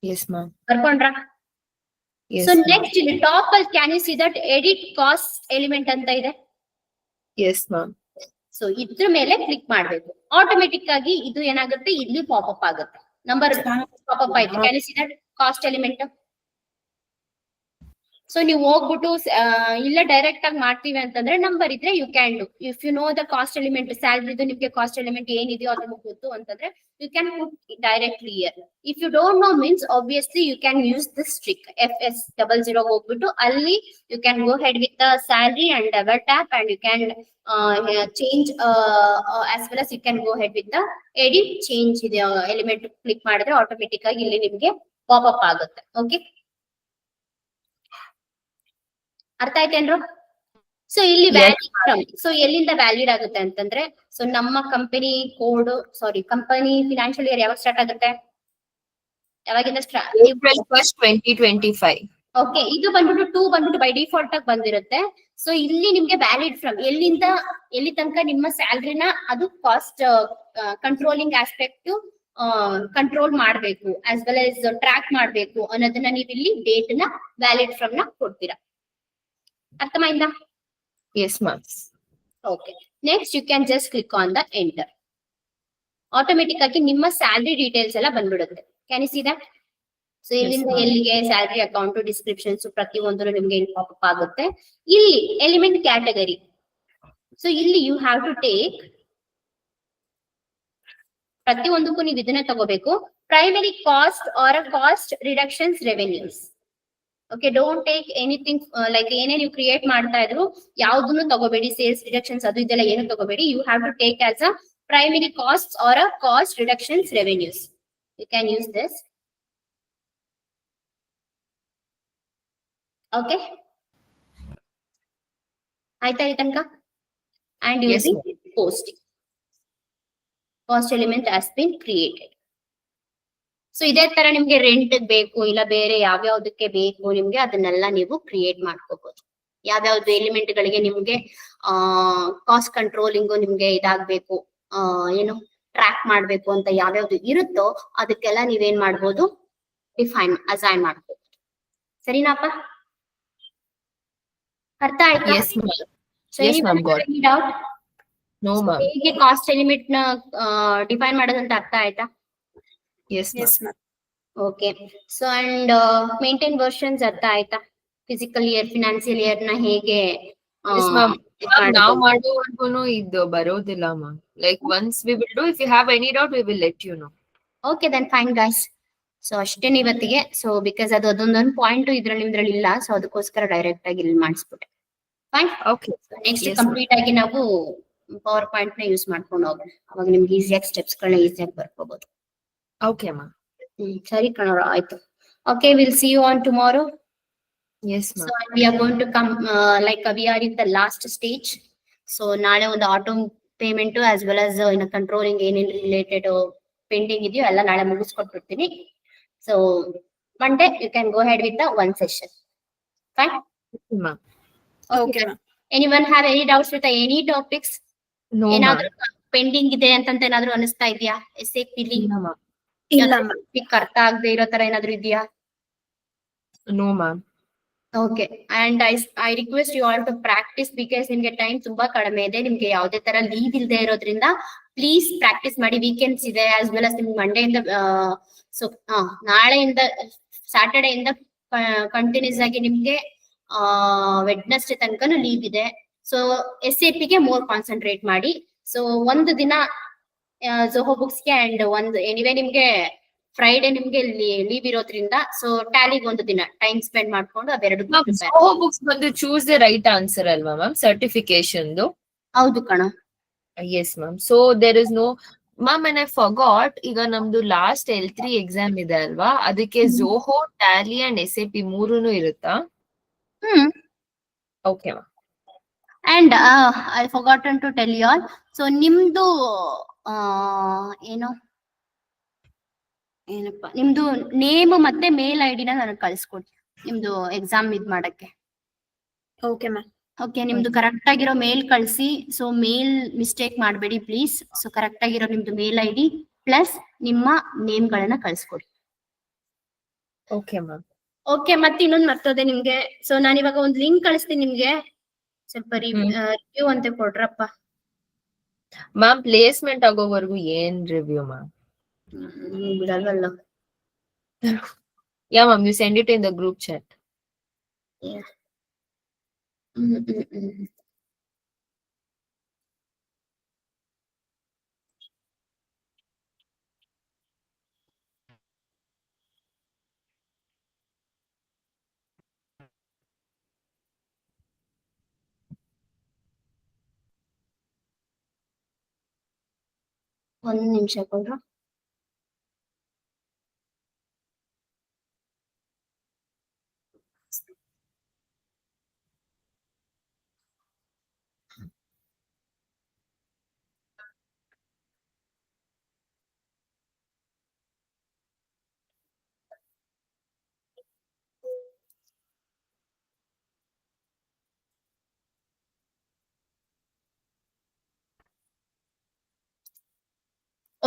Yes ma'am. ಬರ್ಕೊಂಡ್ರಾ? Yes, so ma'am. ನೆಕ್ಸ್ಟ್ ಇಲ್ಲಿ top ಅಲ್ಲಿ can you see that edit cost element ಅಂತ ಇದೆ. Yes ma'am. ಸೊ ಇದ್ರ ಮೇಲೆ click ಮಾಡ್ಬೇಕು. Automatic ಆಗಿ ಇದು ಏನಾಗುತ್ತೆ, ಇಲ್ಲಿ ಪಾಪ್ ಆಗುತ್ತೆ. ನಂಬರ್ ಪಾಪ್ ಆಯ್ತು. Can you see that cost element? So ನೀವು ಹೋಗ್ಬಿಟ್ಟು ಇಲ್ಲ ಡೈರೆಕ್ಟ್ ಆಗಿ ಮಾಡ್ತೀವಿ ಅಂತಂದ್ರೆ ನಂಬರ್ ಇದ್ರೆ you can do. If you know the cost element, ಸ್ಯಾಲ್ರಿದು ನಿಮ್ಗೆ ಕಾಸ್ಟ್ ಎಲಿಮೆಂಟ್ ಏನಿದೆಯೋ ಅದು ನಿಮ್ಗೆ ಗೊತ್ತು ಅಂತಂದ್ರೆ you can put directly year. If you don't know means obviously you can use this trick. FS00 ಹೋಗ್ಬಿಟ್ಟು ಅಲ್ಲಿ you can go head with the salary and double tap and you can change as well as you can go ahead with the edit change ಇದೆ element click ಮಾಡಿದ್ರೆ automatic ಆಗಿ ಇಲ್ಲಿ ನಿಮ್ಗೆ pop up ಆಗುತ್ತೆ. Okay, ಅರ್ಥ ಆಯ್ತೇನ್ರು? So ಇಲ್ಲಿ valid from, so ಎಲ್ಲಿಂದ valid ಆಗುತ್ತೆ ಅಂತಂದ್ರೆ, ಸೊ ನಮ್ಮ company code, company financial year ಯಾವಾಗ ಸ್ಟಾರ್ಟ್ ಆಗುತ್ತೆ, ಯಾವಾಗಿಂದ April 1st, 2025. ಓಕೆ, ಇದು ಬಂದ್ಬಿಟ್ಟು 2 ಬಂದ್ಬಿಟ್ಟು ಬೈ ಡಿಫಾಲ್ಟ್ ಆಗಿ ಬಂದಿರುತ್ತೆ. ಸೊ ಇಲ್ಲಿ ನಿಮ್ಗೆ ವ್ಯಾಲಿಡ್ ಫ್ರಮ್ ಎಲ್ಲಿಂದ ಎಲ್ಲಿ ತನಕ ನಿಮ್ಮ ಸ್ಯಾಲ್ರಿನ ಅದು ಕಾಸ್ಟ್ ಕಂಟ್ರೋಲಿಂಗ್ ಆಸ್ಪೆಕ್ಟ್ ಕಂಟ್ರೋಲ್ ಮಾಡ್ಬೇಕು ಆಸ್ ವೆಲ್ ಆಸ್ ಟ್ರ್ಯಾಕ್ ಮಾಡ್ಬೇಕು ಅನ್ನೋದನ್ನ ನೀವು ಇಲ್ಲಿ ಡೇಟ್ ನ ವ್ಯಾಲಿಡ್ ಫ್ರಮ್ ನ ಕೊಡ್ತೀರಾ. ಅರ್ಥಮಾಯ್ತಾ? Yes ma'am. Okay, next you can just click on the enter. Automatic ಆಗಿ ನಿಮ್ಮ ಸ್ಯಾಲ್ರಿ ಡೀಟೇಲ್ಸ್ ಎಲ್ಲ ಬಂದ್ಬಿಡುತ್ತೆ. Can you see that? So ಇಲ್ಲಿಂದ ma'am. ಎಲ್ಲಿಗೆ ಸ್ಯಾಲ್ರಿ ಅಕೌಂಟ್ ಡಿಸ್ಕ್ರಿಪ್ಷನ್ಸ್ ಪ್ರತಿಯೊಂದು ನಿಮ್ಗೆ ಪಾಪ್ ಆಗುತ್ತೆ. ಇಲ್ಲಿ ಎಲಿಮೆಂಟ್ ಕ್ಯಾಟಗರಿ. ಸೊ ಇಲ್ಲಿ ಯು ಹ್ಯಾವ್ ಟು ಟೇಕ್, ಪ್ರತಿಯೊಂದಕ್ಕೂ ನೀವು ಇದನ್ನ ತಗೋಬೇಕು. Primary cost or cost reductions revenues. Okay, don't take anything like ಏನೇ ನೀವು ಕ್ರಿಯೇಟ್ ಮಾಡ್ತಾ ಇದ್ರು ಯಾವ್ದನ್ನು ತಗೋಬೇಡಿ. ಸೇಲ್ಸ್ ರಿಡಕ್ಷನ್ಸ್ ಅದು ಇದೆಲ್ಲ ಏನು ತಗೋಬೇಡಿ. You have to take as a primary cost or cost reductions revenues. You can use this. Okay, ಆಯ್ತಾ ಈ ತನಕ? And Yes, using posting cost element has been created. So ಇದೇ ತರ ನಿಮ್ಗೆ ರೆಂಟ್ ಬೇಕು ಇಲ್ಲ ಬೇರೆ ಯಾವ್ಯಾವ್ದಕ್ಕೆ ಬೇಕು ನಿಮ್ಗೆ ಅದನ್ನೆಲ್ಲ ನೀವು ಕ್ರಿಯೇಟ್ ಮಾಡ್ಕೋಬಹುದು. ಯಾವ್ಯಾವ್ದು ಎಲಿಮೆಂಟ್ ಗಳಿಗೆ ನಿಮ್ಗೆ ಕಾಸ್ಟ್ ಕಂಟ್ರೋಲಿಂಗು ನಿಮ್ಗೆ ಇದಾಗ್ಬೇಕು, ಏನು ಟ್ರ್ಯಾಕ್ ಮಾಡ್ಬೇಕು ಅಂತ ಯಾವ್ಯಾವ್ದು ಇರುತ್ತೋ ಅದಕ್ಕೆಲ್ಲ ನೀವೇನ್ ಮಾಡ್ಬೋದು, ಅಸೈನ್ ಮಾಡ್ಬೋದು. ಸರಿನಾಪ? ಅರ್ಥ ಆಯ್ತಾ? Yes ma'am. So Yes, ma'am, got any doubt? No ma'am. ಹೇಗೆ ಕಾಸ್ಟ್ ಎಲಿಮೆಂಟ್ ನ ಡಿಫೈನ್ ಮಾಡೋದಂತ ಅರ್ಥ ಆಯ್ತಾ? Yes ma'am. Yes ma'am. Okay, so and maintain versions ಅರ್ಥ ಆಯ್ತಾ? ಫಿಸಿಕಲ್ ಇಯರ್ ಫಿನಾನ್ಸಿಯಲ್ ಇಯರ್ ನ ಹೇಗೆ Yes ma'am. ನಾವ್ ಮಾಡೋವರ್ಗುನು ಇದು ಬರೋದಿಲ್ಲ ma'am. Like once we will do, if you have any doubt, we will let you know. Okay then fine guys. So ಅಷ್ಟೇನೆ ಇವತ್ತಿಗೆ. So because ಅದು ಅದೊಂದೊಂದು ಪಾಯಿಂಟ್ ಇದ್ರಲ್ಲಿ ಇಲ್ಲ, ಸೊ ಅದಕ್ಕೋಸ್ಕರ ಡೈರೆಕ್ಟ್ ಆಗಿ ಇಲ್ಲಿ ಮಾಡಿಸ್ಬಿಟ್ಟೆ. Fine. Okay. Next Yes, complete ಆಗಿ ನಾವು ಪವರ್ ಪಾಯಿಂಟ್ ನ ಯೂಸ್ ಮಾಡ್ಕೊಂಡು ಹೋಗೋಣ. ಅವಾಗ ನಿಮ್ಗೆ ಈಸಿಯಾಗಿ ಸ್ಟೆಪ್ಸ್ ಗಳನ್ನ ಈಸಿಯಾಗಿ ಬರ್ಕೋಬಹುದು. Okay ma'am. ಸರಿ ಕಣೋ, ಆಯ್ತು. Okay, will see you on tomorrow. Yes So ma'am. we are going to come like we are in the last stage. So ನಾಳೆ ಒಂದು auto payment as well as ಇನ್ನು ಕಂಟ್ರೋಲಿಂಗ್ ಏನೇನು related pending ಇದೆಯೋ ಎಲ್ಲ ನಾಳೆ ಮುಗಿಸ್ಕೊಟ್ಬಿಡ್ತೀನಿ. So Monday you can go head with the one session. Fine. Ma'am. Okay ma'am. Anyone have any doubts with any topics? No ma'am. ಏನಾದ್ರೂ pending ಇದೆ ಅಂತ ಏನಾದ್ರು ಅನಿಸ್ತಾ ಇದೆಯಾ? ಎಸ್ಎಪಿಲಿ No ma'am. ಇಲ್ಲ ma'am. ಅರ್ಥ ಆಗದೆ ಇರೋ ತರ ಏನಾದ್ರು ಇದೆಯಾ? No ma'am. Okay, and I request you all to practice because ನಿಮ್ಗೆ ಟೈಮ್ ತುಂಬಾ ಕಡಿಮೆ ಇದೆ. ನಿಮ್ಗೆ ಯಾವುದೇ ತರ ಲೀವ್ ಇಲ್ಲದೆ ಇರೋದ್ರಿಂದ ಪ್ಲೀಸ್ ಪ್ರಾಕ್ಟೀಸ್ ಮಾಡಿ. ವೀಕೆಂಡ್ಸ್ ಇದೆ ಆಸ್ ವೆಲ್ ಆಸ್ ನಿಮ್ಗೆ ಮಂಡೆಯಿಂದ ನಾಳೆಯಿಂದ ಸ್ಯಾಟರ್ಡೇ ಇಂದ ಕಂಟಿನ್ಯೂಸ್ ಆಗಿ ನಿಮ್ಗೆ ವೆಡ್ನೆಸ್ಡೇ ತನಕನೂ ಲೀವ್ ಇದೆ. ಸೊ SAPಗೆ ಮೋರ್ ಕಾನ್ಸಂಟ್ರೇಟ್ ಮಾಡಿ. ಸೊ ಒಂದು ದಿನ ಝೋಹೋ ಬುಕ್ಸ್ಗೆ ಅಂಡ್ ಒಂದು ಎನಿವೇ ನಿಮ್ಗೆ ಫ್ರೈಡೆ ನಿಮ್ಗೆ ಲೀವ್ ಇರೋದ್ರಿಂದ ಸೊ ಟ್ಯಾಲಿಗೆ ಒಂದು ದಿನ ಟೈಮ್ ಸ್ಪೆಂಡ್ ಮಾಡ್ಕೊಂಡು ಅವೆರಡು Ma'am, Zoho books ಬಂದು choose the right answer ಅಲ್ವಾ ಮ್ಯಾಮ್? ಸರ್ಟಿಫಿಕೇಶನ್ ಹೌದು ಕಣ. Yes, ma'am. So there is no, ma'am, and I forgot, ಈಗ ನಮ್ದು ಲಾಸ್ಟ್ L3 ಎಕ್ಸಾಮ್ ಇದೆ ಅಲ್ವಾ, ಅದಕ್ಕೆ ಝೋಹೋ, ಟ್ಯಾಲಿ ಅಂಡ್ SAP ಮೂರೂನು ಇರುತ್ತಾ? Okay ma'am. And I forgotten to tell you all. So ನಿಮ್ದು ಏನು ಏನಪ್ಪ ನಿಮ್ದು ನೇಮ್ ಮತ್ತೆ ಮೇಲ್ ಐಡಿನ ನನಗೆ ಕಳ್ಸ್ಕೊಡಿ, ನಿಮ್ದು ಎಕ್ಸಾಮ್ ಇದ್ ಮಾಡಕ್ಕೆ. Okay ma'am. ಓಕೆ, ನಿಮ್ದು ಕರೆಕ್ಟ್ ಆಗಿರೋ ಮೇಲ್ ಕಳ್ಸಿ. ಸೊ ಮೇಲ್ ಮಿಸ್ಟೇಕ್ ಮಾಡಬೇಡಿ ಪ್ಲೀಸ್. ಸೊ ಕರೆಕ್ಟ್ ಆಗಿರೋ ನಿಮ್ದು ಮೇಲ್ ಐಡಿ ಪ್ಲಸ್ ನಿಮ್ಮ ನೇಮ್ ಗಳನ್ನ ಕಳ್ಸ್ಕೊಡಿ. Okay ma'am. ಓಕೆ, ಮತ್ತೆ ಇನ್ನೊಂದು ಮರ್ತೋದೆ ನಿಮ್ಗೆ. ಸೊ ನಾನು ಇವಾಗ ಒಂದು ಲಿಂಕ್ ಕಳಿಸ್ತೀನಿ ನಿಮ್ಗೆ, ಸ್ವಲ್ಪ ರಿವ್ಯೂ ಅಂತ ಕೊಡ್ರಪ್ಪ. ಮ್ಯಾಮ್ ಪ್ಲೇಸ್ಮೆಂಟ್ ಆಗೋವರೆಗೂ ಏನ್ ರಿವ್ಯೂ ಮ್ಯಾಮ್? ಬಿಡಲ್ವಲ್ಲ. Yeah, ma'am, you send it in the group chat. Yeah. ಒಂದು ನಿಮಿಷ ಕೊಡ್ರ.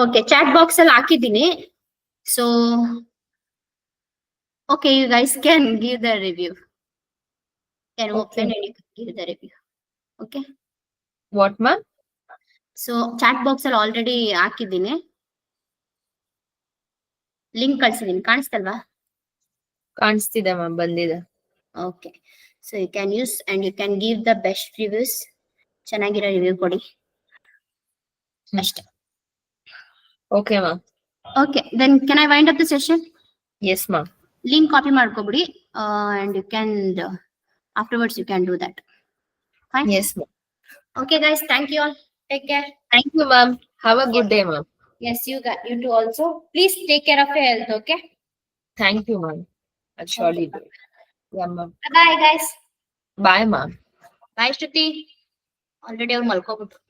ಓಕೆ, ಚಾಟ್ ಬಾಕ್ಸ್ ಅಲ್ಲಿ ಹಾಕಿದ್ದೀನಿ. So okay, you guys can give the review. Can open and give the review. Okay, What, ma'am? So chat box ಅಲ್ಲಿ already ಹಾಕಿದ್ದೀನಿ, link ಕಳ್ಸಿದ್ದೀನಿ. ಕಾಣಿಸ್ತಲ್ವಾ? ಕಾಣಿಸ್ತಿದೆ ma'am, ಬಂದಿದೆ. Okay, so you can use and you can give the best reviews. ಚೆನ್ನಾಗಿರೋ review ಕೊಡಿ ಅಷ್ಟೇ. Okay ma'am. Okay, then can I wind up the session? Yes ma'am. Link copy ಮಾಡ್ಕೊಬಿಡಿ and you can afterwards you can do that. Fine. S ma'am. Okay guys, thank you all. Take care. Thank you, ma'am. Have a good day, ma'am. Yes, you too also. Please take care of your health, okay? Thank you, ma'am. I'll surely do it. Yeah, ma'am. Bye guys. Bye, ma'am. Bye Shruti. Already ಅವ್ರು ಮಲ್ಕೋಬಿಟ್ರು.